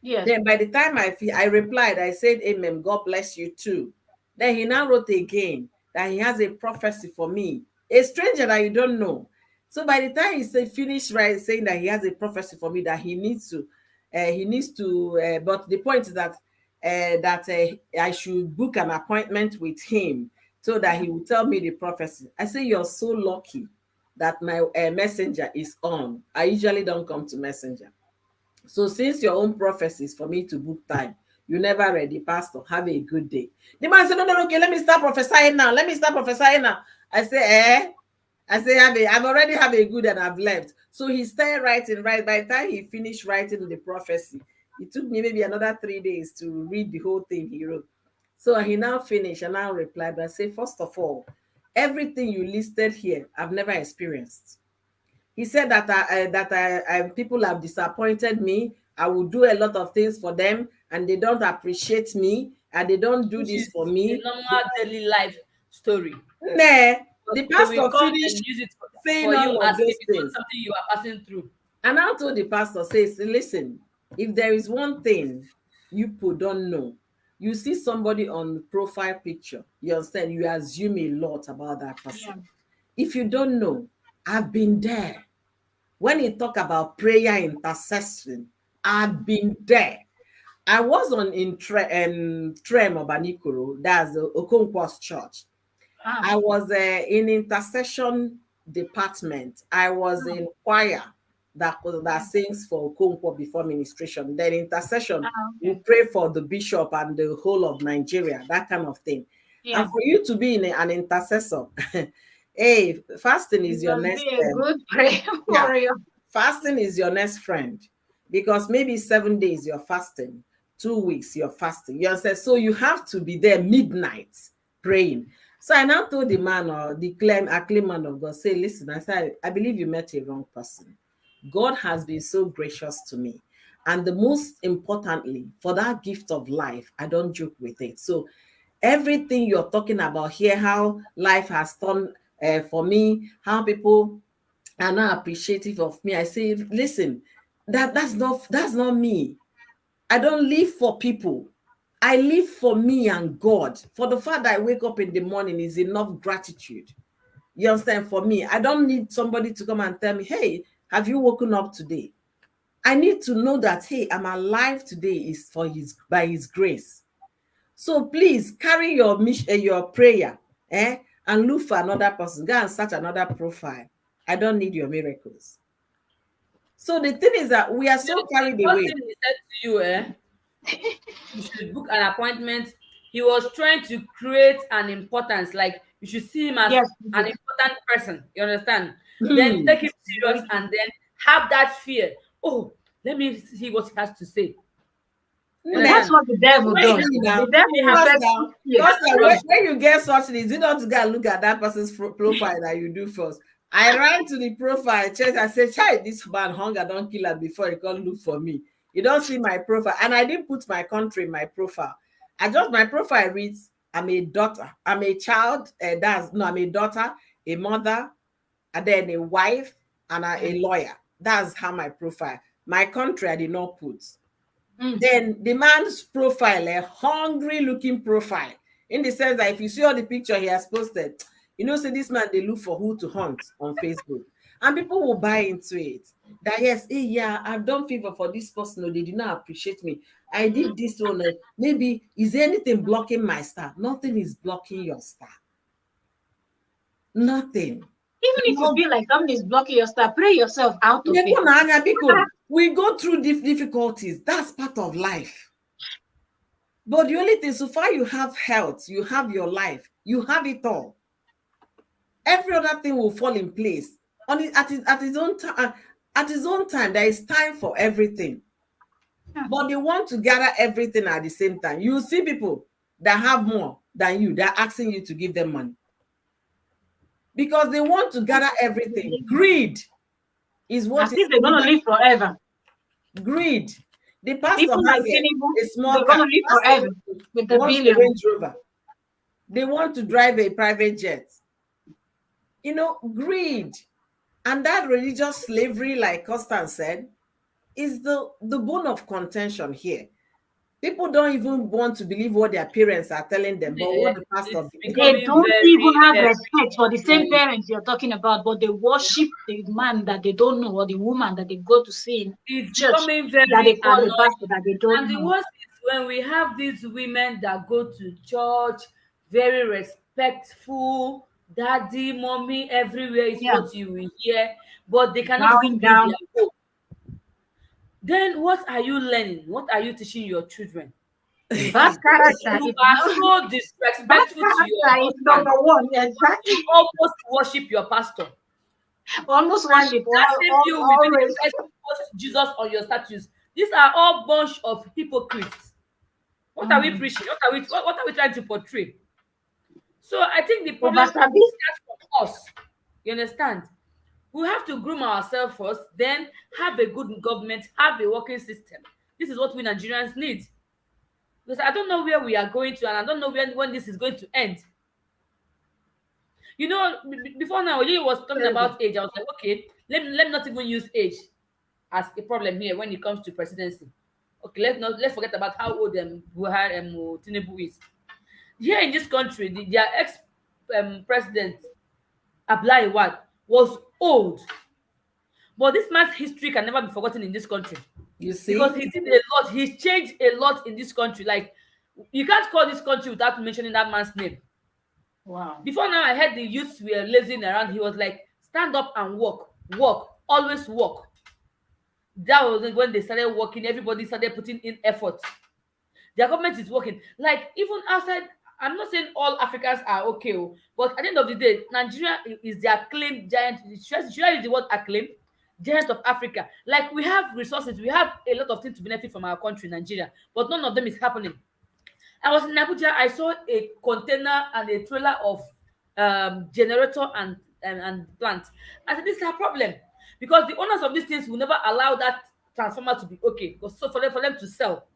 Yes. Then by the time I replied, I said, Amen. God bless you too. Then he now wrote again that he has a prophecy for me. A stranger that you don't know So by the time he finished right saying that he has a prophecy for me that he needs to. But the point is that I should book an appointment with him so that he will tell me the prophecy. I say you're so lucky that my messenger is on. I usually don't come to messenger. So since your own prophecy is for me to book time, you never read the pastor. Have a good day. The man said, no, okay, let me start prophesying now. Let me start prophesying now. I say, I say, I've already have a good and I've left. So he started writing, right? By the time he finished writing the prophecy, it took me maybe another 3 days to read the whole thing he wrote. So he now finished and now replied, but I say, first of all, everything you listed here, I've never experienced. He said that people have disappointed me. I will do a lot of things for them, and they don't appreciate me, and they don't do Which this is for the me. normal daily life story. Nah, But the they will pastor come and finished use it saying for you all as of if those it's not things. something you are passing through. And I told the pastor, says, listen, if there is one thing you people don't know, you see somebody on the profile picture, you understand, you assume a lot about that Yeah. person. If you don't know, I've been there. When he talk about prayer intercession, I've been there. I was on in Trem Obanikoro, that's the Okonkwo's church. Ah, I was in intercession department. I was in choir that sings for Okonkwo before ministration. Then intercession, we okay. pray for the bishop and the whole of Nigeria, that kind of thing. Yeah. And for you to be an intercessor, hey, fasting You is your must next be a good prayer yeah. warrior. Fasting is your next friend because maybe 7 days you're fasting, 2 weeks you're fasting. You understand? So you have to be there midnight praying. So I now told the man or the acclaimed man of God, say, listen, I said, I believe you met a wrong person. God has been so gracious to me. And the most importantly, for that gift of life, I don't joke with it. So everything you're talking about here, how life has turned for me, how people are not appreciative of me. I say, listen, that's not me. I don't live for people. I live for me and God. For the fact that I wake up in the morning is enough gratitude. You understand? For me, I don't need somebody to come and tell me, hey, have you woken up today? I need to know that, hey, I'm alive today is by his grace. So please carry your mission, your prayer, and look for another person. Go and search another profile. I don't need your miracles. So the thing is that we are so The carried first away. thing he said to you, you should book an appointment. He was trying to create an importance, like you should see him as Yes, an yes. important person. You understand? Then Hmm. take him Very serious true. and then have that fear. Oh, let me see what he has to say. You Nah, That's understand? what the devil When he does. has see The now, when he devil will has because set now, you here. because now, when, trust, when you get such things, you don't go and look at that person's profile that you do first. I ran to the profile, check. I said, "Child, this man hunger don't kill her before he can't look for me." You don't see my profile, and I didn't put my country in my profile. I just my profile reads, "I'm a daughter, I'm a child." I'm a daughter, a mother, and then a wife, and a lawyer. That's how my profile. My country I did not put. Mm. Then the man's profile, a hungry looking profile, in the sense that if you see all the picture he has posted, you know, say this man, they look for who to hunt on Facebook. And people will buy into it. That yes, hey, yeah, I've done favor for this person, or they did not appreciate me. I did this one. Maybe is there anything blocking my star? Nothing is blocking your star. Nothing. Even if you No. feel like something is blocking your step, pray yourself out of it. We go through difficulties. That's part of life. But the only thing, so far you have health, you have your life, you have it all. Every other thing will fall in place on it at his own time. At his own time, there is time for everything. Yeah. But they want to gather everything at the same time. You see people that have more than you, they're asking you to give them money because they want to gather everything. Greed is what As is if they're gonna live forever. greed. The pastor People has like Tinubu, a small they're car. gonna live Pastor forever with the wants a billion. Range Rover. They want to drive a private jet. Greed. And that religious slavery, like Constance said, is the bone of contention here. People don't even want to believe what their parents are telling them, but what the pastor. It's They becoming don't even very, have very, respect for the same very. parents you're talking about, but they worship the man that they don't know or the woman that they go to see in It's church becoming that they very call a annoying. pastor that they don't And the know. worst is when we have these women that go to church, very respectful, daddy, mommy, everywhere is Yeah, what you will hear, but they cannot bowing even build down. their home. Then what are you learning? What are you teaching your children? You Bad understand? character You is are no, so bad disrespectful to your character is husband. number one. You Exactly. almost worship your pastor. Almost And worship that same you will be the always. first to post Jesus on your status. These are all bunch of hypocrites. What are we Mm. preaching? What are we trying to portray? So I think the problem Oversabi. starts from us. You understand? We have to groom ourselves first, then have a good government, have a working system. This is what we Nigerians need. Because I don't know where we are going to, and I don't know when this is going to end. You know, before now, when you was talking Terrible. about age, I was like, okay, let me not even use age as a problem here when it comes to presidency. Okay, let's forget about how old Buhari Tinubu is. Here in this country, their ex president Abdullahi Wad was old, but this man's history can never be forgotten in this country You because see? he did a lot. He changed a lot in this country. Like you can't call this country without mentioning that man's name. Wow. Before now, I heard the youths were lazing around. He was like, stand up and walk, always walk. That was when they started working. Everybody started putting in effort. Their government is working. Like even outside, I'm not saying all Africans are okay, but at the end of the day, Nigeria is the acclaimed giant. Should I use the word acclaim? Giant of Africa. Like we have resources, we have a lot of things to benefit from our country, Nigeria, but none of them is happening. I was in Abuja. I saw a container and a trailer of generator and plant. I said, this is a problem because the owners of these things will never allow that transformer to be okay. Because so for them to sell,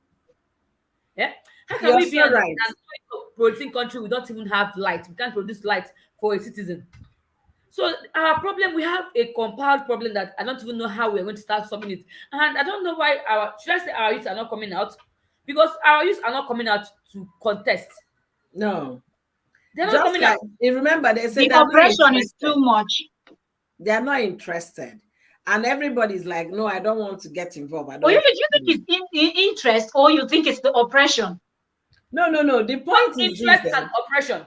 yeah. How can You're we be so right. an producing country? We don't even have light. We can't produce light for a citizen. So our problem, we have a compiled problem that I don't even know how we're going to start solving it. And I don't know why should I say our youth are not coming out? Because our youth are not coming out to contest. No. They're not Just coming like out. you remember, they said The they're not oppression is too interested. much. They're not interested. And everybody's like, no, I don't want to get involved. I Or don't you, want you think to. it's interest, or you think it's the oppression? No, no, no. The Both point is this interest and then. oppression.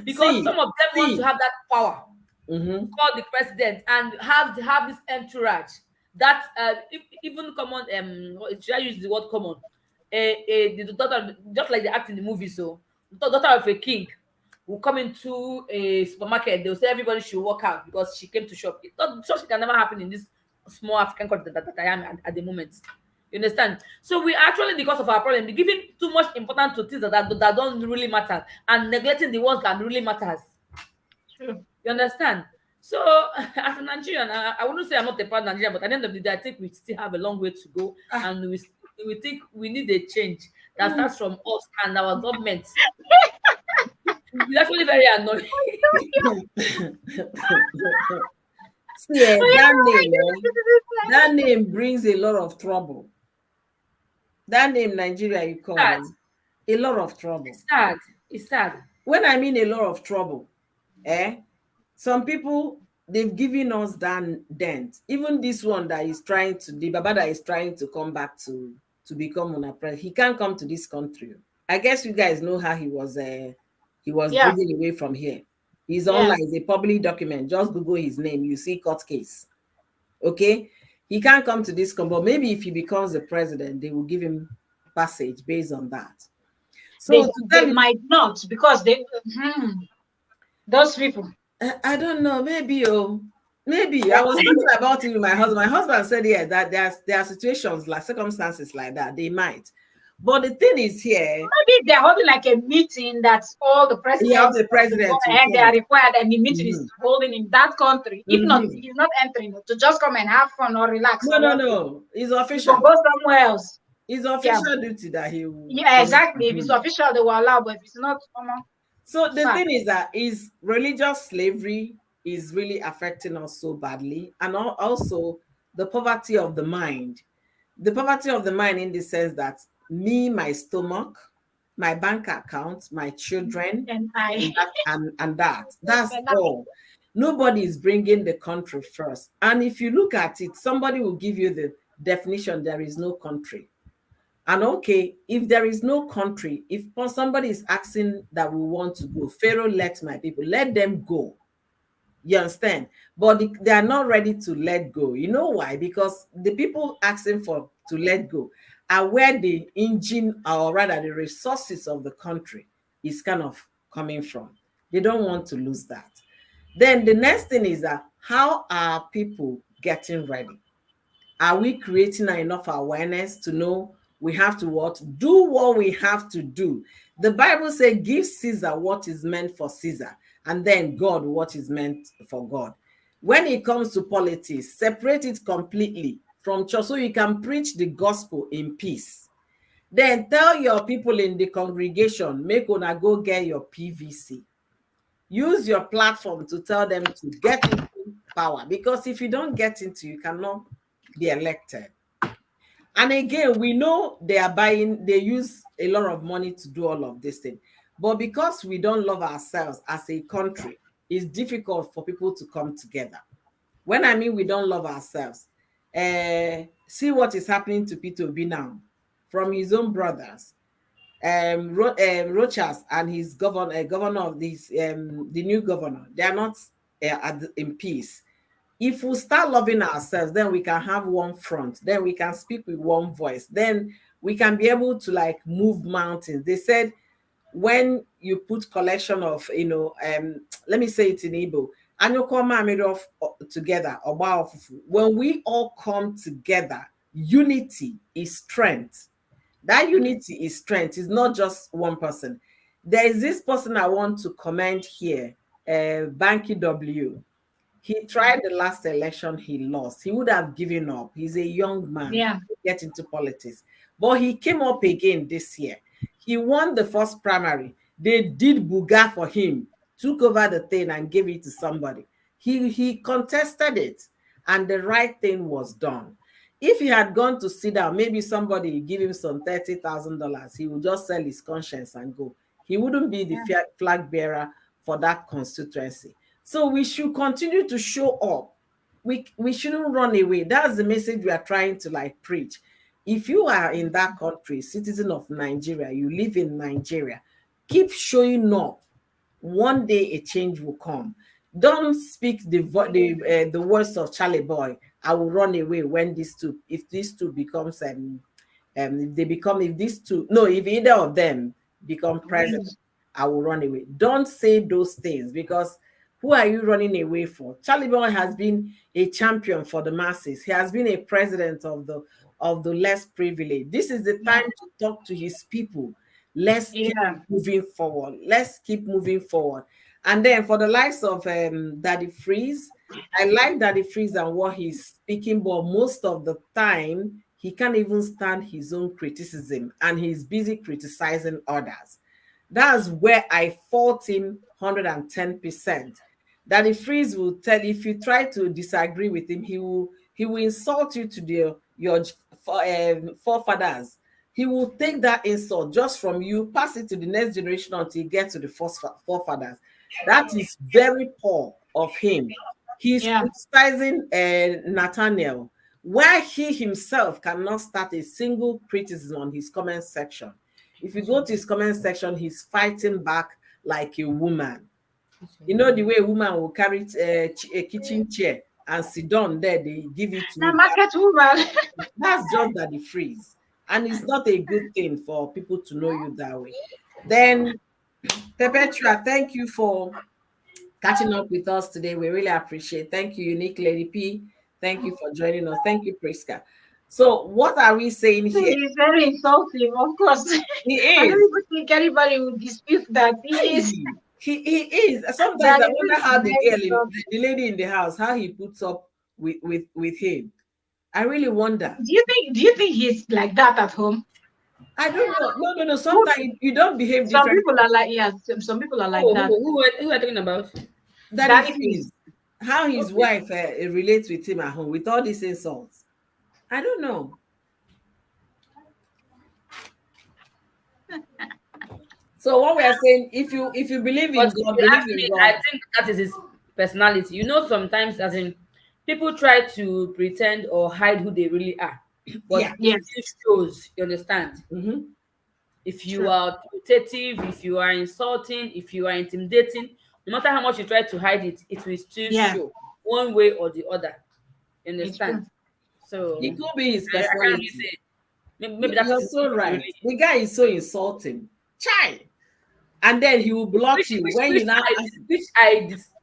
Because See, some of them wants to see. have that power. Mm-hmm. Call the president and have this entourage that even common should I use the word common the daughter just like they act in the movie, so the daughter of a king will come into a supermarket. They'll say everybody should walk out because she came to shop. Such can never happen in this small African country that I am at the moment. You understand? So we actually, because of our problem, be giving too much importance to things that don't really matter and neglecting the ones that really matters. True. You understand? So, as a Nigerian, I wouldn't say I'm not a proud Nigerian, but at the end of the day, I think we still have a long way to go, Ah, and we think we need a change that starts from us and our government. It's actually very annoying. see, Oh, that yeah, name, that name brings a lot of trouble. That name, Nigeria, you call Sad. them, a lot of trouble. It's sad. It's sad. When I mean a lot of trouble, some people they've given us that dent. Even this one that is trying to, the Baba that is trying to come back to become an president, he can't come to this country. I guess you guys know how he was yeah, driven away from here. He's yeah. online, it's a public document. Just Google his name, you see court case. Okay, he can't come to this country, but maybe if he becomes the president, they will give him passage based on that. So They to they tell you, might not because those people. I don't know. Maybe I was talking about it with my husband. My husband said, yeah, that there are situations like circumstances like that. They might, but the thing is here, Maybe they're holding like a meeting that all the yeah, presidents the of the president world will and they are come. required, and the meeting is Mhm, holding in that country. If not, mhm. he's not entering to just come and have fun or relax No, or no, what. no. It's He will official. go somewhere else. It's Yeah, official duty that he will. yeah, exactly. If it's Mhm. official, they will allow, but if it's not, So the sad. thing is that is religious slavery is really affecting us so badly, and also the poverty of the mind. The poverty of the mind in the sense that me, my stomach, my bank account, my children, And I. and that. That's all. Nobody is bringing the country first. And if you look at it, somebody will give you the definition: there is no country. And okay, if there is no country, if somebody is asking that we want to go, Pharaoh, let my people, let them go. You understand? But they are not ready to let go. You know why? Because the people asking for to let go are where the engine, or rather the resources of the country is kind of coming from. They don't want to lose that. Then the next thing is that how are people getting ready? Are we creating enough awareness to know we have to what? Do what we have to do. The Bible says, give Caesar what is meant for Caesar, and then God what is meant for God. When it comes to politics, separate it completely from church so you can preach the gospel in peace. Then tell your people in the congregation, make una go get your PVC. Use your platform to tell them to get into power, because if you don't get into, you cannot be elected. And again, we know they are buying, they use a lot of money to do all of this thing. But because we don't love ourselves as a country, it's difficult for people to come together. When I mean we don't love ourselves, see what is happening to Peter Obi now from his own brothers. Rochas and his governor of this, the new governor, they are not in peace. If we start loving ourselves, then we can have one front, then we can speak with one voice, then we can be able to like move mountains. They said when you put collection of, let me say it in Igbo, together, when we all come together, unity is strength. That unity is strength. It's not just one person. There is this person I want to comment here, Banky W. He tried the last election, he lost. He would have given up. He's a young man Yeah. to get into politics. But he came up again this year. He won the first primary. They did buga for him, took over the thing and gave it to somebody. He contested it, and the right thing was done. If he had gone to sit down, maybe somebody give him some $30,000, he would just sell his conscience and go. He wouldn't be the flag bearer for that constituency. So we should continue to show up. We shouldn't run away. That's the message we are trying to like preach. If you are in that country, citizen of Nigeria, you live in Nigeria, keep showing up. One day a change will come. Don't speak the words of Charlie Boy. I will run away when if these two becomes if either of them become president, I will run away. Don't say those things, because who are you running away for? Charlie Boy has been a champion for the masses. He has been a president of the less privileged. This is the time to talk to his people. Let's keep moving forward. Let's keep moving forward. And then for the likes of Daddy Freeze, I like Daddy Freeze and what he's speaking, but most of the time he can't even stand his own criticism, and he's busy criticizing others. That's where I fault him 110%. Daddy Freeze will tell, if you try to disagree with him, he will insult you to your forefathers. He will take that insult just from you, pass it to the next generation until he gets to the forefathers. That is very poor of him. He's criticizing Nathaniel, where he himself cannot start a single criticism on his comment section. If you go to his comment section, he's fighting back like a woman. You know the way a woman will carry a kitchen chair and sit down there, they give it to the market woman. That's just that the freeze. And it's not a good thing for people to know you that way. Then, Perpetua, thank you for catching up with us today. We really appreciate. Thank you, Unique Lady P. Thank you for joining us. Thank you, Priska. So, what are we saying here? He's very insulting, of course. He is. I don't even think anybody would dispute that. He is. He is. Sometimes I wonder how the lady in the house, how he puts up with him. I really wonder. Do you think he's like that at home? I don't know. No. Sometimes you don't behave differently. Some people are like, some people are like that. Who are you talking about? That is how his wife relates with him at home with all these insults. I don't know. So what we are saying, if you believe But in if God, you believe ask in me, God. I think that is his personality. You know, sometimes as in people try to pretend or hide who they really are, but Yeah. it Yes, still shows. You understand? Mm-hmm. If you true. are authoritative, if you are insulting, if you are intimidating, no matter how much you try to hide it, it will still Yeah, show one way or the other. You it's understand? true. It So could be his I can't really personality. say. Maybe that You're is so what he right. really is. The guy is so insulting. Chai. And then he will block Which you which when which you now I ask. which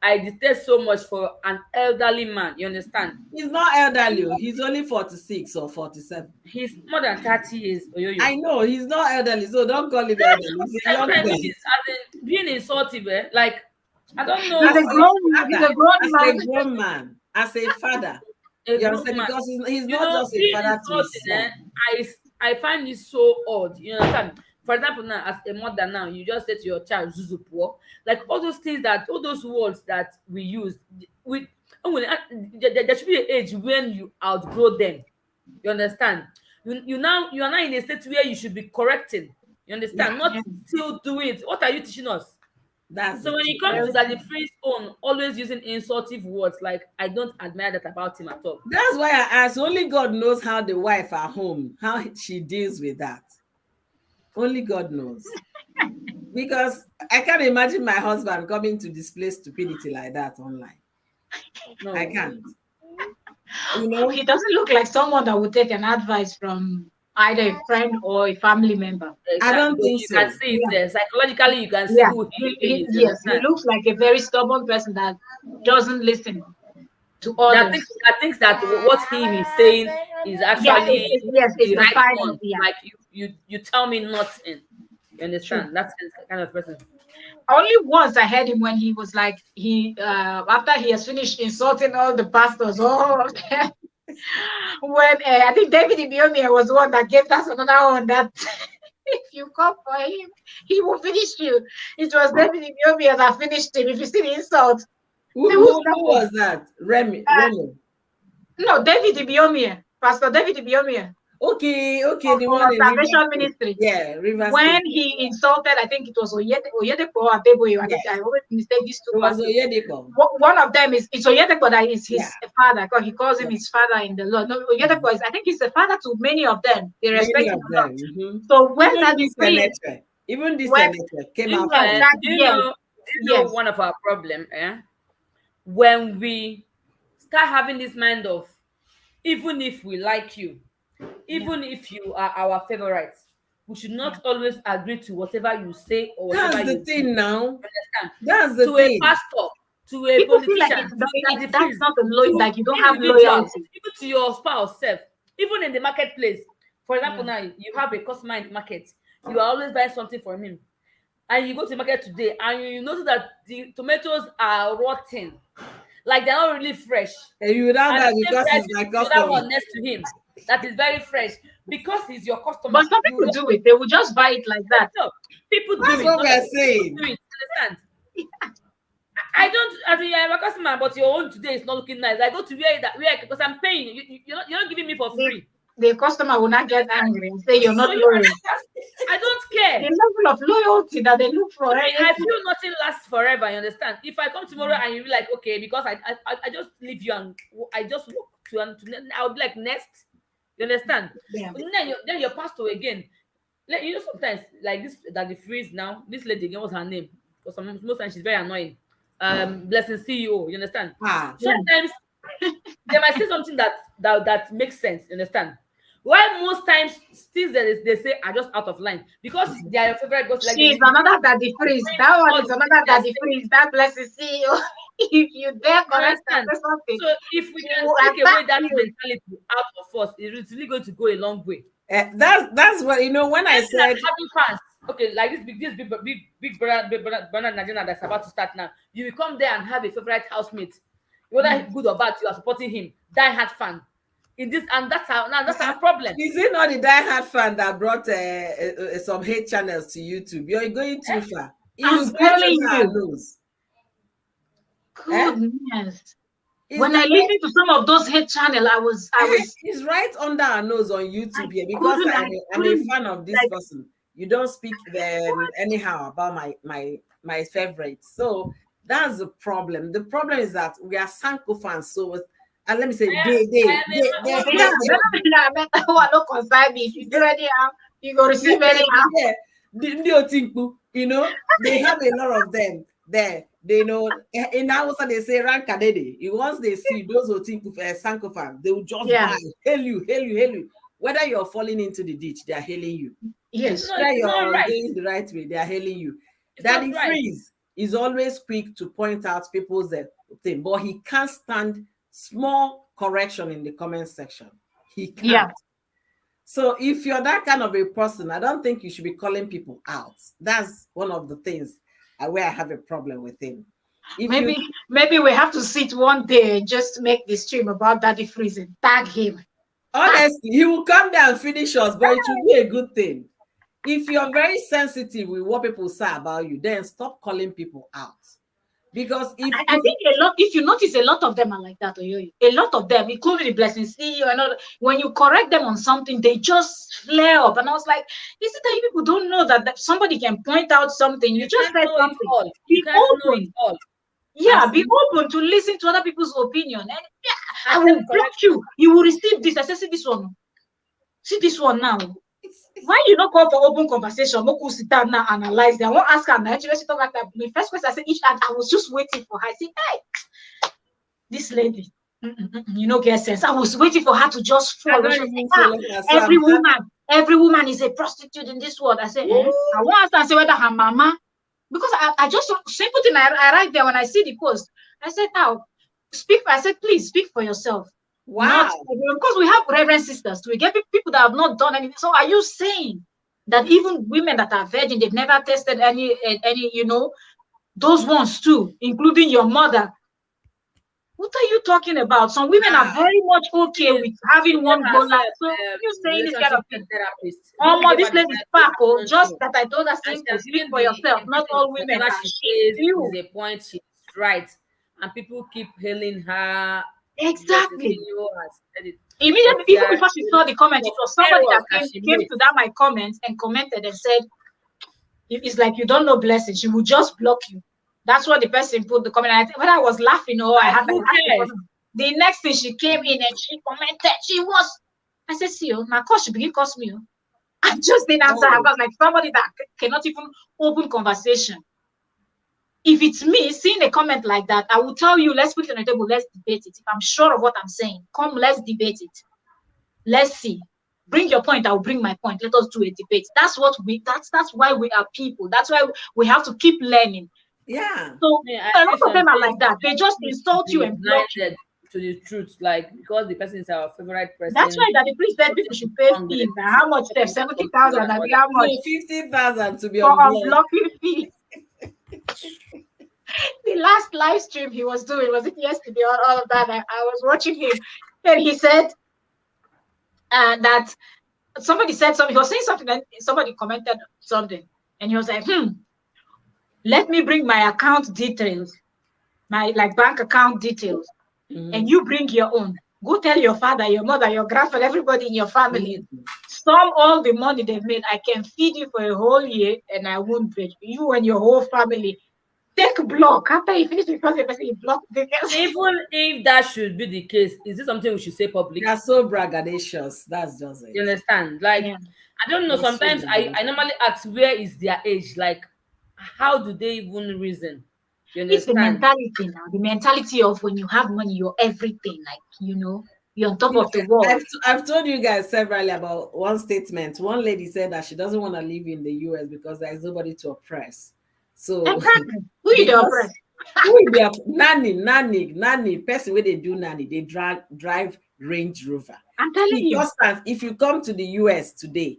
I detest so much for an elderly man. You understand? He's not elderly. Oh. He's only 46 or 47. He's more than 30 years, Oyoyo. I know he's not elderly, so don't call him elderly. He's a What young I mean man. is, as in being insultive, like I don't He's As a know, a grown, he's father, a grown as man. a grown man, as a father. a You grown understand? man. Because he's You not know, just a being father to his insulting, son. I find it so odd. You understand? For example, now as a mother, now you just say to your child, "Zuzu poor," like all those things all those words that we use, with there should be an age when you outgrow them. You understand? You are now in a state where you should be correcting. You Yeah, understand? Not Yeah, still doing it. What are you teaching us? that's So the when it truth. comes That's to the that, the truth. free's own always using insultive words, like I don't admire that about him at all. That's why I ask. Only God knows how the wife at home, how she deals with that. Only God knows. Because I can't imagine my husband coming to display stupidity like that online. I No, can't. You know, he doesn't look like someone that would take an advice from either a friend or a family member. I exactly. don't think You can so. see it Yeah, there. Psychologically, you can see yeah. who he is. You Yes, he understand? looks like a very stubborn person that doesn't listen to others. That thinks that what he is saying is Yeah, actually yes, it's the the right final. one. Yeah, Like you tell me nothing. You true. understand? That's the kind of person. Only once I heard him when he was like he after he has finished insulting all the pastors, all of them. When I think David Ibiomia was the one that gave us another one that if you come for him, he will finish you. It was David Ibiomia that finished him. If you see the insult, Who, say who, who's that who one? was that? Remy. No, David Ibiomia, Pastor David Ibiomia Okay, the one of in River Salvation State. Ministry. Yeah, River State. When he insulted, I think it was Oyedepo or Adeboye. Yeah, I always mistake these two it was pastors. Oyedepo. One of them is it's Oyedepo that is Yeah, his father, because he calls him yeah. his father in the Lord. No, Mhm. Oyedepo is, I think he's the father to many of them. They Many respect him of a lot. them. Mhm. So when Even that this decree, senator, even this when senator came Do you out know? for yes, him. that yes, Do you know yes, one of our problem? When we start having this mind of, even if we like you, yeah. even if you are our favorite, we should Yeah. not always agree to whatever you say or whatever That's the you do. thing now. Understand? That's the To a thing. pastor, to a People feel like politician, to it's daddy that's freeze, not a to like you don't have individuals, loyalty. even to your spouse self, even in the marketplace. For example, Yeah. now you have a customer in the market, you are always buying something from him, and you go to the market today and you notice that the tomatoes are rotten, like they're not really fresh, And you would have and that the same because price he's is my the other customer. one next to him that is very fresh, because he's your But customer. some You people will do it. They will just buy it like that. no, people do That's it, what not we're people saying. do it. Understand? I don't. I mean, I'm a customer, but your own today is not looking nice. I go to where because I'm paying. You're not giving me for The free. the customer will not get Understand? angry and say you're So not loyal. I don't care. The level of loyalty that they look for. To me, I feel nothing lasts forever. You understand? If I come tomorrow and you be like, okay, because I just leave you and I just walk I'll be like next. You understand? Yeah. But then your pastor again. Like, sometimes like this that the freeze now. This lady again, what's her name? Because most times she's very annoying. Blessing CEO. You understand? Ah, Yeah. Sometimes they might say something that makes sense. You understand? Why most times things that they say are just out of line because they are your favorite. Because like She's they another daddy freeze. bring That one all is the things another they are daddy saying. freeze. That blesses CEO. If you dare You correct her, understand? say something, So if we she can will take attack away that you. mentality out of us, it's really going to go a long way. that's what when I Same thing as said having fans. Okay, like this big brother Nigeria that's about to start now. You will come there and have a favorite housemate, whether good or bad. You are supporting him. Die hard fan. In this and that's our problem. is it not the diehard fan that brought some hate channels to YouTube? You're going too far. It's I'm right telling under our you, nose. Eh? goodness. It's When I like listened to some of those hate channel, I was it's right under our nose on I YouTube here because couldn't I I'm a couldn't fan of this like person. You don't speak anyhow about my favorites. So that's the problem. The problem is that we are Sanko fans. So and let me say Yeah, I don't concern me. If you do anyhow, you go receive anyhow. yeah, you know, they have a lot of them there. They know in Hausa they say Rankadede. Once they see those who think Sanko fan, they will just buy, hail you, hail you, hail you. Whether you're falling into the ditch, they are hailing you. Yes. Whether you're going the right way, they are hailing you. Daddy Freeze is always quick to point out people's thing, but he can't stand small correction in the comment section. He can't. Yeah. So if you're that kind of a person, I don't think you should be calling people out. That's one of the things where I have a problem with him. Maybe we have to sit one day and just make the stream about Daddy Freeze and tag him. Honestly, he will come down and finish us, but it will be a good thing. If you're very sensitive with what people say about you, then stop calling people out. Because I think a lot, if you notice, a lot of them are like that. A lot of them, including the Blessing CEO, and all, when you correct them on something, they just flare up. And I was like, is it that you people don't know that somebody can point out something? You just said something. Be open. Yeah, be open to listen to other people's opinion. And yeah, I will block you. You will receive this. I said, see this one. See this one now. Why you not call for open conversation? Moku sit down now, analyze. I won't ask her now. She talk like that. My first question, I said, I was just waiting for her. I said, hey, this lady, you know, get sense. I was waiting for her to just fall. Every woman is a prostitute in this world. I said, I won't ask her. I said whether her mama, because I just simple thing. I write there when I see the post. I said, now speak. I said, please speak for yourself. Wow. Because we have reverend sisters, we get people that have not done anything. So are you saying that even women that are virgin, they've never tested any, you know, those ones too, including your mother? What are you talking about? Some women are very much okay with having one go like, so you saying this kind of thing. This lady is Paco, just that I told her same to speak for yourself. Not all women are shit. Is a point, she's right. And people keep hailing her. Exactly. Immediately, even before she saw the comment, it was somebody that came to that my comments and commented and said, "It's like you don't know Blessing. She will just block you." That's what the person put the comment. I think whether I was laughing or I had the next thing she came in and she commented. I said, "See you, my course she begin cost me." I just didn't answer her because like somebody that cannot even open conversation. If it's me seeing a comment like that, I will tell you, let's put it on the table, let's debate it. If I'm sure of what I'm saying, come, let's debate it. Let's see. Bring your point, I'll bring my point. Let us do a debate. That's why we are people. That's why we have to keep learning. Yeah. So a lot of them are like that. They just insult you and block you. To the truth, like because the person is our favorite person. That's why that the priest said people should pay fee. How much? 70,000 and how much? 50,000 to be for unblocked. Unblocking fee. The last live stream he was doing, was it yesterday or all of that? I was watching him and he said that somebody said something. He was saying something and somebody commented something and he was like, let me bring my account details, my bank account details, and you bring your own. Go tell your father, your mother, your grandfather, everybody in your family. Sum all the money they've made. I can feed you for a whole year and I won't break you and your whole family. Take block after you finish because the person you block. Even if that should be the case, is this something we should say public? That's so braggadocious. That's just it. You understand? Like, I don't know. Sometimes I normally ask, where is their age? Like, how do they even reason? You understand? It's the mentality now. The mentality of when you have money, you're everything. Like, you know, you're on top of the world. I've told you guys severally about one statement. One lady said that she doesn't want to live in the US because there's nobody to oppress. So who you the oppress? Nanny person where they do nanny, they drive Range Rover. I'm telling you, if you come to the US today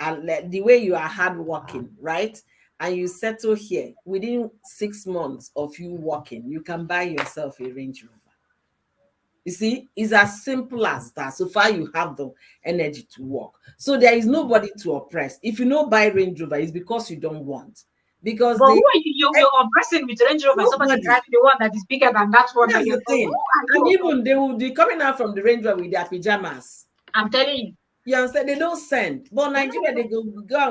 and the way you are hardworking, right? And you settle here within 6 months of you working, you can buy yourself a Range Rover. You see, it's as simple as that. So far, you have the energy to work. So there is nobody to oppress. If you don't buy Range Rover, it's because you don't want. Because who are you're oppressing with Range Rover? Somebody driving the one that is bigger than that one. That's the thing. And even they will be coming out from the Range Rover with their pajamas. I'm telling you. You understand? They don't send. But Nigeria, they go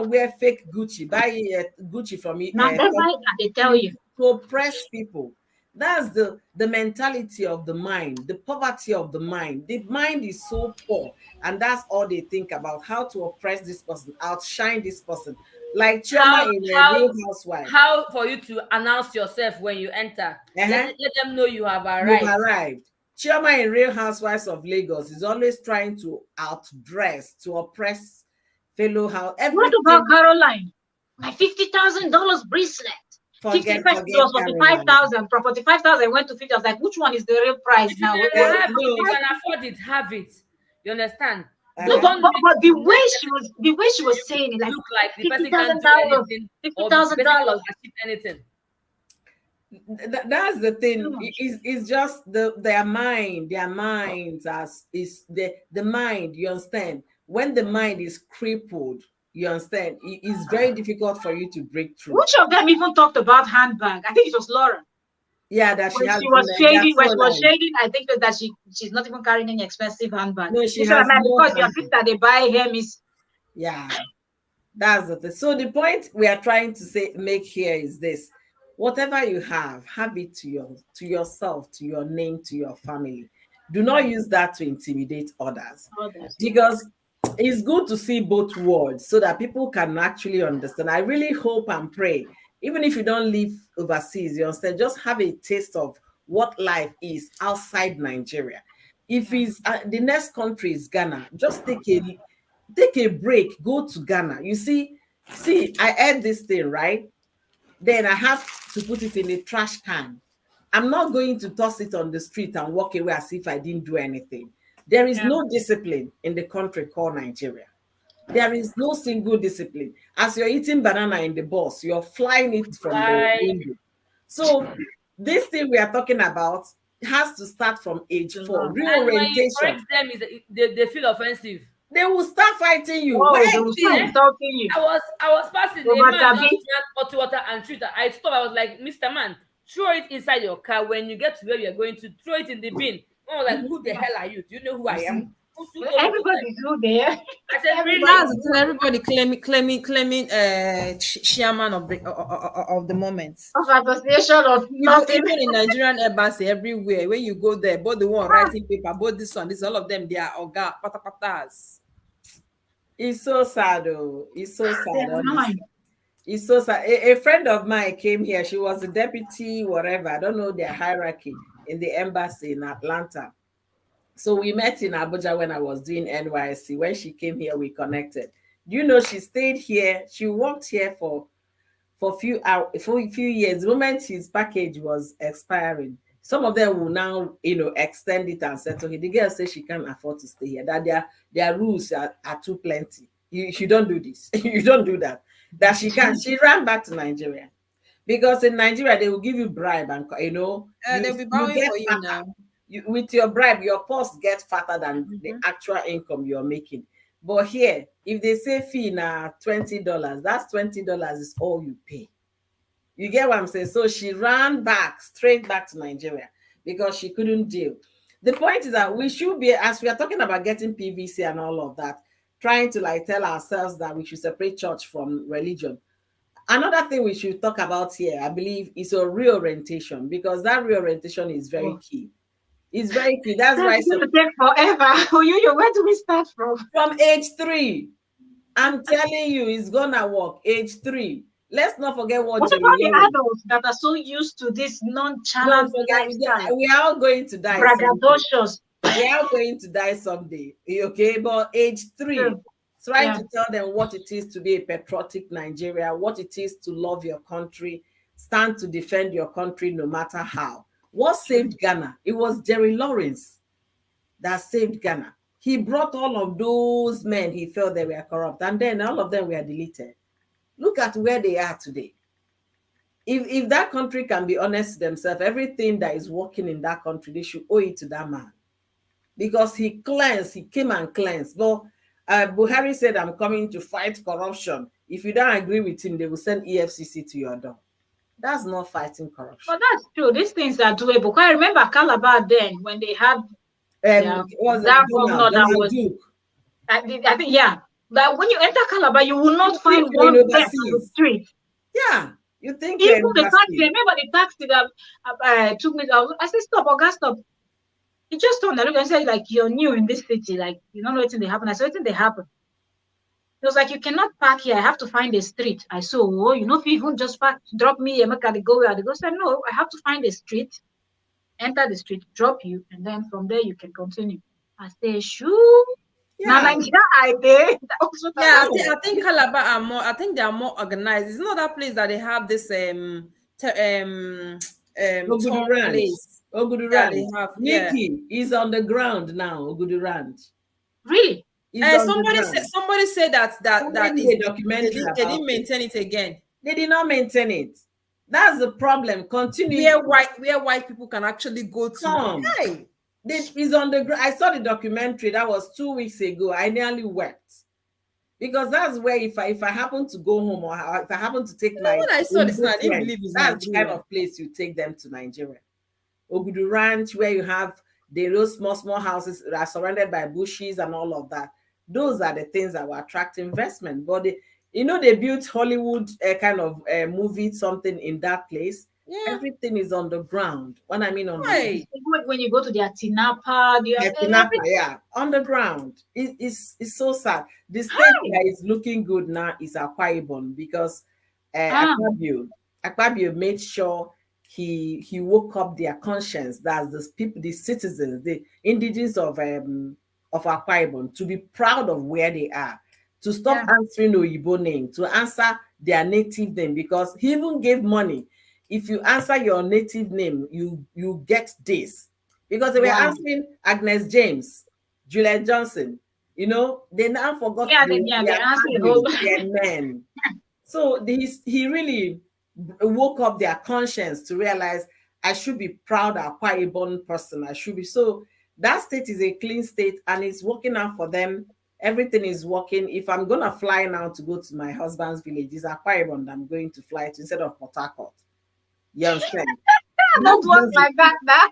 and wear fake Gucci, buy Gucci from Now that's why they tell you. to oppress people. That's the mentality of the mind, the poverty of the mind. The mind is so poor, and that's all they think about: how to oppress this person, outshine this person. Like Chioma how in a how Real Housewife. how for you to announce yourself when you enter. Uh-huh. Let them know you have You've arrived. arrived. Chioma in Real Housewives of Lagos is always trying to outdress, to oppress fellow house. What about Caroline? My $50,000 bracelet. 50 Forget, first it was Caroline. 45,000. From 45,000 went to 50. I was like, which one is the real price If now? you can have it, if you can afford it, have it. You understand? No, but the way she was saying it, like look like the person can't do $50,000, anything, or the person $50,000. cannot achieve anything. That's the thing. It's just their mind. Their minds is the mind. You understand? When the mind is crippled, you understand, it's very difficult for you to break through. Which of them even talked about handbag? I think it was Laura. Yeah, that she When has. she was shading, when she was shading, I think that she's not even carrying any expensive handbag. No, she has because your sister they buy Hermes. Yeah, that's the thing. So the point we are trying to make here is this: whatever you have it to yourself, to your name, to your family. Do not use that to intimidate others. Because it's good to see both words so that people can actually understand. I really hope and pray, even if you don't live overseas, you understand, just have a taste of what life is outside Nigeria. If it's the next country is Ghana, just take a break, go to Ghana. You see, I ate this thing, right? Then I have to put it in a trash can. I'm not going to toss it on the street and walk away as if I didn't do anything. There is no discipline in the country called Nigeria. There is no single discipline. As you're eating banana in the bus, you're flying it from the window. So this thing we are talking about has to start from age 4. Reorientation. And when you correct them, they feel offensive. They will start fighting you. Oh, they will start insulting you. I was passing, a man just drank hot water and threw it. I stopped. I was like, Mr. Man, throw it inside your car. When you get to where you're going to, throw it in the bin. I was like, who the hell are you? Do you know who I am? Everybody's who there. I said, really? Everybody claiming chairman of the moment. Of association of nothing. Even in Nigerian embassy everywhere, when you go there, both the one writing paper, both this one, this all of them, they are oga patapatas. It's so sad, though. It's so sad. It's so sad. A friend of mine came here. She was a deputy, whatever. I don't know their hierarchy in the embassy in Atlanta. So we met in Abuja when I was doing NYC. When she came here, we connected. You know, she stayed here. She worked here for a few years. The moment his package was expiring, some of them will now, extend it and settle it. The girl says she can't afford to stay here. That their rules are too plenty. You don't do this. You don't do that. That she can't. She ran back to Nigeria because in Nigeria they will give you bribe and they'll be bowing for you now. With your bribe, your purse gets fatter than the actual income you're making. But here, if they say fee now $20, that's $20 is all you pay. You get what I'm saying? So she ran straight back to Nigeria because she couldn't deal. The point is that we should be, as we are talking about getting PVC and all of that, trying to tell ourselves that we should separate church from religion. Another thing we should talk about here, I believe, is a reorientation, because that reorientation is very key. It's very key. That's why it's going to take forever. Where do we start from? From age 3. I'm telling you, it's gonna work. Age 3. Let's not forget what about the adults that are so used to this nonchalant lifestyle? We are all going to die. Braggadocious. We are going to die someday. Okay, but age 3. Trying to tell them what it is to be a patriotic Nigeria, what it is to love your country, stand to defend your country no matter how. What saved Ghana? It was Jerry Lawrence that saved Ghana. He brought all of those men he felt they were corrupt, and then all of them were deleted. Look at where they are today. If that country can be honest to themselves, everything that is working in that country, they should owe it to that man. Because he came and cleansed. But Buhari said, I'm coming to fight corruption. If you don't agree with him, they will send EFCC to your door. That's not fighting corruption. But that's true. These things are doable. I remember Calabar then when they had that governor that was I think, yeah. But when you enter Calabar, you will not You find think you're in one desk on the overseas. street. Yeah, you think you're Even in the taxi, I overseas. remember the taxi that took me. I said, stop, Oga, stop. He just turned and looked and said, like, you're new in this city, like, you don't know what they happen. I said, what they happen? He was like, you cannot park here. I have to find a street. I said, oh, you know, if you even just park, drop me, and make I go where I go. I said, no, I have to find a street, enter the street, drop you, and then from there you can continue. I said, shoo. Now, Yeah. Nigeria, I did. That was what Yeah, I I think Calabar are more. I think they are more organized. It's not that place that they have this Ogudu tour Ranch. place. Ogudu Yeah, they Ranch. have. Yeah. Nikki is on the ground now. Ogudu Ranch. really? Is on the Somebody ground. said that Somebody is did a documentary they about didn't it. maintain it again. They did not maintain it. That's the problem. Continue. Where white people can actually go to. Come. Hey, Is on the ground. I saw the documentary that was 2 weeks ago. I nearly wept. Because that's where if I happen to go home or if I happen to take my when I saw this, I didn't friends, believe it's that's the kind Nigeria. of place you take them to Nigeria. Ogudu Ranch, where you have those small houses that are surrounded by bushes and all of that. Those are the things that will attract investment. But they built Hollywood kind of movie something in that place. Yeah. Everything is on the ground. When I mean on the ground. Hey. When you go to their Tinapa, Yeah, on the ground. It's so sad. The state that is looking good now is Akwa Ibom because Akpabio made sure he woke up their conscience, that's the people, the citizens, the indigenous of Akwa Ibom, to be proud of where they are, to stop answering Oyibo name, to answer their native name, because he even gave money. If you answer your native name, you get this. Because they were answering Agnes James, Juliet Johnson, they now forgot they're answering the whole. their men. So he really woke up their conscience to realize I should be proud of quite a born person. I should be. So that state is a clean state and it's working out for them. Everything is working. If I'm gonna fly now to go to my husband's village, it's Akwa Ibom that I'm going to fly to instead of Port Harcourt. You understand? Don't work like that,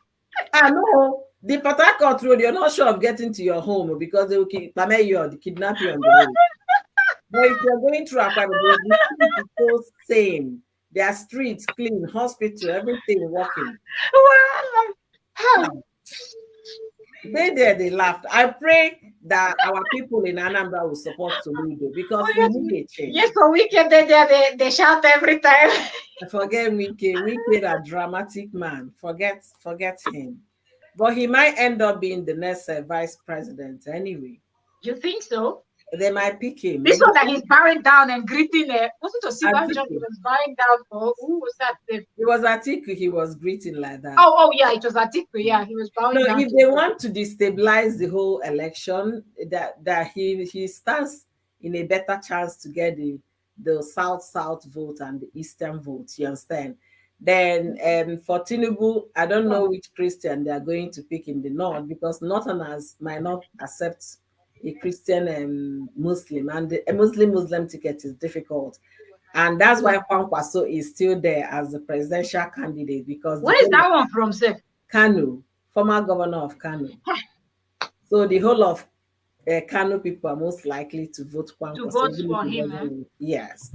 I know. The Port Harcourt road, you're not sure of getting to your home because they will kidnap you on the road. But if you're going through Akwa Ibom, the street is so same. Their streets clean, hospital, everything working. They laughed. I pray that our people in Anambra will support Soludo because we need a change. Yes, for weekend they shout every time. Forget Wike. Wike, a dramatic man. Forget him. But he might end up being the next vice president anyway. You think so? They might pick him. This one that he's bowing down and greeting. Wasn't it Osibanjo? He was bowing down for who was that? It was Atiku. He was greeting like that. Oh yeah, it was Atiku. Yeah, he was bowing down. If they want to destabilize the whole election, that he stands in a better chance to get the south vote and the eastern vote. You understand? Then for Tinubu, I don't know which Christian they are going to pick in the north because Northerners might not accept a Christian Muslim, and a Muslim ticket is difficult. And that's why Kwankwaso is still there as the presidential candidate because where is that one from, sir? Kano, former governor of Kano. So the whole of Kano people are most likely to vote Kwankwaso. To vote for him, Yes.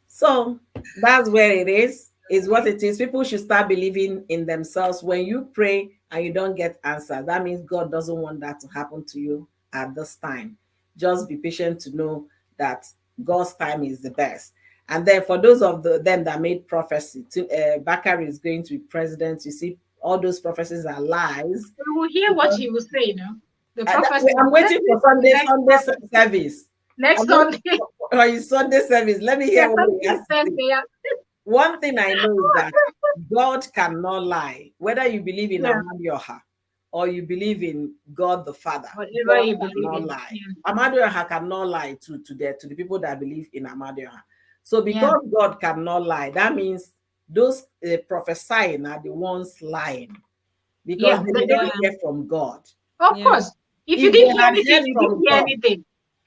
So that's where it is what it is. People should start believing in themselves. When you pray and you don't get answers, that means God doesn't want that to happen to you at this time. Just be patient to know that God's time is the best. And then for those of them that made prophecy, Bakari is going to be president. You see, all those prophecies are lies. We will hear what he will say, The prophecy. I'm waiting for Sunday service. Next Sunday. Or his Sunday service. Let me hear what he has to say. One thing I know is that God cannot lie. Whether you believe in Amadioha or you believe in God the Father, whatever you God believe cannot in. lie. Amadioha cannot lie to the people that believe in Amadioha. So because God cannot lie, that means those prophesying are the ones lying because they don't hear from God. Of course. If you didn't hear anything, you didn't hear anything.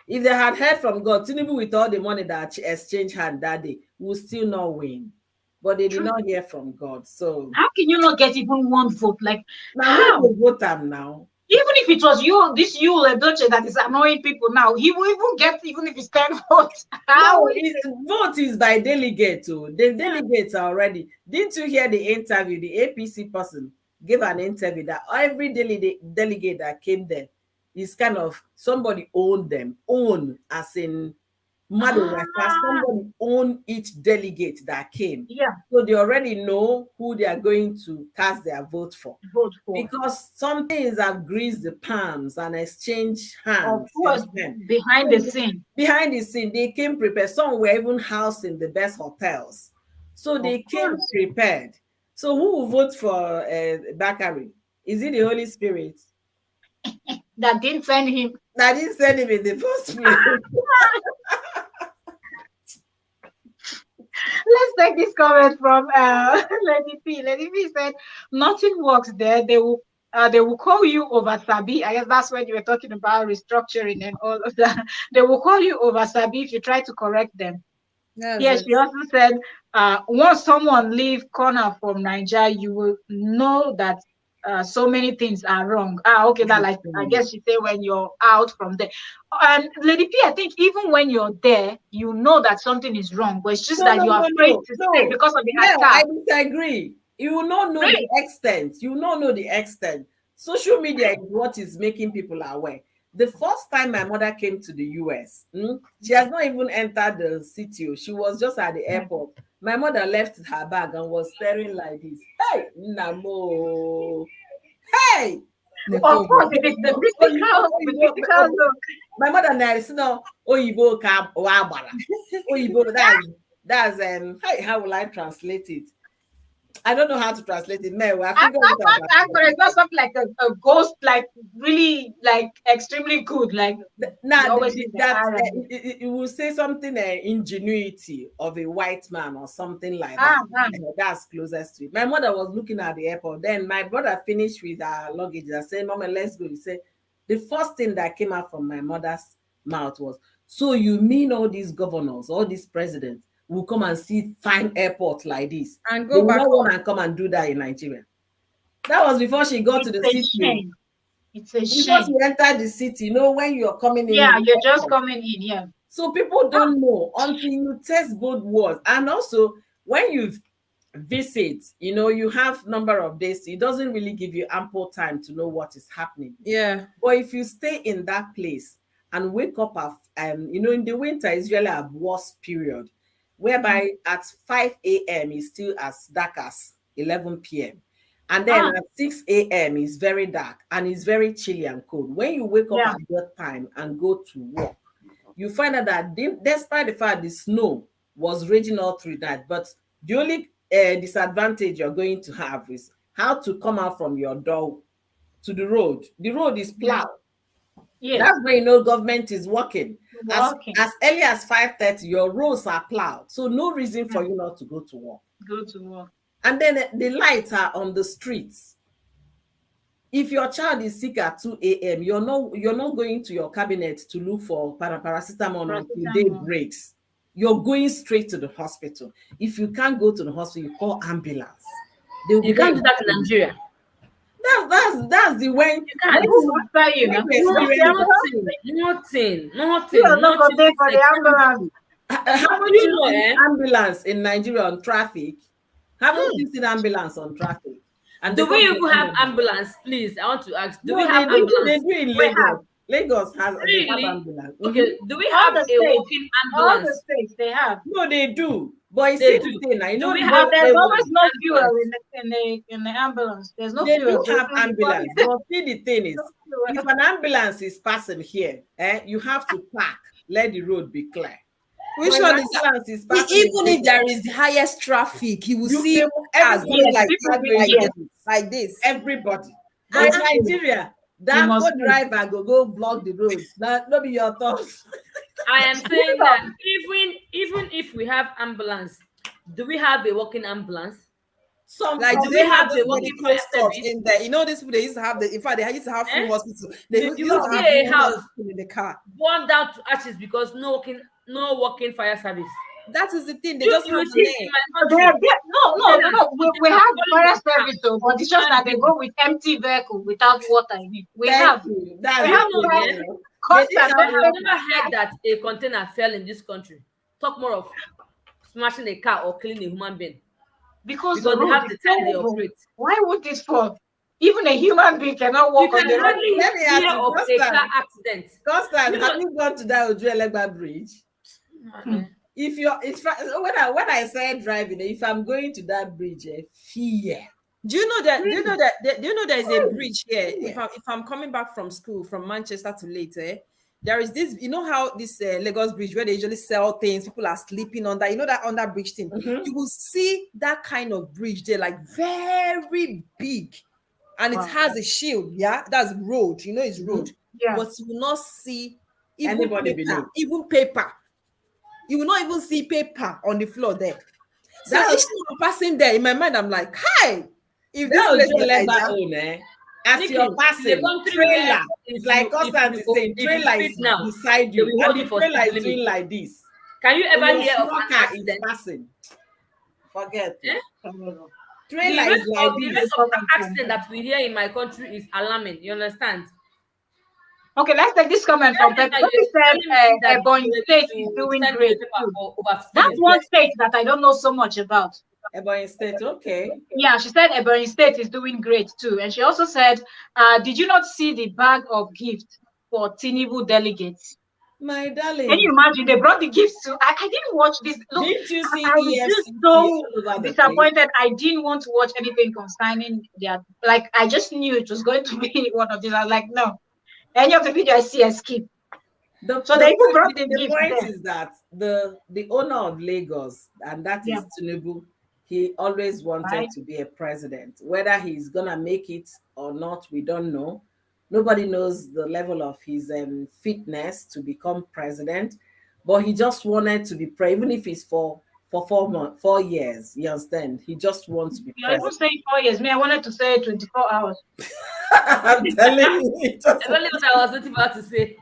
If they had heard from God, Tinubu with all the money that exchanged hand that day will still not win. But they did not hear from God. So how can you not get even one vote? Like now we vote them now. Even if it was you, this you Ledoche that is annoying people now, he will even get, even if it's 10 votes. How? No, vote is by delegate. Oh. The delegates are already. Didn't you hear the interview? The APC person gave an interview that every delegate that came there is kind of somebody owned them. Own as in Mother Ah, somebody own each delegate that came. yeah, So they already know who they are going to cast their vote for. vote for. Because some things have greased the palms and exchanged Of hands. You course, understand? behind the scene. Behind the scene, they came prepared. Some were even housed in the best hotels. So Of they came course. prepared. So who will vote for Bakari? Is it the Holy Spirit? That didn't send him. That didn't send him in the first place. Let's take this comment from Lady P. Lady P said, "Nothing works there. They will call you over Sabi. I guess that's when you were talking about restructuring and all of that. They will call you over Sabi if you try to correct them." That's Yes, it. she also said, once someone leave corner from Nigeria, you will know that so many things are wrong. Okay, that like I guess you say when you're out from there. And Lady P, I think even when you're there, you know that something is wrong, but it's just that you're afraid to say No. because of the Yeah, I attack. disagree. You will not know the Right? extent. You will not know the extent. Social media is what is making people aware. The first time my mother came to the US, she has not even entered the city. She was just at the airport. My mother left her bag and was staring like this. Hey, Namo. Hey, Of course, it is the Oyibo, physical look. my mother narrates no Oyibo ka wabara. Oyibo, that's hey, how will I translate it? I don't know how to translate it. Man, I figured it out. It's not something like a ghost, like really, like extremely good. Like you Now always see the that eye. it will say something ingenuity of a white man or something like that. Ah, ah. That's closest to it. My mother was looking at the airport. Then my brother finished with our luggage and said, "Mama, let's go." He said, the first thing that came out from my mother's mouth was, "So you mean all these governors, all these presidents will come and see fine airport like this? And They go will back not home. want to come and do that in Nigeria." That was before she got to It's the a city. shame. It's a Before shame. she entered the city, when you're coming in. Yeah, you're just coming in. Yeah. So people don't know until you test both words. And also, when you visit, you have number of days. It doesn't really give you ample time to know what is happening. Yeah. But if you stay in that place and wake up in the winter, it's really a worst period, whereby at 5 a.m. is still as dark as 11 p.m. And then at 6 a.m. is very dark and it's very chilly and cold. When you wake up Yeah. at that time and go to work, you find out that despite the fact the snow was raging all through that, but the only disadvantage you're going to have is how to come out from your door to the road. The road is plowed. Yes. That's when government is working. Walking. As early as 5:30, your roads are plowed. So no reason for you not to go to work. Go to work. And then the lights are on the streets. If your child is sick at 2 a.m., you're not going to your cabinet to look for paracetamol until day breaks. You're going straight to the hospital. If you can't go to the hospital, you call ambulance. You can't do that in Nigeria. That's the way. And who will tell you now? Nothing. You are not going to pay for the ambulance. Haven't you seen ambulance in Nigeria on traffic? Haven't you seen ambulance on traffic? And do we even have ambulance? Please, I want to ask. Do we have ambulance? They do in Lagos. Lagos has ambulance. Okay. Do we have a walking ambulance? All the states they have. No, they do. But it's the thing. I know there's always no fuel in the ambulance. There's no fuel. They do have ambulance. But see, the thing is, if an ambulance is passing here, you have to park. Let the road be clear. Which one is even if there is the highest traffic, you will see everybody like this. Everybody. But in Nigeria, that driver go block the road. That be your thoughts. I am saying that even if we have ambulance, do we have a walking ambulance? Do they have a walking stop in there? These people, they used to have in fact, they used to have full hospital. They used to have a house in the car burned down to ashes because no walking fire service. That is the thing. They You just you have see the in name. my They, country, no. We container have falling fire in the car, service, though, but it's just that they human go being. with empty vehicle without water in it. We Thank have you. Do That's you the know, thing. yeah? They didn't constant. I have have water. never heard that a container fell in this country. Talk more of smashing a car or killing a human being Because the because they road have is the time they terrible. operate. Why would this fall? Even a human being cannot You walk on can the road. hardly Let me hear ask you, of a car Constant. accident. Constant, You have know, you gone to that Ojuelegba bridge? Hmm. If you're, it's when I started driving, if I'm going to that bridge, fear. Do you know that? Do you know that? Do you know there is a bridge here? Yes. If I'm coming back from school from Manchester to Leeds, there is this. You know how this Lagos bridge where they usually sell things, people are sleeping on that. You know that under bridge thing. Mhm. You will see that kind of bridge there, like very big, and it Wow. has a shield. Yeah, that's road. You know it's road, Yeah. but you will not see even Anybody paper. below. Even paper. You will not even see paper on the floor there. So That each time I'm passing there, in my mind, I'm like, hi, if this that place was Ojuelegba Nigeria, own, as Nikki, you're in a passing, country where trailer, like Constant is saying, if you trailer speed is now, beside they you, will and hold the you for trailer speed is limit. doing like this. Can you And ever your hear of small an car is accident? passing. Forget it. Eh? Terrible. Trailer is like The this. rate of accident that we hear in my country is alarming. You understand? Okay, let's take this comment from That Pepe. later Pepe you're telling me said that Ebonyi you're ready State is to doing send me a great paper too. for That's overspeeding. one state that I don't know so much about. Ebonyi State, okay. Yeah, she said Ebonyi State is doing great too. And she also said, did you not see the bag of gifts for Tinubu delegates? My Can darling, you imagine? They brought the gifts too. I didn't watch this. Look, didn't you see I was just EFCC so all over the place? disappointed. I didn't want to watch anything concerning their, like, I just knew it was going to be one of these. I was like, no. Any of the video I see, I skip. The, So the, they even point, brought the, the the gift point there. is that the owner of Lagos, and that Yeah. is Tinubu, he always wanted Right. to be a president. Whether he's gonna make it or not, we don't know. Nobody knows the level of his fitness to become president, but he just wanted to be even if it's for 4 months, 4 years. You understand? He just wants to be You're even president. saying 4 years. Me, I wanted to say 24 hours. I'm telling you, That's only what I was waiting about to say.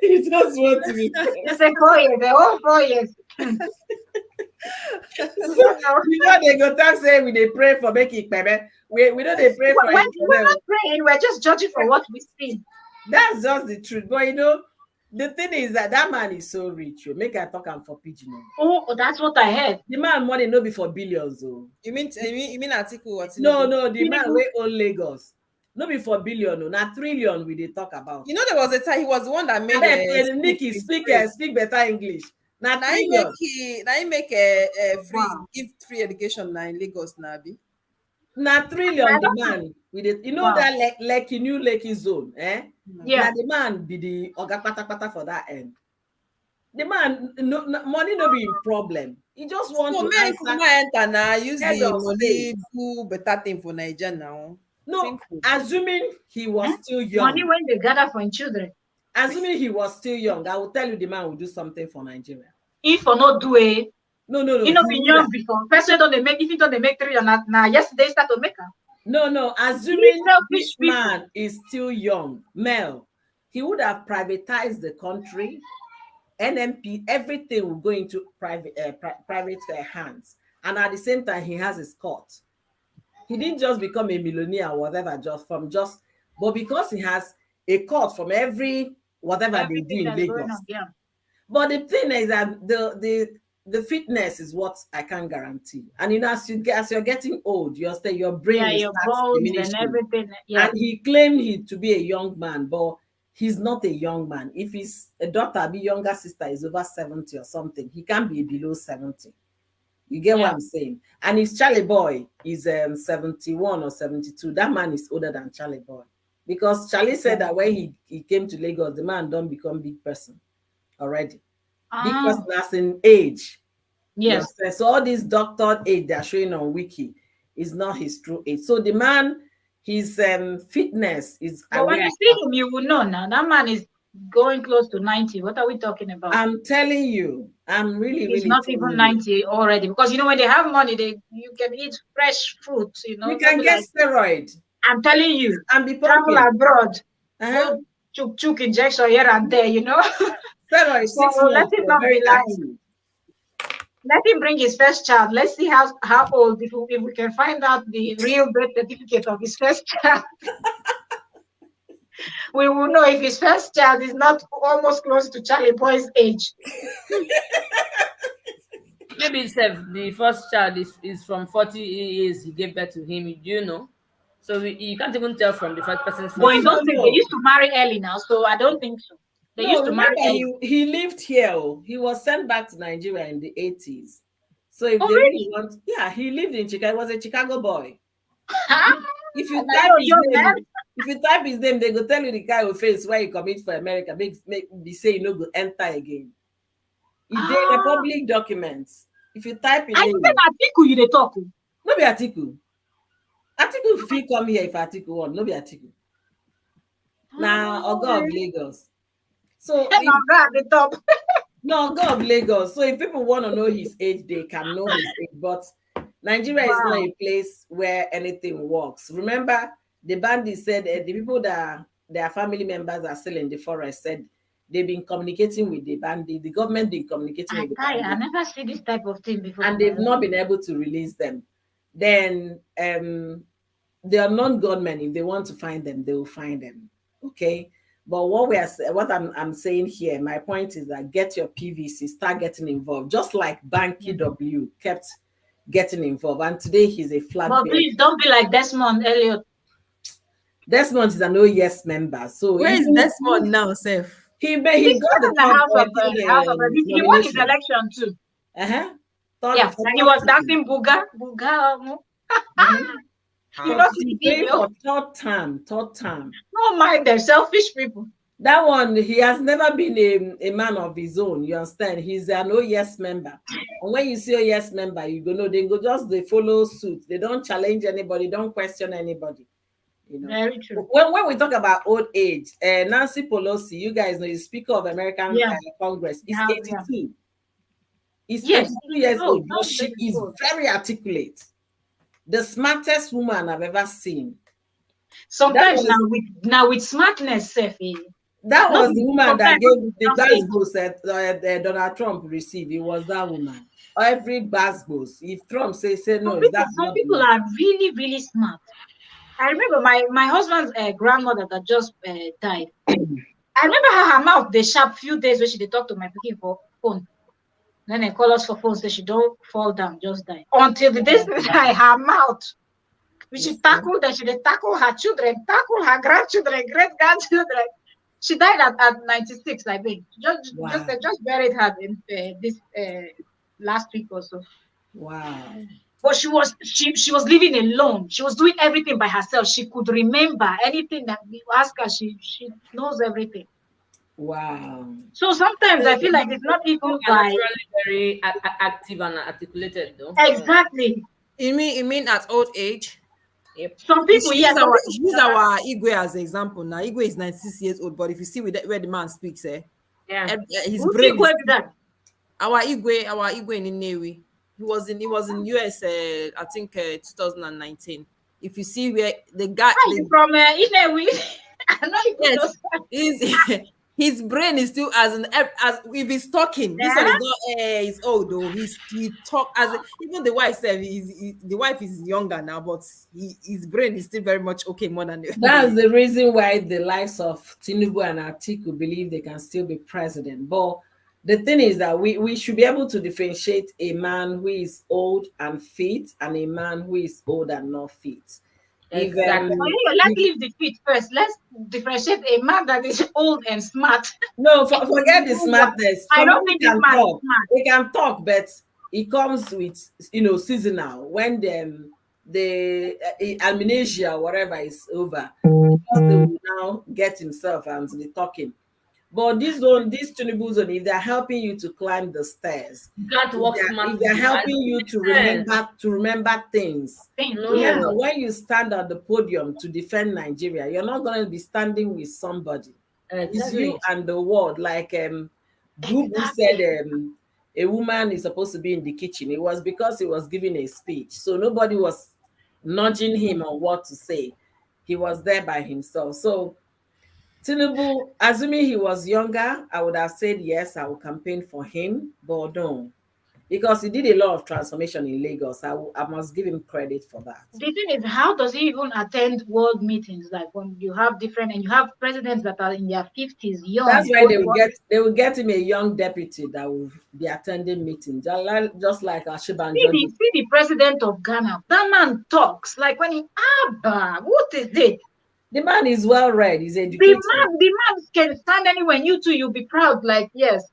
he just wants to be president. You say 4 years, the whole 4 years. Before they go talk say we dey pray for making pebe, we don't they pray for When it. we're not praying, we're just judging for what we see. That's just the truth. But the thing is that man is so rich. Make I talk am for pigeon. Oh, that's what I heard. The man money no be for billions. Oh. you mean article or No, the man Tinubu. wey own Lagos. No be for billion, no, na trillion we dey talk about. You know there was a time he was the one that made Nikki, speak better English. Na Now he trillion. make a free Wow. give free education now in Lagos now. Na trillion I the don't man with it. You know Wow. that Lekki new Lekki zone, eh? Yeah. Now the man be the oga pata for that end. The man money no be in problem. He just want So to men answer. come enter now use Head the of money state. do better thing for Nigeria now. No, Simple. assuming he was Hmm? still Money young. when they gather for children. Assuming he was still young, I will tell you the man will do something for Nigeria. If or not do it, No. you know, be young before. First, don't they make if you don't they make 3 or not now. Yesterday start to make her. No. Assuming selfish this people. man is still young, Mel, he would have privatized the country. NMP, everything will go into private hands, and at the same time, he has his court. He didn't just become a millionaire or whatever but because he has a court from every whatever Everything they do in that's going Lagos. on. Yeah. But the thing is that the fitness is what I can't guarantee. And as you're getting old, your brain Yeah, will your start bones and diminishing. everything. Yeah. And he claimed to be a young man, but he's not a young man. If his daughter, be younger sister, is over 70 or something, he can't be below 70. You get what I'm saying? And his Charlie Boy is 71 or 72. That man is older than Charlie Boy. Because Charlie said that when he came to Lagos, the man don't become big person already. Big person as in age. Yes. So all this doctored age they're showing on Wiki is not his true age. So the man, his fitness is. But when you see him, you will know now. That man is going close to 90. What are we talking about? I'm telling you, I'm really, He's really not telling even you. 90 already. Because you know, when they have money, you can eat fresh fruit, you know. You can get steroid. I'm telling you, And be travel pumping. abroad, Uh-huh. go chuk injection here and there, you know. Steroid 6 So let months. it You're not very be lying. active. Let him bring his first child. Let's see how old, if we can find out the real birth certificate of his first child. We will know if his first child is not almost close to Charlie Boy's age. Maybe itself the first child is from 40 years he gave birth to him. Do you know? So you can't even tell from the first person's But first in child. those days, they used to marry early now, so I don't think so. They No, used to marry remember early. he lived here. Oh. He was sent back to Nigeria in the 80s. So if Oh, they really really? want, yeah, he lived in Chicago. He was a Chicago boy. If you And I type know his young man. name, if you type his name, they go tell you the guy who face where he commit for America. Make be say you no go enter again. If they the Ah, public documents, if you type his I even name, Atiku you dey talk. Oh. no be Atiku. Atiku fit come here if Atiku want, no be Atiku. Now, Oga of Lagos. So And if I'm at the top. no, Oga of Lagos. So if people want to know his age, they can know his age. But Nigeria is not Wow. a place where anything works. Remember, the bandit said the people that their family members are still in the forest said they've been communicating with the bandit. The government been communicating I with the tell you, I bandit, never see this type of thing before and in my they've not life. been able to release them. Then they are non-gunmen. If they want to find them, they will find them. Okay. But what I'm saying here, my point is that get your PVC, start getting involved, just like Banky W kept getting involved. And today he's a flag But bearer. please don't be like Desmond Elliot. Desmond is an OES member. So Where is even Desmond now, Seth? he He's got the still in the third, House of he won his nomination. election too. Uh-huh. Third, Yeah, and he was dancing Buga. Mhm. You know, see the He's playing video. for third term. No mind them, selfish people. That one, he has never been a man of his own. You understand? He's an OES member. And when you see OES member, you go know they go just they follow suit. They don't challenge anybody, don't question anybody. You know. Very true. When we talk about old age, Nancy Pelosi, you guys know, the Speaker of American Yeah. Congress, is Yeah. 82. He's Yes. 82 years Oh, old, but don't she let it is go. very articulate. The smartest woman I've ever seen. Sometimes now with smartness, Sefi. That Not was the woman that sometimes gave the not say. basbos that Donald Trump received. It was that woman. Every basbos. If Trump say no, that's Some not people enough. are really, really smart. I remember my husband's grandmother that just died. I remember her mouth they sharp few days when she dey talk to my pikin for phone. Then they call us for phone, say she don't fall down, just die. Until the day she die, her mouth. When she tackle them, she dey tackle her children, tackle her grandchildren, great grandchildren. She died at 96, I think. Just buried her in this last week or so. Wow. But she was living alone. She was doing everything by herself. She could remember anything that you ask her. She knows everything. Wow. So sometimes I feel like it's not People even are by naturally very active and articulated, though. exactly. You mean at old age? Yep. Some people, If you yeah, use some our, people, if you use our Igwe as an example now. Igwe is 96 years old, but if you see where the man speaks, Yeah. his who brain think is that? our Igwe in Nnewi. He was in US. I think 2019. If you see where the guy, Are you from Inewi? I know you yes, those. his his brain is still as if he's talking. This one Yeah. is not. He's old though. He talk as even the wife said. The wife is younger now, but his brain is still very much okay more than That's the reason why the likes of Tinubu and Atiku believe they can still be president. But the thing is that we should be able to differentiate a man who is old and fit and a man who is old and not fit. Exactly. Let's leave the fit first. Let's differentiate a man that is old and smart. No, forget the smartness. I don't Somebody think this can man is talk. smart. They can talk, but it comes with seasonal when the amnesia whatever is over. Because they will now get himself and be talking. But this Tinubu zone, if they're helping you to climb the stairs, You can't walk smart. if they're helping you to remember things. No. Remember, when you stand at the podium to defend Nigeria, you're not going to be standing with somebody. It's Exactly. you and the world. Like Bubu Exactly. said, a woman is supposed to be in the kitchen. It was because he was giving a speech, so nobody was nudging him on what to say. He was there by himself. So Tinubu, assuming he was younger, I would have said yes, I will campaign for him, but no. because he did a lot of transformation in Lagos. I must give him credit for that. The thing is, how does he even attend world meetings? Like when you have different, and you have presidents that are in their 50s, young. That's why they will get him a young deputy that will be attending meetings, just like Ashibanjo did. See the president of Ghana. That man talks like when he Abba. What is it? The man is well read. He's The educated. man can stand anywhere. And you too, you'll be proud. Like yes.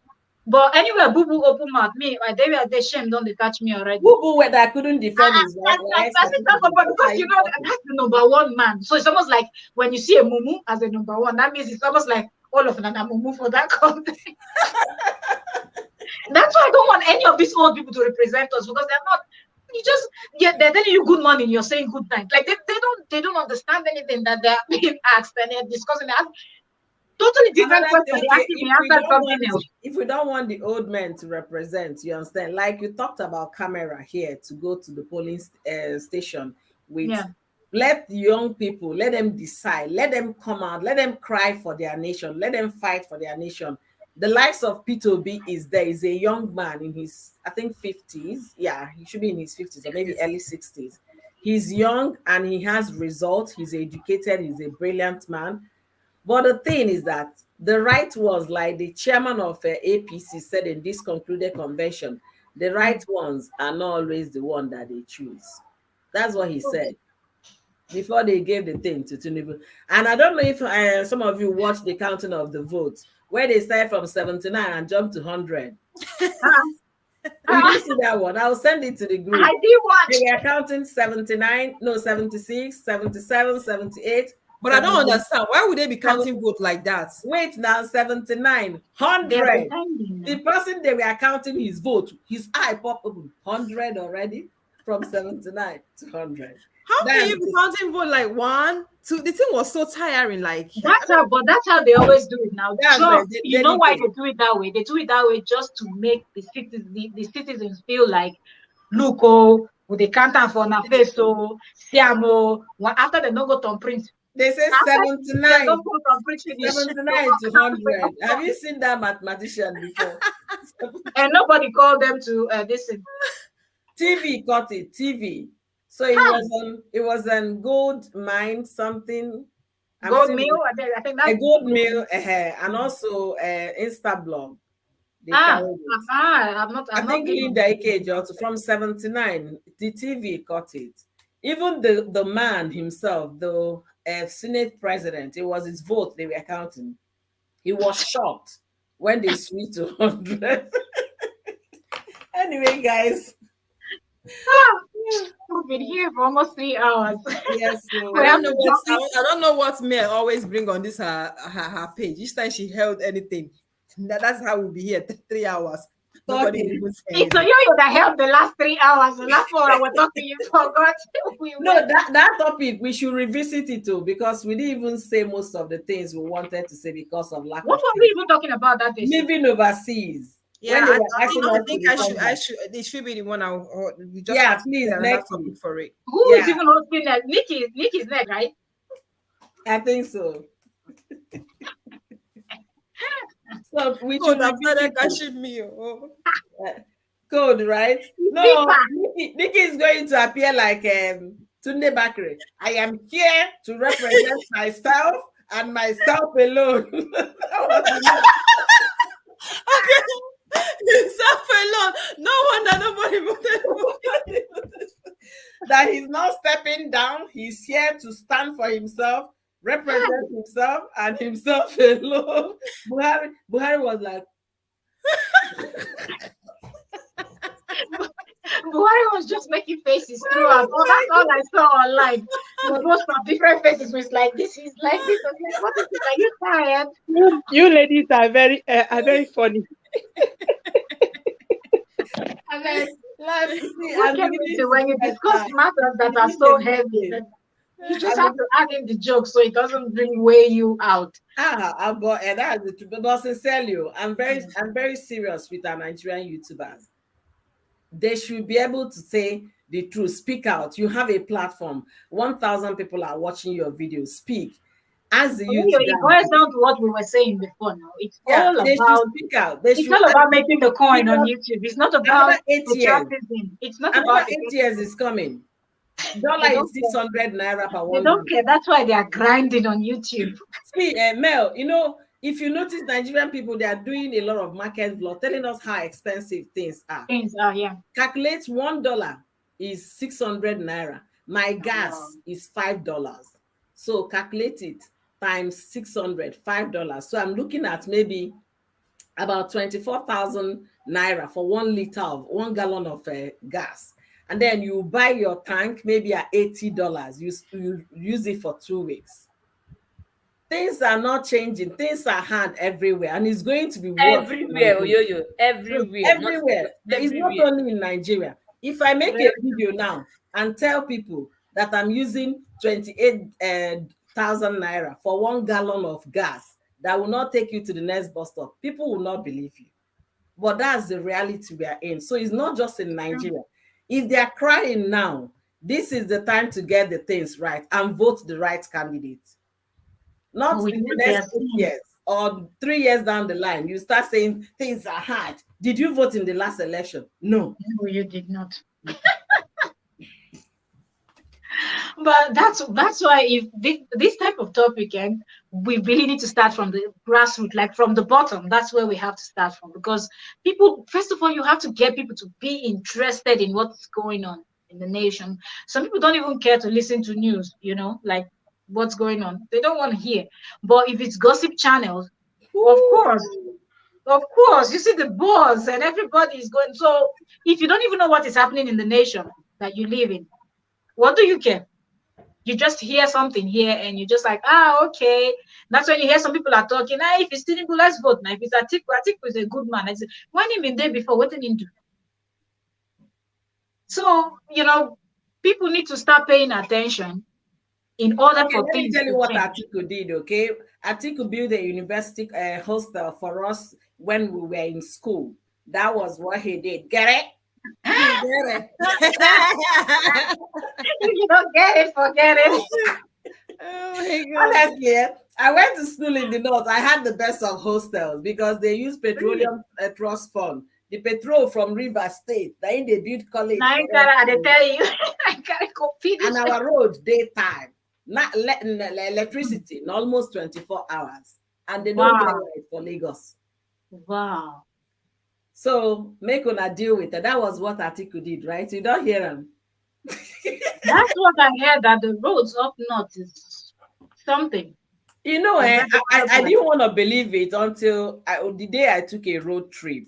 But anywhere, boo boo open mouth. Me, they were the shame. Don't they catch me already? Boo boo, whether I couldn't defend his I think that's about, because you know that's the number one man. So it's almost like when you see a mumu as a number one, that means it's almost like all of them are mumu for that country. That's why I don't want any of these old people to represent us, because they're not. You just they're telling you good morning, you're saying good night. Like they don't understand anything that they're being asked, and they're discussing. Totally different question. They actually answered something else. If we don't want the old men to represent, you understand? Like you talked about camera here to go to the polling station with. Yeah. Let young people, let them decide, let them come out, let them cry for their nation, let them fight for their nation. The likes of P2B is there. Is a young man in his, I think, 50s. Yeah, he should be in his 50s or maybe early 60s. He's young and he has results. He's educated. He's a brilliant man. But the thing is that the right ones, like the chairman of APC said in this concluded convention, the right ones are not always the one that they choose. That's what he said before they gave the thing to Tinubu. And I don't know if some of you watched the counting of the votes, where they started from 79 and jumped to 100. You didn't see that one? I'll send it to the group. I did watch. They were counting 79, no, 76, 77, 78. But I don't understand. Why would they be counting votes like that? Wait now, 79, 100. The person they were counting his vote, his eye popped up 100 already, from 79 to 100. How can you be counting vote like 1, 2? The thing was so tiring. Like that's how they always do it now. So you know why they do it that way? They do it that way just to make the citizens feel like, look, oh, they count for na face, so siamo. After they no go to print. They say 79 to 100. Have you seen that mathematician before? And nobody called them to listen. TV got it. TV. So it was on Gold Mine something. Gold Mill. I think that's a Gold Mill, and also Instablog. I think Linda Ikeji also from 79. The TV got it. Even the man himself, the Senate president, it was his vote they were counting. He was shocked when they switched to 100. Anyway, guys. We've been here for almost 3 hours. Yes, I don't know what Mel always bring on this her page. Each time she held anything, that's how we'll be here 3 hours. Nobody even say it's you that held the last 3 hours. The last 4 hours talking, you forgot. No, that topic we should revisit it too, because we didn't even say most of the things we wanted to say because of lack. What were we even talking about that day? Living overseas. Yeah, I think I should. It should be the one we just please next topic for it. Who is even hosting that? Nikki's next, right? I think so. So we should code, right? No, Nikki is going to appear like Tunde Bakre. I am here to represent myself and myself alone. Okay. Himself alone. No wonder nobody voted. That he's not stepping down. He's here to stand for himself, represent himself and himself alone. Buhari was like, Buhari was just making faces throughout. That's all I saw online. Most of different faces was like, this is like this. I was like, what is it? Are you tired? You ladies are very funny. When you discuss matters that are so heavy, you just have to add in the joke so it doesn't weigh you out. That's the truth. But sincerely, I'm very serious with our Nigerian YouTubers. They should be able to say the truth. Speak out. You have a platform. 1,000 people are watching your video. Speak. Ask the youth It down. boils down to what we were saying before now. It's Yeah, all they should about speak out. They it's should all about making the coin on because YouTube. It's not about another 8 years. patriotism. It's not Another about 8 years is coming. they Dollar don't is care. 600 naira per They $1. don't care. That's why they are grinding on YouTube. See, Mel, if you notice Nigerian people, they are doing a lot of market vlog telling us how expensive things are. Things are yeah. Calculate $1 is 600 naira. My gas Wow. is $5. So calculate it times 600, $5. So I'm looking at maybe about 24,000 naira for 1 liter of 1 gallon of gas. And then you buy your tank maybe at $80. You use it for 2 weeks. Things are not changing. Things are hard everywhere, and it's going to be worse. Everywhere, Oyoyo, everywhere, Everywhere. It's not everywhere. only in Nigeria. If I make a video now and tell people that I'm using 28,000 naira for 1 gallon of gas that will not take you to the next bus stop, people will not believe you. But that's the reality we are in. So it's not just in Nigeria. If they are crying now, this is the time to get the things right and vote the right candidate. Not in the next 2 years or 3 years down the line, you start saying things are hard. Did you vote in the last election? No. No, you did not. But that's why if this type of topic, and we really need to start from the grassroots, like from the bottom. That's where we have to start from, because people, first of all, you have to get people to be interested in what's going on in the nation. Some people don't even care to listen to news, like what's going on. They don't want to hear. But if it's gossip channels, of course, you see the buzz and everybody is going. So if you don't even know what is happening in the nation that you live in, what do you care? You just hear something here and you're just like, okay. That's when you hear some people are talking, if it's Tinubu, let's vote. Now, if it's Atiku is a good man. I say, when him in there before, what did he do? So, people need to start paying attention in order for let me things tell you to what change. Atiku did, okay? Atiku built a university hostel for us when we were in school. That was what he did. Get it? Get it? If you don't get it, forget it. Oh my God. Honestly, I went to school in the north. I had the best of hostels because they use petroleum trust fund. The petrol from River State. Then they build college. Now I tell you, I gotta compete. And our road daytime, not electricity, in almost 24 hours. And they don't get it for Lagos. Wow. So make una deal with it. That was what Atiku did, right? You don't hear him. That's what I heard, that the roads up north is something. I didn't want to believe it until the day I took a road trip.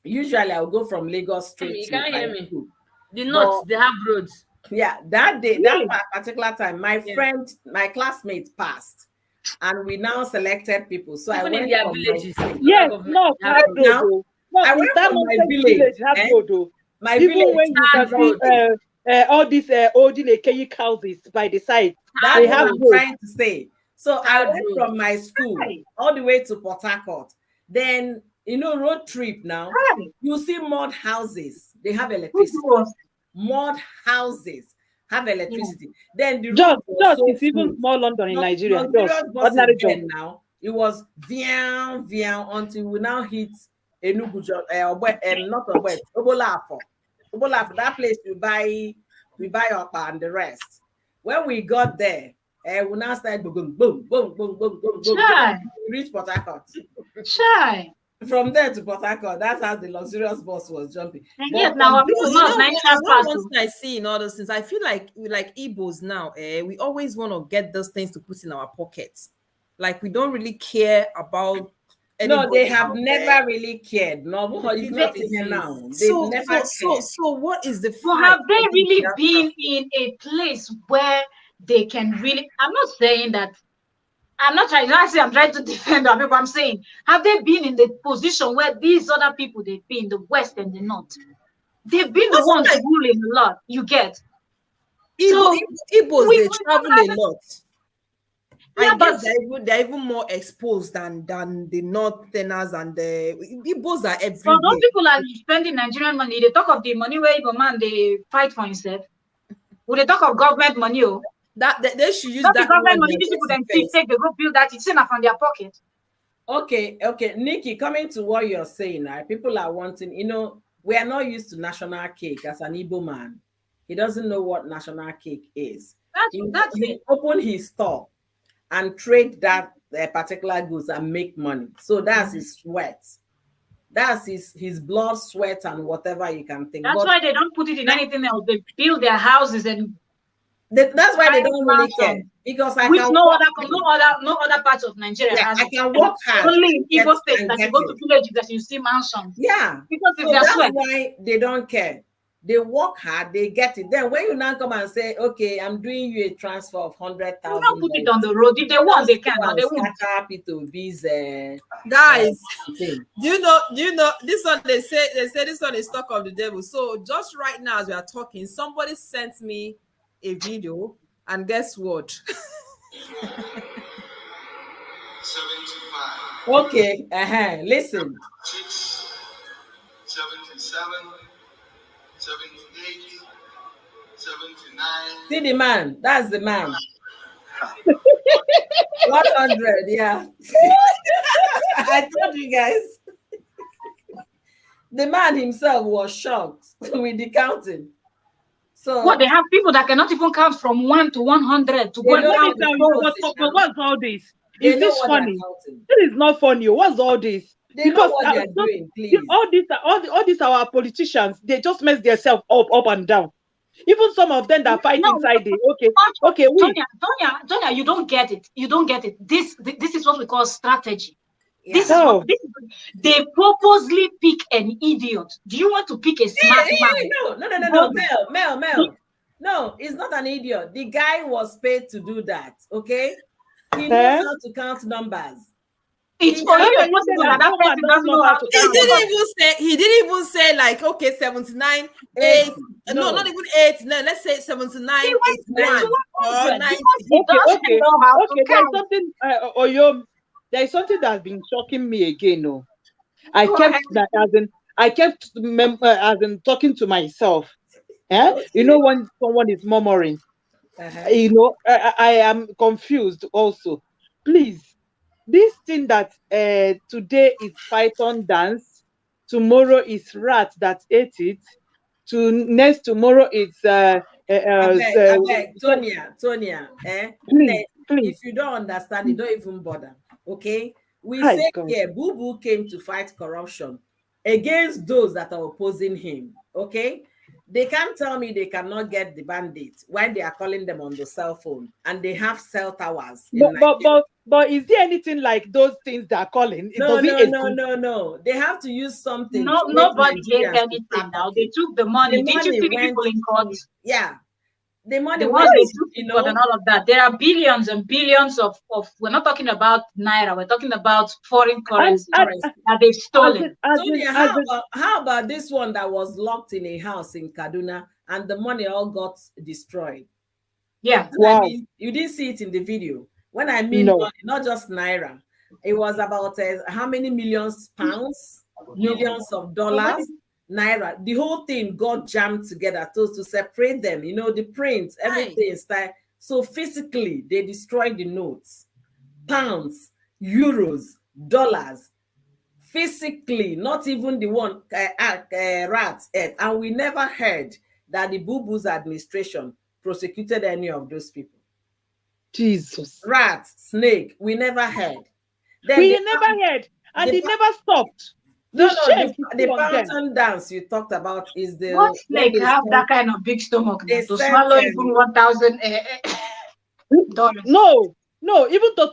Usually I'll go from Lagos straight You to can't hear me. school. The north, they have roads. Yeah, that day, that particular time, my friend, my classmate passed, and we now selected people. So Even I went in their from villages. Yes, no, right now, I went that from my nonsense village. have road, though. My Even village when you can see all these old Lekeyi houses by the side, that's they what have I'm road. trying to say. So I went from my school all the way to Port Harcourt. Then road trip now. You see mud houses. They have electricity. Mud houses have electricity. Then the road just is even more London in Nigeria. Just ordinary job now. It was vian until we now hit Enugu, not Obolafo. Obolafo, that place we buy Okpa and the rest. When we got there, we now started boom, boom, boom, boom, boom, boom, boom. We reached Port Harcourt. From there to Port Harcourt, that's how the luxurious bus was jumping. Yes, now people know one thing I see in all those things, I feel like Igbos now, we always want to get those things to put in our pockets. Like we don't really care about. No, they have never really cared. No, it's not even now. So what is the? So have they really been in a place where they can really? I'm not saying that. I'm not trying. I say I'm trying to defend our people. I'm saying, have they been in the position where these other people they've been, the West and the North? They've been the ones ruling a lot. You get? Igbos, they travel a lot. Yeah, but they're even more exposed than the Northerners and the Igbos are everywhere. So those people are spending Nigerian money. They talk of the money where Igbo man they fight for himself. Would they talk of government money? That they should use Not the that government word money. there, These people face then to face. take they go build that. It's enough from their pocket. Okay, Nikki, coming to what you're saying, right? People are wanting, we are not used to national cake as an Igbo man. He doesn't know what national cake is. That's He it. open his store and trade that particular goods and make money. So that's his sweat. That's his blood, sweat, and whatever you can think. That's But why they don't put it in anything else. They build their houses and that's why they high don't really care. mansions, Because I which can no work, other parts of Nigeria yeah, has I it. can work hard Only in get Igbo State and that you get go it. to villages that you see mansions. Yeah. Because it's So their that's sweat. why they don't care. They work hard, they get it. Then when you now come and say, okay, I'm doing you a transfer of You $100,000, don't put it on the road. If they want, they can, or they won't. start up it to be Guys, thing. do you know this one? They say this one is talk of the devil. So just right now as we are talking, somebody sent me a video, and guess what? 75. Okay, listen. 77, 78, 79. See the man, that's the man. 100, yeah. I told you guys. The man himself was shocked with the counting. So What, they have people that cannot even count from 1 to 100 to They go and don't Let me count know tell the you, souls. but what's all this? they Is know this what they're funny? counting. This is not funny. What's all this? They know Because what they're doing, please. all these our politicians, they just mess themselves up and down. Even some of them that fight No, inside the okay, we Tonya, you don't get it. You don't get it. This is what we call strategy. Yeah. This is what they purposely pick an idiot. Do you want to pick a smart man? No, Mel. No, it's not an idiot. The guy was paid to do that. Okay, he knows how to count numbers. It's How only can you say possible that that person someone doesn't know how to He count. didn't even say like, okay, 79, 8. No, not even 8. No, let's say 79, He went 81 to or 100 90. because he doesn't know how to there's count. something Oyom, there is something that's been shocking me again. No, I Go kept ahead. that as in talking to myself. Okay. You know, when someone is murmuring, you know, I am confused also. Please, this thing that today is python dance, tomorrow is rat that ate it, to next tomorrow it's I beg, Tonya, please, please. if you don't understand it, don't even bother. Okay, we Hi, say God. here, Boo Boo came to fight corruption against those that are opposing him. Okay, they can't tell me they cannot get the bandits when they are calling them on the cell phone and they have cell towers in But is there anything like those things they are calling? No. They have to use something No, to make nobody ate Nigerians to anything start now. talking. They took the money. Didn't you see the went people in court? Yeah, the money The ones went, they took in court and all of that. There are billions and billions of we're not talking about naira, we're talking about foreign currency And that they've stolen. Sonia, how about this one that was locked in a house in Kaduna and the money all got destroyed? Yeah. wow. I mean, you didn't see it in the video. When I mean No. money, not just naira, it was about how many millions pounds, millions of dollars, naira. The whole thing got jammed together to separate them. You know, the prints, everything style. So physically, they destroyed the notes, pounds, euros, dollars. Physically, not even the one rats ate. And we never heard that the Boo Boo's administration prosecuted any of those people. Jesus. Rat, snake, we never heard. Then We never heard, and it never stopped. The fountain dance you talked about is the What snake have that kind of big stomach now to swallow even $1,000? No, even to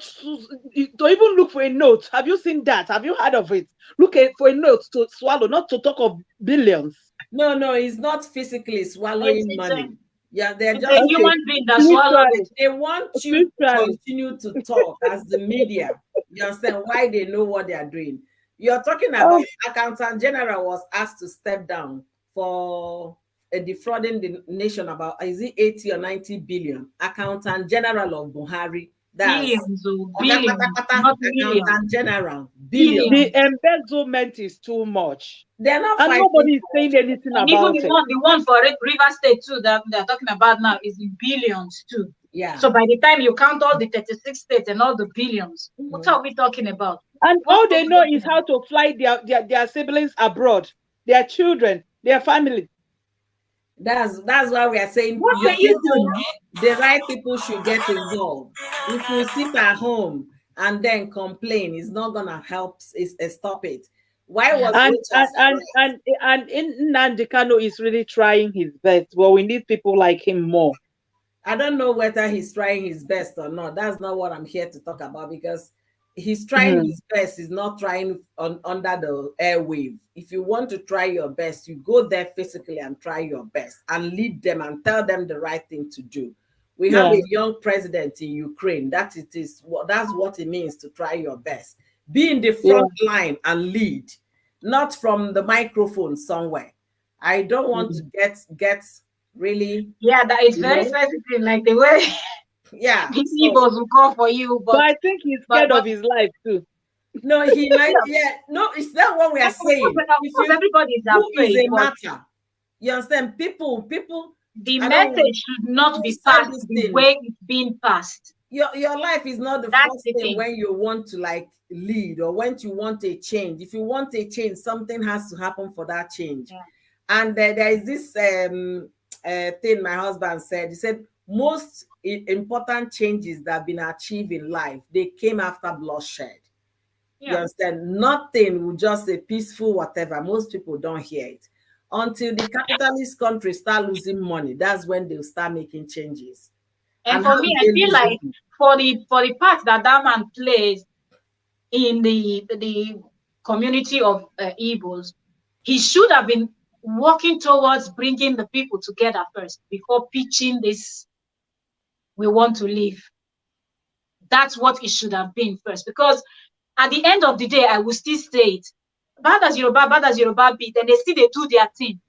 even look for a note. Have you seen that? Have you heard of it? Look for a note to swallow, not to talk of billions. No, it's not physically swallowing money. Yeah, they're just a human being that swallowed it. They want you to continue to talk as the media. You understand why they know what they are doing. You're talking about Accountant General was asked to step down for defrauding the nation about, is it 80 or 90 billion? Accountant General of Buhari. Billions, not millions. Accountant General, billions. The embezzlement is too much. They're not and fighting. nobody is saying anything and about even it. The one for River State too that they're talking about now is in billions too. Yeah. So by the time you count all the 36 states and all the billions, what are we talking about? And What all are they we know talking is how about? to fly their siblings abroad, their children, their family. That's why we are saying What you can you do people, now? the right people should get involved. If we sit at home and then complain, it's not gonna help stop it. Why Yeah. was Richard's arrest? And in Nnamdi Kanu is really trying his best. Well, we need people like him more. I don't know whether he's trying his best or not. That's not what I'm here to talk about, because he's trying Mhm. his best. He's not trying under the airwave. If you want to try your best, you go there physically and try your best and lead them and tell them the right thing to do. We have Yeah. a young president in Ukraine. That's what it means to try your best. Be in the Yeah. front line and lead, not from the microphone somewhere. I don't want to Mhm. get really, Yeah, that is you very know, sensitive, like the way yeah. the So Igbos will call for you, But I think he's scared but of his life too. no, he might, yeah, yeah, no, it's not what we are of course, saying. of If course, you everybody is who is afraid, a but matter, you understand? People, the I don't message should not who be said passed this the thing. way it's being passed. Your life is not the That's first the thing thing. when you want to like lead or when you want a change. If you want a change, something has to happen for that change. Yeah. And there is this thing my husband said. He said most important changes that have been achieved in life, they came after bloodshed. You Yeah. understand? Nothing will just a peaceful whatever. Most people don't hear it. Until the capitalist countries start losing money, that's when they'll start making changes. And And how for me, are I they feel losing like money? for the part that that man plays in the community of Igbos, he should have been working towards bringing the people together first before pitching this "we want to leave." That's what it should have been first, because at the end of the day, I will still say it. Bad as Yoruba be, then they still they do their thing.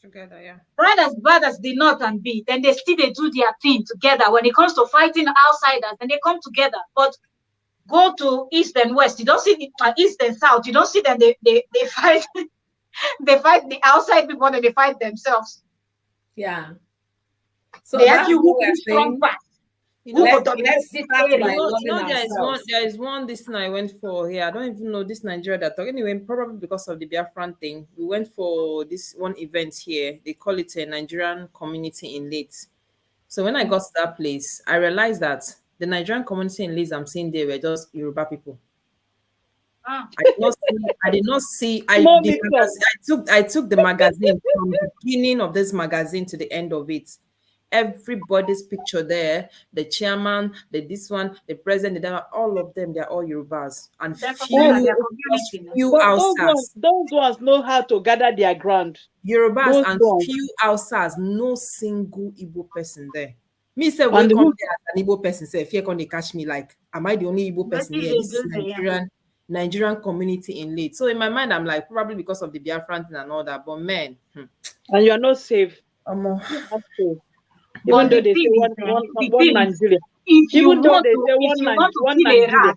Together, yeah. Bad as the North and be, then they still they do their thing together. When it comes to fighting outsiders, then they come together. But go to East and West, you don't see East and South, you don't see them. They fight they fight the outside people and they fight themselves. Yeah. So They that's argue what who we're strong saying. fast, You who know, go Let's dominate this start You by area. know, loving ourselves. there is one this thing I went for here. I don't even know this Nigeria that talk. Anyway, probably because of the Biafran thing. We went for this one event here. They call it a Nigerian community in Late. So when I got to that place, I realized that the Nigerian community in Leeds I'm seeing there were just Yoruba people. Ah, I did not see Small mix up. I took the magazine from the beginning of this magazine to the end of it. Everybody's picture there, the chairman, the this one, the president, all of them, they're all Yorubas and definitely Eh, not their just community now. few but Hausas. those ones know how to gather their ground. Yorubas Those and ones. few Hausas, no single Igbo person there. Me say we And come who, there as an Igbo person, say if you can they catch me like, am I the only Igbo But person if here? they This is do the yeah. Nigerian community in Leeds. So in my mind, I'm like, probably because of the Biafran thing and all that. But man, and you're not safe. um, You're not safe. Even But though the they say thing is, the one thing is, Nigeria. Even though they say if you want to one kill a Nigeria. rat,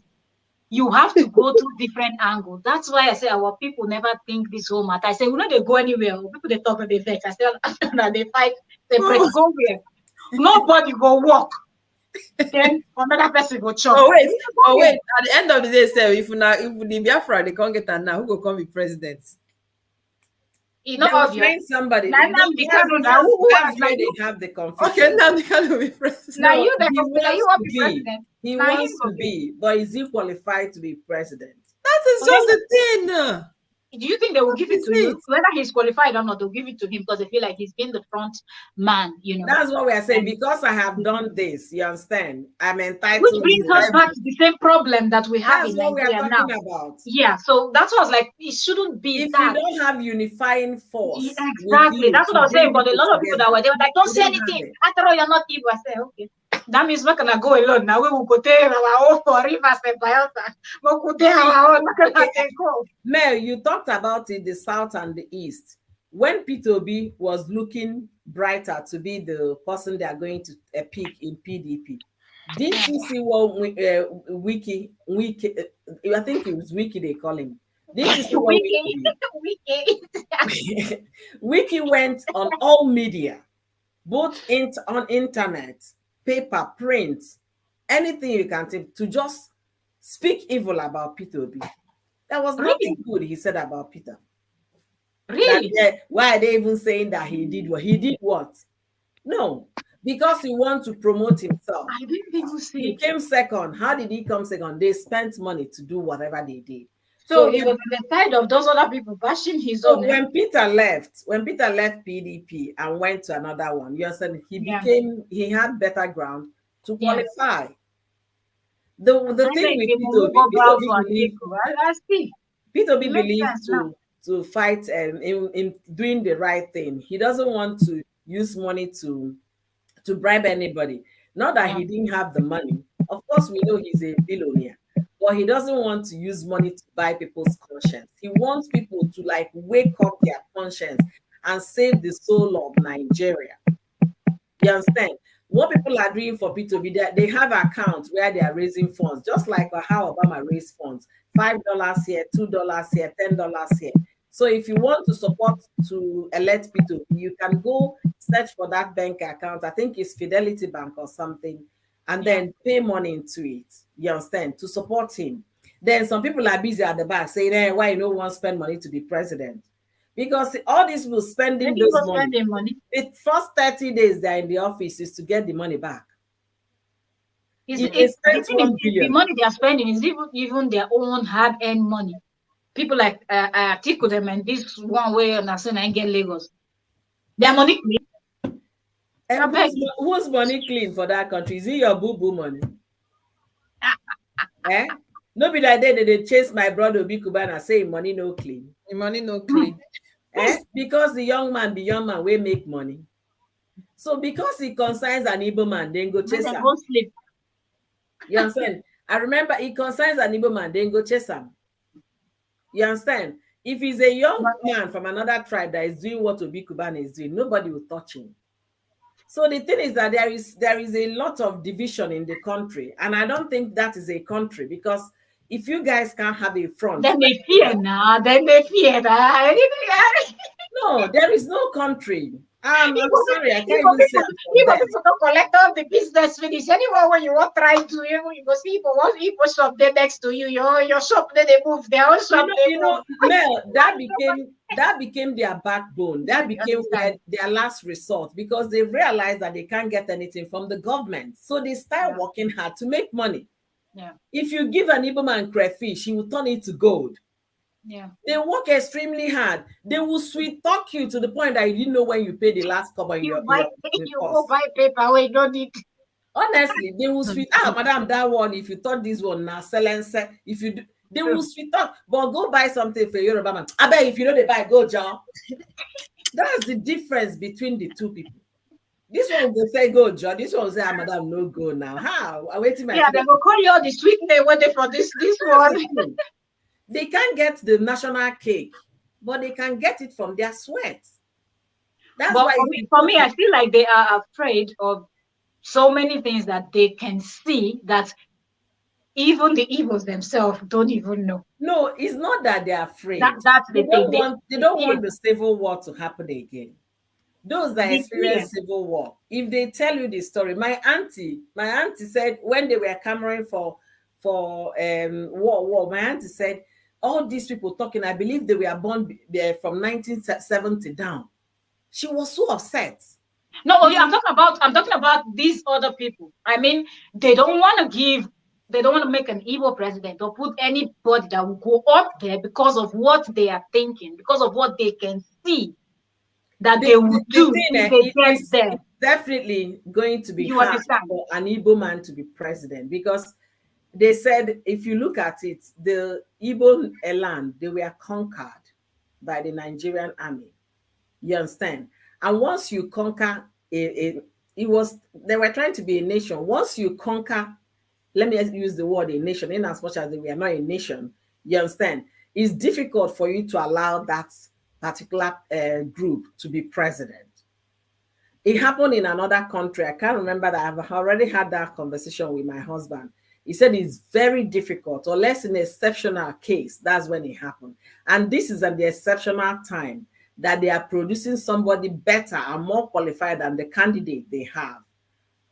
you have to go to different angles. That's why I say our people never think this whole matter. I say, we know they go anywhere. People they talk about the vex. I say that they fight separate. Go where? Nobody go walk. Then another person go chop. oh wait, Go where? at the end of the day, say if the Biafra they can't get an now, who go come be president? It's They not will obvious. find somebody. Now the Kanu now That's now where they you have the Okay, confusion. now they can't be president. now No, you that he complain that wants you want to to be be. president. He Now him wants go to be. be, but is he qualified to be president? That is But just then, the thing. do you think they will give it Is to it? you? Whether he's qualified or not, they'll give it to him because they feel like he's been the front man, That's what we are saying. And Because I have done this, you understand? I'm which entitled brings to us back to everything. the same problem that we have That's in what we are Nigeria now. talking about. Yeah, so that's what I was like, it shouldn't be If you that. don't have unifying force with Exactly. you That's what to I was bring saying. But a people lot of people that together, were there were like, don't you say don't have anything. it. After all, you're not evil. I said, okay. That means we're gonna go alone. Now we will go take our own for rivers and biota. We could take our own. We're gonna take go. Mel, you talked about it, the South and the East. When Peter Obi was looking brighter to be the person they are going to pick in PDP, didn't you see what Wiki, I think it was Wiki they call him. Didn't you see what Wiki, wiki. Wiki went on all media, both on internet, paper, print, anything you can think to just speak evil about Peter Obi. There was nothing Really? good he said about Peter. That Really? why are they even saying that he did what? He did what? No, because he wants to promote himself. I didn't even He see. came second. How did he come second? They spent money to do whatever they did. So he was on the side of those other people bashing his So own. when Peter left PDP and went to another one, you understand, Yeah. he had better ground to Yeah. qualify. The I thing think with they will move about for Atiku. I see. Peter Obi It makes believes sense now. to fight in doing the right thing. He doesn't want to use money to bribe anybody. Not that Yeah. he didn't have the money. Of course, we know he's a billionaire, but he doesn't want to use money to buy people's conscience. He wants people to like wake up their conscience and save the soul of Nigeria. You understand? What people are doing for P2B, they have accounts where they are raising funds, just like how Obama raised funds. $5 here, $2 here, $10 here. So if you want to support to elect P2B, you can go search for that bank account. I think it's Fidelity Bank or something, and then pay money into it. You understand? To support him. Then some people are busy at the back saying, hey, why you don't want to spend money to be president? Because all these people They spending keep those on money, spending money. the first 30 days they're in the office is to get the money back. It's, If they it's, the spent thing is, 1 the billion, money they are spending is even their own hard-earned money. People like Atiku them and this one way and I get Lagos. Their money clean. I and beg. whose money clean for that country? Is it your boo-boo money? Eh? Nobody like that they chase my brother Obi Kubana say money no clean. The money no clean. Eh? Because the young man will make money. So because he consigns an Igbo man, then go Let chase them him. go sleep. You understand? I remember he consigns an Igbo man, then go chase him. You understand? If he's a young man from another tribe that is doing what Obi Kubana is doing, nobody will touch him. So the thing is that there is a lot of division in the country, and I don't think that is a country, because if you guys can't have a front, Then they fear now. Then they fear that. no, there is no country. I'm sorry, I can't People even say I'm from there. people don't collect all the business finish. Anyone when you want try to you go see people one people shop there next to you. Your shop there they move. Their own shop they move. Mel, that became their backbone. That became their last resort, because they realized that they can't get anything from the government. So they start working hard to make money. Yeah. If you give an Igbo man crayfish, he will turn it to gold. Yeah. They work extremely hard. They will sweet talk you to the point that you didn't know when you pay the last cover in You your go buy paper where you don't need. Honestly, they will sweet. Madam, that one. If you thought this one now, silence. If you do, they will sweet talk. But go buy something for Yoruba man. I bet if you know they buy, go John. That's the difference between the two people. This one will say go John. This one will say, madam, no go now. How? I'm waiting my. Yeah, they will call you all the sweet they waiting for this one. They can't get the national cake, but they can get it from their sweat. That's but why for me, I feel like they are afraid of so many things that they can see that even the evils themselves don't even know. No, it's not that they're afraid. That's the thing. They don't want the civil war to happen again. Those that experience civil war, if they tell you the story, my auntie said when they were clamoring for war, my auntie said, all these people talking, I believe they were born from 1970 down. She was so upset. No, I'm talking about these other people. I mean, they don't want to make an evil president or put anybody that will go up there because of what they are thinking, because of what they can see that they will do if they get there. It's definitely going to be hard for an Igbo man to be president, because they said, if you look at it, the Igbo land, they were conquered by the Nigerian army. You understand? And once you conquer they were trying to be a nation. Once you conquer, let me use the word a nation, in as much as we are not a nation, you understand? It's difficult for you to allow that particular group to be president. It happened in another country. I can't remember that. I've already had that conversation with my husband. He said it's very difficult, unless in an exceptional case, that's when it happened. And this is at the exceptional time that they are producing somebody better and more qualified than the candidate they have.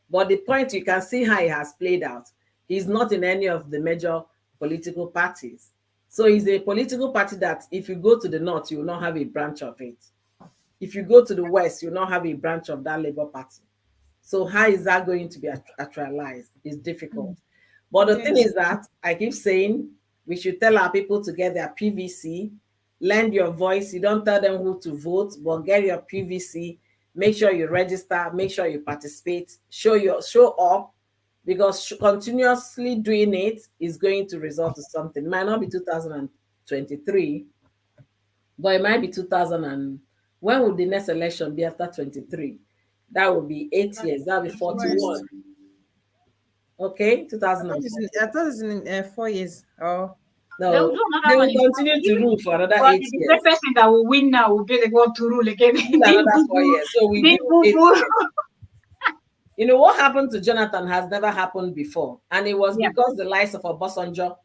But the point, you can see how it has played out. He's not in any of the major political parties. So he's a political party that if you go to the north, you will not have a branch of it. If you go to the west, you will not have a branch of that Labour Party. So how is that going to be actualized? It's difficult. But the thing Yes. is that I keep saying we should tell our people to get their PVC, lend your voice. You don't tell them who to vote, but get your PVC. Make sure you register. Make sure you participate. Show up, because continuously doing it is going to result to something. It might not be 2023, but it might be 2000 and when would the next election be after 23? That would be 8 years. That would be 41. Okay, I thought it's in 4 years. Oh, They will No, do they another one. will continue to rule for another But eight the years. same person that will win now will be the one to rule again. Still Big another boo 4 years. So we big give boo 8 years. boo. You know what happened to Jonathan has never happened before, and it was Yeah. because the likes of Obasanjo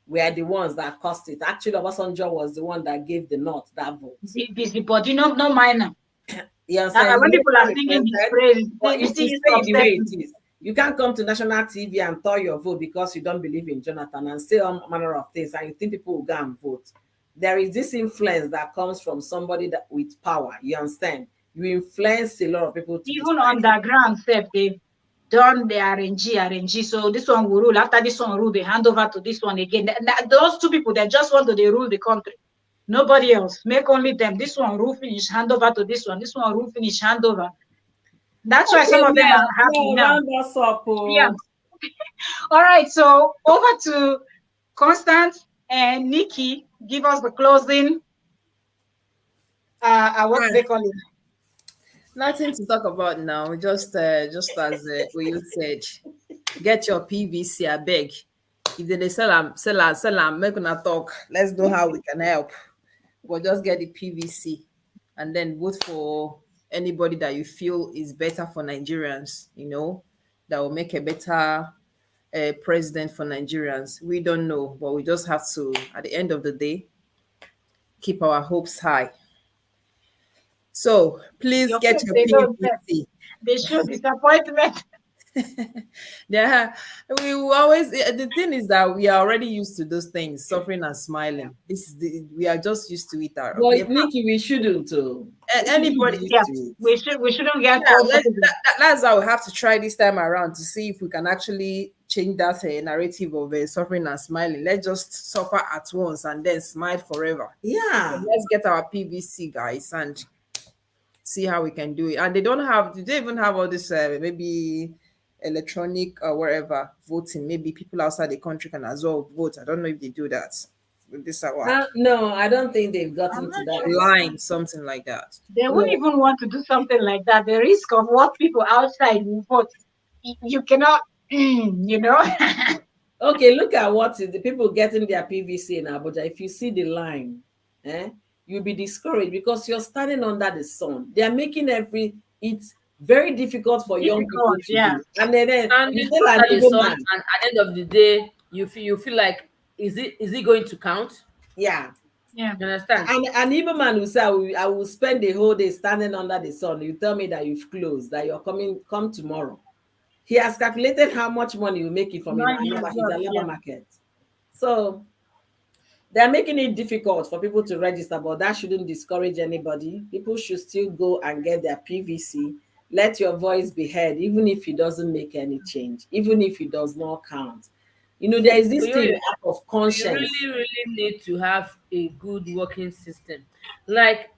were the ones that caused it. Actually, Obasanjo was the one that gave the North that vote. Busybody, no minor. You understand? When He people are never singing his repented. praise, But you if see you it's say it the way upsetting. it is, you can't come to national TV and throw your vote because you don't believe in Jonathan and say all manner of things, and you think people will go and vote. There is this influence that comes from somebody that with power. You understand? You influence a lot of people to Even decide. underground self, they've done the RNG. So this one will rule. After this one rule, they hand over to this one again. Those two people, they just want to they rule the country. Nobody else. Make only them. This one rule finish, hand over to this one. This one rule finish, hand over. That's why some Okay, of them now, are happy now. round us up. Yeah. All right. So over to Constance and Nikki. Give us the closing. What do right. they call it? Nothing to talk about now. Just as Oyo said, get your PVC. I beg. If they sell them, make una talk. Let's know how we can help. But just get the PVC, and then vote for anybody that you feel is better for Nigerians. That will make a better president for Nigerians. We don't know, but we just have to, at the end of the day, keep our hopes high. So please Your get face, your they don't. PVC. They show disappointment. Yeah, we will always. The thing is that we are already used to those things, suffering and smiling. We are just used to it. But Nikki, we shouldn't. Anybody, We Yeah, shouldn't be used to it. we shouldn't get yeah, comfortable. that's how we have to try this time around to see if we can actually change that narrative of suffering and smiling. Let's just suffer at once and then smile forever. So Yeah. let's get our PVC, guys, and see how we can do it. And do they even have all this maybe electronic or wherever voting? Maybe people outside the country can as well vote. I don't know if they do that with this hour No, I don't think they've I'm gotten to not that sure. extent. line, something like that. They wouldn't No. even want to do something like that. The risk of what people outside will vote, you cannot, you know. Okay, look at what the people getting their PVC in Abuja. If you see the line, you'll be discouraged because you're standing under the sun. They are making it's very difficult for young people Difficult, to yeah. do. And then And you you tell stand an at the evil sun, man, and at the end of the day, you feel like, is it going to count? yeah. Yeah. You understand? And an evil man will say, I will spend the whole day standing under the sun. You tell me that you've closed, that you're come tomorrow. He has calculated how much money you make it from Not his use God, Alaba yeah. market. So they're making it difficult for people to register, but that shouldn't discourage anybody. People should still go and get their PVC. Let your voice be heard, even if it doesn't make any change, even if it does not count. There is this So thing you out of we conscience. really need to have a good working system. Like,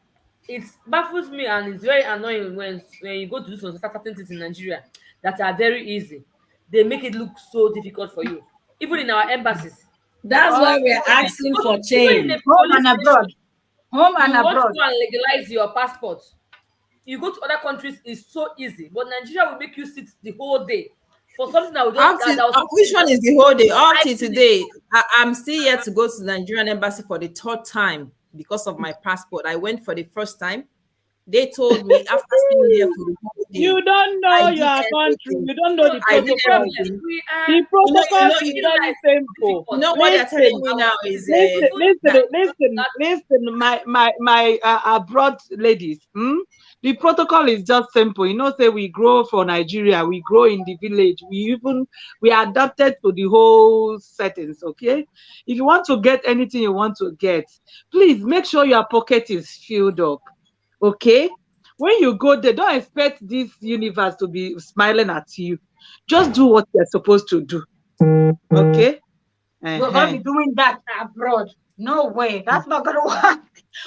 it baffles me and it's very annoying when you go to do some certain things in Nigeria that are very easy. They make it look so difficult for you. Even in our embassies. That's Oh, why we're asking for Even in change. a home police and station, abroad. Home and you want to abroad. go and legalize your passport. You go to other countries, it's so easy. But Nigeria will make you sit the whole day for something that will just that was Which one is the whole day? Up till 5 minutes. today, I'm still yet to go to the Nigerian embassy for the third time because of my passport. I went for the first time. They told me after staying there for the whole day, You don't I know did your country. everything. You don't know So the I that's did the protocol. problem. everything. We are The You protocol know, is you making know, very life simple. difficult you know for what they're telling Listen, me our now is citizens. listen, So listen, that listen, listen, my abroad ladies. The protocol is just simple. You know, say we grow for Nigeria, we grow in the village. We are adapted to the whole settings. Okay, if you want to get anything you want to get, please make sure your pocket is filled up. Okay, when you go there, don't expect this universe to be smiling at you. Just do what you're supposed to do. Okay. We're gonna Uh-huh. be doing that abroad. No way. That's not gonna work.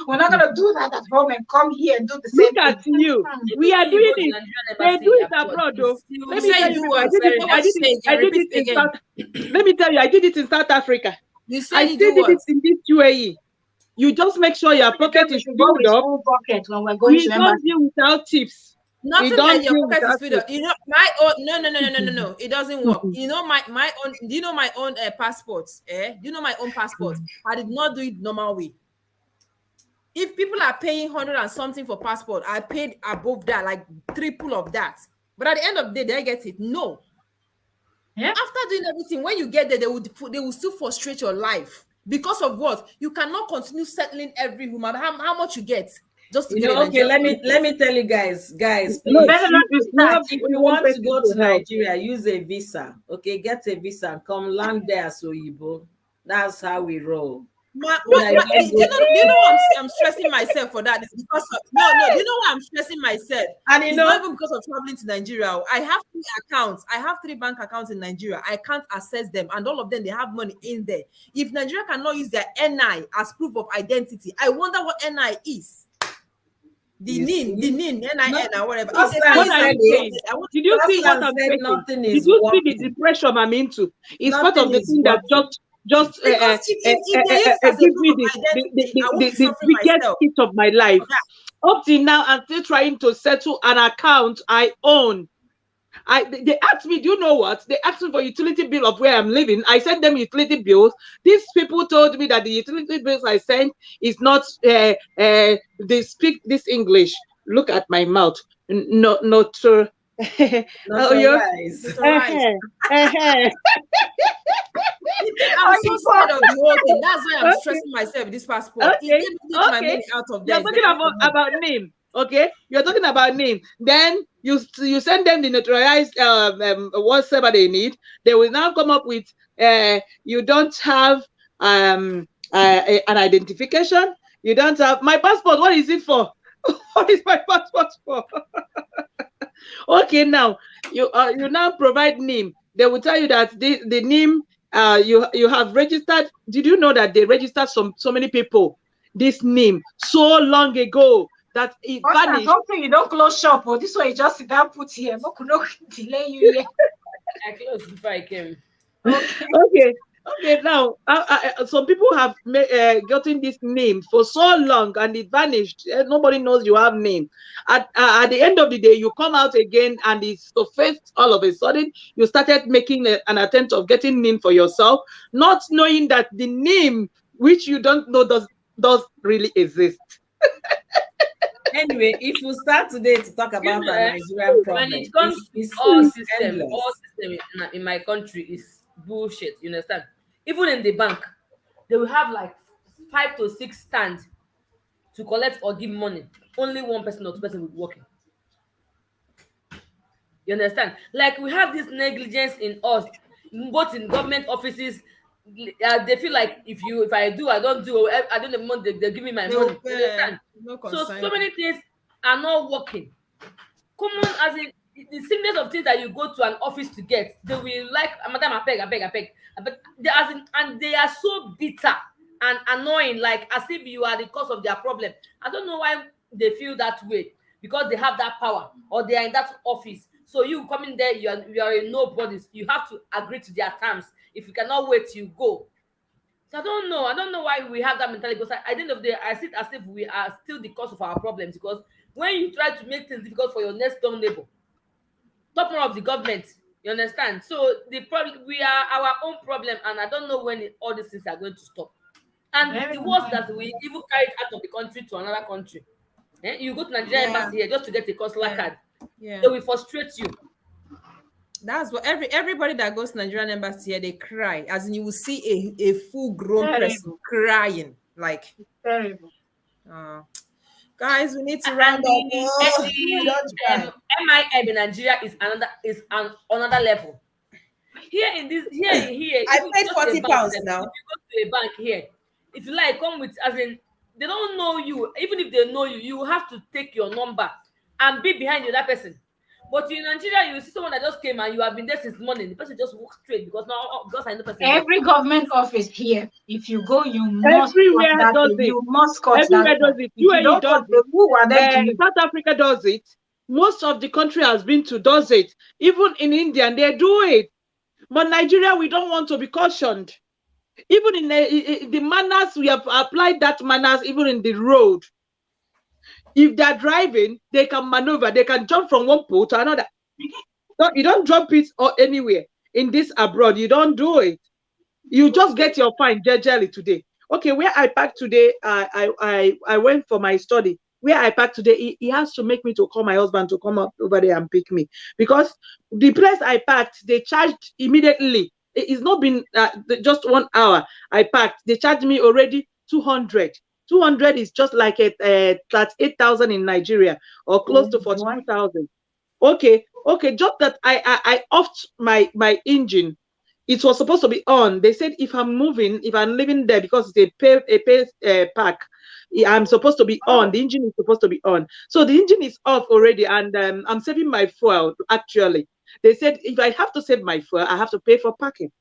We're not gonna do that at home and come here and do the Look same at thing. you. We even are when you doing go to it. Nigerian They do embassy it abroad, abroad, it's though. you Let still me say tell you you do people. what? very What you hard. say again? Repeat again. Let me tell you, I did it in South Africa. You I said you do still did what? it in this UAE. You just make sure your The girl pocket we is should go filled with up. full bucket when we're going We to don't embassy. deal without tips. We Nothing don't like your deal pocket is without filled up. tips. You know my own. No, no, no, no, no, no, no. It doesn't work. You know my own. Do you know my own passport? Do you know my own passport? I did not do it normal way. If people are paying 100 and something for passport, I paid above that, like triple of that. But at the end of the day, did I get it? No. Yeah. After doing everything, when you get there, they will still frustrate your life because of what? You cannot continue settling every woman. How much you get just to You get a know, okay, Nigerian let me passport? tell you guys, No, You please. better not do that. If we you want want to person go to to help. Nigeria, use a visa. Okay, get a visa and come land there as Oyibo. That's how we roll. So that you don't go Do you to know why I'm stressing myself for that? It's because of, no, no. Do you know why I'm stressing myself? and you It's not know, even because of traveling to Nigeria. I have 3 accounts. I have 3 bank accounts in Nigeria. I can't access them, and all of them they have money in there. If Nigeria cannot use their NI as proof of identity, I wonder what NI is. The you NIN, see, NIN, or whatever. If they can't What Scotland use are that, said you it. saying? I want. Did you see what Scotland I'm said saying? nothing Did is you see the working. depression I'm into? It's part of Nothing the is thing that working. just Because if they use it as a give proof me of identity, I won't be the suffering biggest myself hit of my life. for that. Up till now, I'm still trying to settle an account I own. They asked me, do you know what? They asked me for utility bill of where I'm living. I sent them utility bills. These people told me that the utility bills I sent is not they speak this English. Look at my mouth. Not Not oh a yes. rise. Notarized. Uh-huh. I'm Are so you scared of the whole thing. That's why I'm Okay, stressing myself with this passport. If okay, they take my okay. money out of there, You're it's talking better for me. about name. Okay, you're talking about name. Then you send them the notarized whatever they need. They will now come up with you don't have an identification. You don't have my passport. What is it for? What is my passport for? Okay, now you now provide name. They will tell you that the name you have registered. Did you know that they registered so many people this name so long ago that it Constant, vanished? hopefully you don't close shop. Or this one you just sit down, put here. No, could not delay you here. I closed before I came. Okay. Okay, okay. Now some people have gotten this name for so long and it vanished. Nobody knows you have name. At the end of the day, you come out again and it's surfaced all of a sudden. You started making an attempt of getting name for yourself, not knowing that the name which you don't know does really exist. Anyway, if we start today to talk You about know, our Nigerian when problem, it comes to all it's system, endless. in my country is bullshit. You understand? Even in the bank, they will have like 5 to 6 stands to collect or give money. Only one person or 2 person will be working. You understand? Like we have this negligence in us, both in government offices. They feel like if I do, I don't do. I don't have money. They give me my They will money. You understand? no So concern. many things are not working. Common as in the simplest of things that you go to an office to get, they will like, madam, I beg. But they as in, and they are so bitter and annoying, like as if you are the cause of their problem. I don't know why they feel that way because they have that power or they are in that office. So you come in there, you are a nobody. You have to agree to their terms. If you cannot wait, you go. So I don't know. I don't know why we have that mentality because at the end of the day, I see it as if we are still the cause of our problems because when you try to make things difficult for your next door neighbor, top more of the government, you understand? So the problem, we are our own problem, and I don't know when all these things are going to stop. And Very the worst annoying. that we even carry it out of the country to another country. You go to Nigerian Yeah. embassy here just to get a consular Yeah. card. Yeah. They will frustrate you. That's what everybody that goes to Nigerian embassy here, they cry. As in, you will see a full grown person Terrible. crying. Like, Terrible. uh, guys, we need to And round up. Oh, we don't try. MIM in Nigeria is another level. Here I if you paid go to a bank, £40 if now. you go to a bank here, if you like, come with, as in, they don't know you. Even if they know you, you have to take your number and be behind the other person. But in Nigeria, you see someone that just came and you have been there since morning. The person just walks straight because now, because I know the person there. Every government office here, if you go, you must cut Everywhere that does thing. it. You must cut that Everywhere one. does it. If you UAE don't does cut it. it, who are them to you? South Africa does it. Most of the country has been to does it. Even in India, they do it. But Nigeria, we don't want to be cautioned. Even in the manners, we have applied that manners even in the road. If they're driving, they can maneuver. They can jump from one pole to another. No, you don't jump it or anywhere. In this abroad, you don't do it. You just get your fine jejely today. Okay, where I parked today, I went for my study. Where I parked today, he has to make me to call my husband to come up over there and pick me, because the place I parked, they charged immediately. It's not been just 1 hour. I parked. They charged me already 200. 200 is just like that's 8,000 in Nigeria, or close Oh to boy. 42,000. Okay, just that I offed my engine. It was supposed to be on. They said if I'm moving, if I'm living there, because it's a pay park, I'm supposed to be on. Oh, The engine is supposed to be on. So the engine is off already, and I'm saving my fuel. Actually, they said if I have to save my fuel, I have to pay for parking.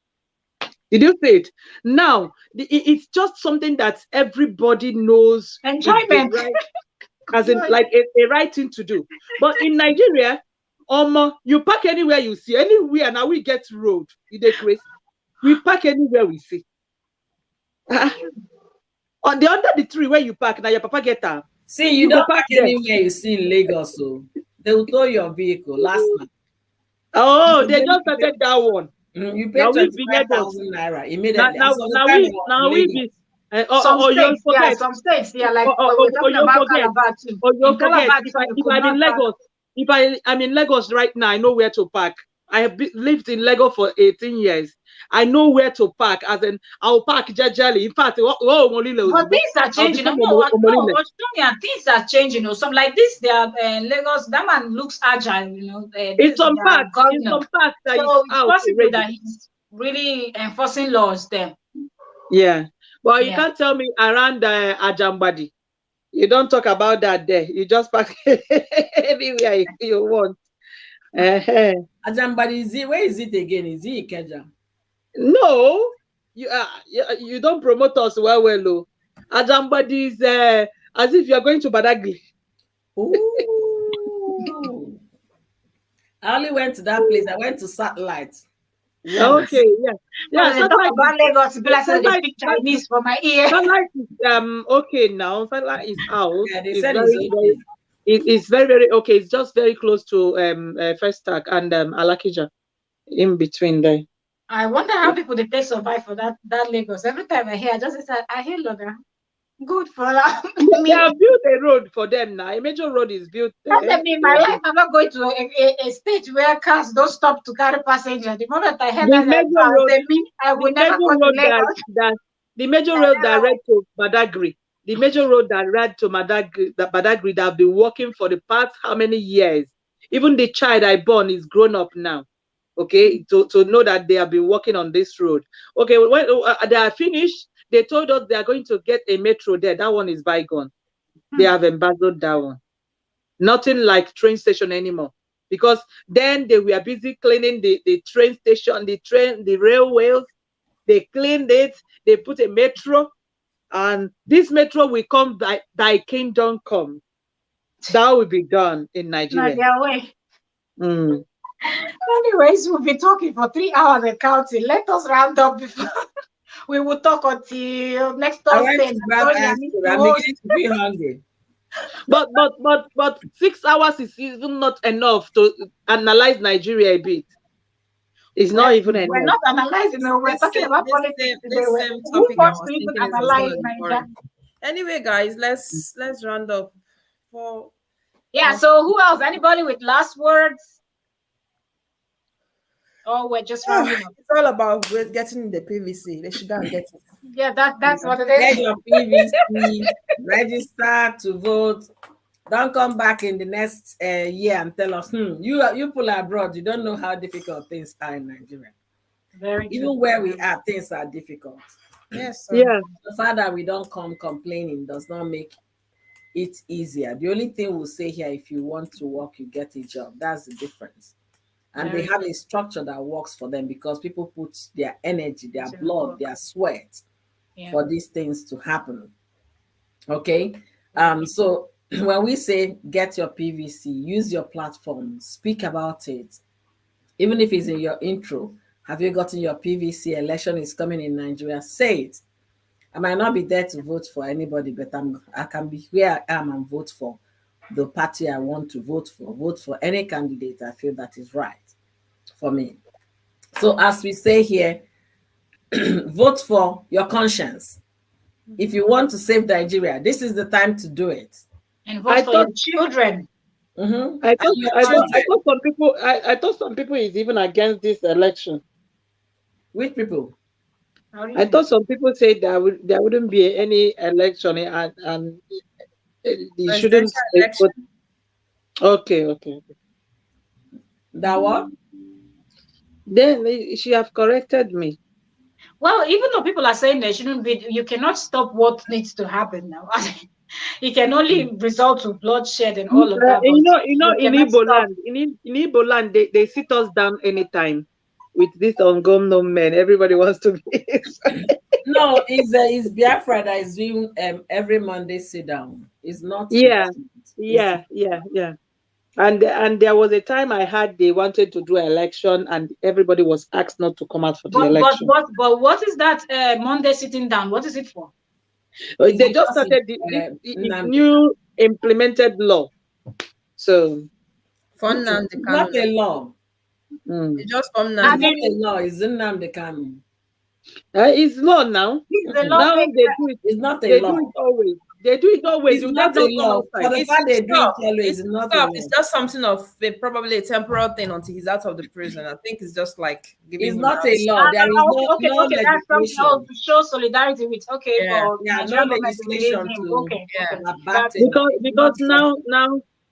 Did you see it? Now it's just something that everybody knows is the enjoyment. right, as in like a right thing to do. But in Nigeria, you park anywhere you see, anywhere. Now we get road. You dey crazy. We park anywhere we see. On the under the tree where you park, now your papa get out. See, you You go don't park park there. anywhere you see in Lagos, so they will tow your vehicle last month. Oh, You they pay- just started that one. you pay Now we be Lagos. 25,000 naira Now immediately. now As of the now time we of now we Lagos. be Some or you'll states, yeah, forget. some states, yeah, like when we're Or talking you'll about forget. Calabar too. Or you'll In forget. Calabar too, you If could I'm in not park. Lagos, I'm in Lagos right now, I know where to park. I have lived in Lagos for 18 years. I know where to park. As in, I'll park jejely. In fact, But things are I'll changing. No, become no, Omolile. Australia, things are changing. Some like this, they are Lagos. That man looks agile. In This is some their parts, governor. that is So it's out possible already. that he's really enforcing laws there. Yeah. But you Yeah. can't tell me around Ajambadi. You don't talk about that there. You just park anywhere you want. Uh-huh. Ajambadi, where is it again? Is it Ikeja? No, you don't promote us well. Oh. Ajambadi is as if you're going to Badagry. Ooh. I only went to that place. I went to Satellite once. Okay, yeah. When they talk Satellite about Lagos, it be like say they satellite, speak Chinese for my ear. satellite is okay now. Satellite is out. Yeah, they It's said it's very, very okay. it's very, very okay. It's just very close to First Stack and Alakija, in between there. I wonder how people they take survive for that Lagos. Every time I hear, I just say, I hear Loga. Good for that. They have built a road for them now. A major road is built That's there. in my life. I'm not going to a state where cars don't stop to carry passenger. The moment I heard The that, major road, I will the never major go to road Lagos. the major road that led to Badagry, the major road that led to Badagry, that have been working for the past how many years? Even the child I born is grown up now. Okay, to know that they have been working on this road. Okay, when they are finished, they told us they are going to get a metro there. That one is bygone. They have embezzled that one. Nothing like train station anymore. Because then they were busy cleaning the train station, the railways. They cleaned it, they put a metro, and this metro will come thy kingdom come. That will be done in Not Nigeria. their way. Mm. Anyways, we'll be talking for 3 hours and counting. Let us round up before we will talk until next I went Thursday. to grab Antonia ice needs cream. to I'm host. beginning to be hungry. But 6 hours is even not enough to analyze Nigeria a bit. It's not even We're enough. not analyzing. We're talking about politics today. This same Who topic I wants was to even thinking is as well analyze as Nigeria? boring. Anyway, guys, let's round up. for Yeah. So who else? Anybody with last words? Oh, we're just rounding up. it's all about getting the PVC. They should go and get it. Yeah, that's what it Get is. your PVC, register to vote. Don't come back in the next year and tell us, you pull abroad, you don't know how difficult things are in Nigeria. Very true. Even where we are, things are difficult. Yes, sir. Yeah. The fact that we don't come complaining does not make it easier. The only thing we'll say here, if you want to work, you get a job. That's the difference. And they Very have a structure that works for them because people put their energy, their true. blood, their sweat Yeah. for these things to happen. Okay. So when we say get your PVC, use your platform, speak about it. Even if it's in your intro, have you gotten your PVC? Election is coming in Nigeria. Say it. I might not be there to vote for anybody, but I can be where I am and vote for the party I want to vote for. Vote for any candidate I feel that is right for me. So as we say here, vote for your conscience. If you want to save Nigeria, this is the time to do it. And I vote for thought your children. Mm-hmm. I And thought your I thought I children. thought some people I thought some people is even against this election. Which people? How do you I mean? thought some people said there wouldn't be any election and you shouldn't Presidential say, election. but okay. That what? Then she have corrected me. Well, even though people are saying there shouldn't be, you cannot stop what needs to happen now. It can only result to bloodshed and all of that, but you In cannot Igbo stop. land, in Igbo land, they sit us down anytime with this ungomno men. Everybody wants to be. No, it's Biafra that is doing every Monday sit down. It's not the Yeah, government. It's the yeah. And there was a time I had they wanted to do election, and everybody was asked not to come out for the election. But what is that Monday sitting down? What is it for? it's They just because started it's Nnamdi new implemented law. So Fun and the It's not a canon. law. mm. It's just from I It's Nandi. not a mean, law. It's Nnamdi Kanu. It's law now. he's the Mm-mm. Now lawmaker. It's not a they do law. it always. They do it always. It's You not just a don't come law. For outside. the It's fact they do it stuff. always, It's it's not a stuff. law. It's just something of probably a temporal thing until he's out of the prison. I think it's just like It's giving him not out. a law. There is no Okay, that's something. Oh, legislation. to show solidarity with. Okay, Yeah. for Yeah, no Nigerian government to release legislation him. to Okay, Yeah. back that's it. It's Because not for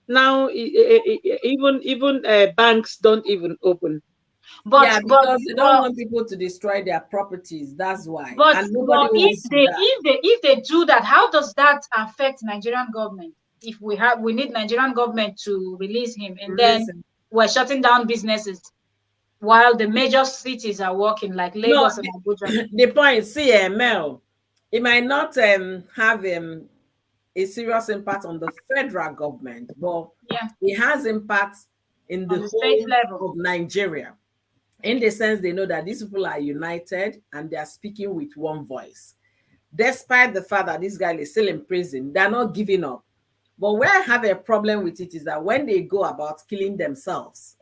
now even banks don't even open. yeah, but but because they don't but want people to destroy their properties. That's why. but And nobody but if wants they that. if they do that, how does that affect Nigerian government? If we need Nigerian government to release him, and then Reason. we're shutting down businesses while the major cities are working like No, Lagos and Abuja. the point, see, Mel, it might not have a serious impact on the federal government, but Yeah, it has impact in on the the state whole level. of Nigeria. In the sense they know that these people are united and they are speaking with one voice. Despite the fact that this guy is still in prison, they're not giving up. But where I have a problem with it is that when they go about killing themselves,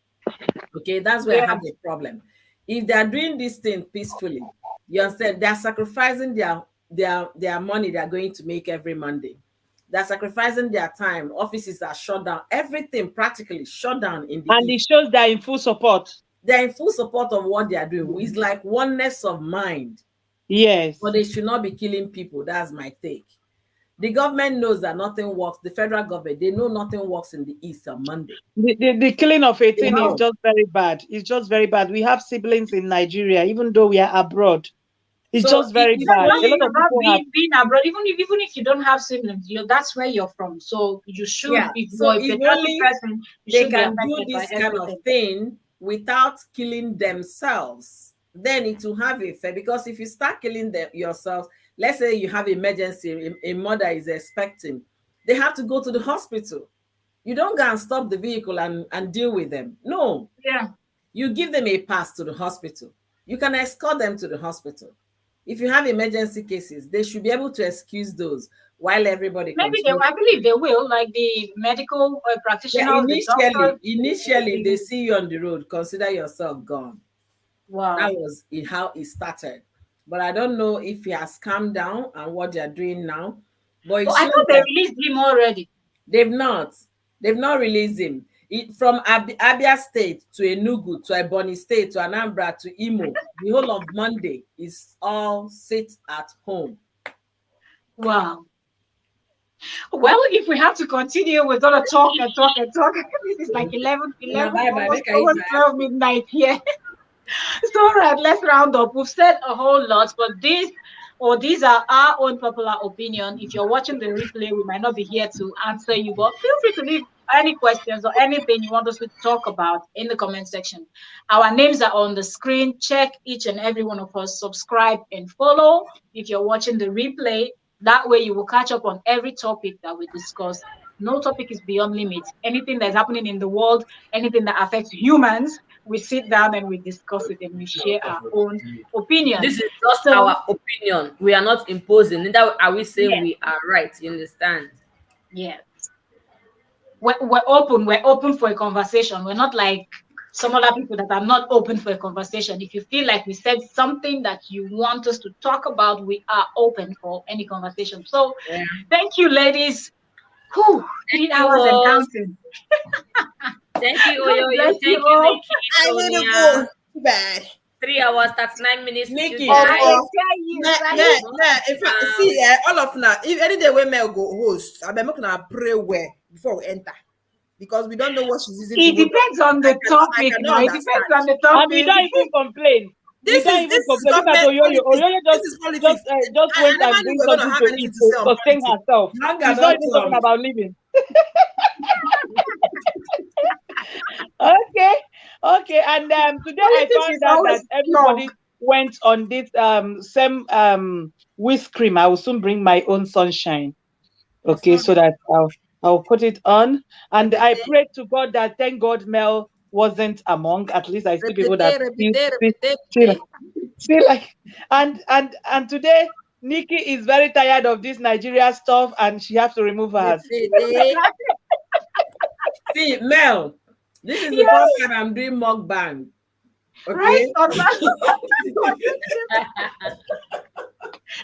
okay, that's where I Yeah, have a problem. If they're doing this thing peacefully, you understand, they're sacrificing their money they're going to make every Monday. They're sacrificing their time. Offices are shut down. Everything practically shut down in the And it east. shows they're in full support. They're in full support of what they are doing. It's like oneness of mind. Yes. But they should not be killing people. That's my take. The government knows that nothing works. The federal government, they know nothing works in the east on Monday. The killing of They 18 is know. just very bad. It's just very bad. We have siblings in Nigeria, even though we are abroad. It's So just very it's bad. A talking lot only of about people have. being abroad, even if you don't have siblings, that's where you're from. So you should, yeah. if So you're a if patriotic only person, you they should be can do affected by this kind of everything. thing without killing themselves, then it will have effect. Because if you start killing them yourself, let's say you have emergency, a mother is expecting, they have to go to the hospital. You don't go and stop the vehicle and deal with them. No, Yeah. you give them a pass to the hospital. You can escort them to the hospital. If you have emergency cases, they should be able to excuse those while everybody Maybe continues. I believe they will, like the medical Yeah, practitioners, the doctors. initially, if they see you on the road, consider yourself gone. Wow. That was how it started. But I don't know if he has calmed down and what they are doing now. But it But I shows thought they that released him already. They've not. They've not released him. From Abia State to Enugu to Ebonyi State to Anambra to Imo, the whole of Monday is all sit at home. Wow. Well, if we have to continue, we're gonna talk and talk and talk. This is like 11, Now, bye bye. almost, Make I eat almost my 12 midnight here. So, all right, let's round up. We've said a whole lot, but these are our own popular opinion. If you're watching the replay, we might not be here to answer you, but feel free to leave any questions or anything you want us to talk about in the comment section. Our names are on the screen. Check each and every one of us, subscribe and follow if you're watching the replay. That way you will catch up on every topic that we discuss. No topic is beyond limits. Anything that's happening in the world, anything that affects humans, we sit down and we discuss it and we share our own opinion. This is just So, our opinion. We are not imposing. Neither are we saying yes, we are right. You understand? yes. We're open. We're open for a conversation. We're not like some other people that are not open for a conversation. If you feel like we said something that you want us to talk about, we are open for any conversation. So, Yeah. thank you, ladies. Whew, 3 hours and counting. Thank you, God Oyo. bless Thank you you, all. Nikki, I need to Sonia. go. Too bad. 3 hours, that's 9 minutes with Nikki, you I guys. tell you, right? If I see all of now, if any day we may go host, I be making a pray where before we enter. Because we don't know what she's using It to hold. depends on the I topic. cannot Now, it depends on understand. the And we topic. don't even complain. We This don't is even this is complain. Look at government Oyoyo. politics. Oyoyo This is politics. just I went never and knew bring we are going to something have to anything eat to to say on sustain politics. herself. Hunger She's not don't even talking come. about living. Okay, okay. And today I Politics found is out that always everybody long. went on this same whisk cream. I will soon bring my own sunshine. Okay, so that I'll put it on. And I prayed to God that thank God Mel wasn't among. At least I see people that feel like and today Nikki is very tired of this Nigeria stuff and she has to remove hers. See, Mel, this is the Yes, first time I'm doing mukbang. right? Okay. On that.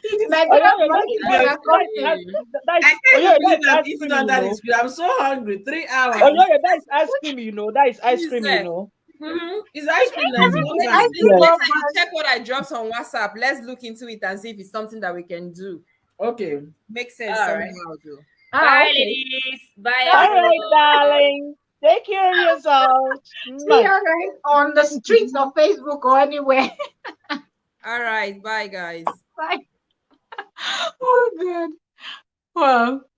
The Oh, yeah, Nigerian yeah, politics that, are that, coming. that, I oh, can't yeah, even that believe is I'm ice eating cream, you under know. this. I'm so hungry. 3 hours. Oh, yeah, yeah, that is ice cream, you know. That is ice cream, you Jesus. know. It's ice cream that's It's Ladies, mukbang. ice cream Yes. later mug you bag. check what I dropped on WhatsApp. Let's look into it and see if it's something that we can do. Okay. Makes sense All right. somehow, though. Ah, Bye, okay. ladies. Bye, All All right. right, everyone. darling. Take care of yourself. See you guys on the streets of Facebook or anywhere. All right. Bye, guys. Bye. Oh, God. Well.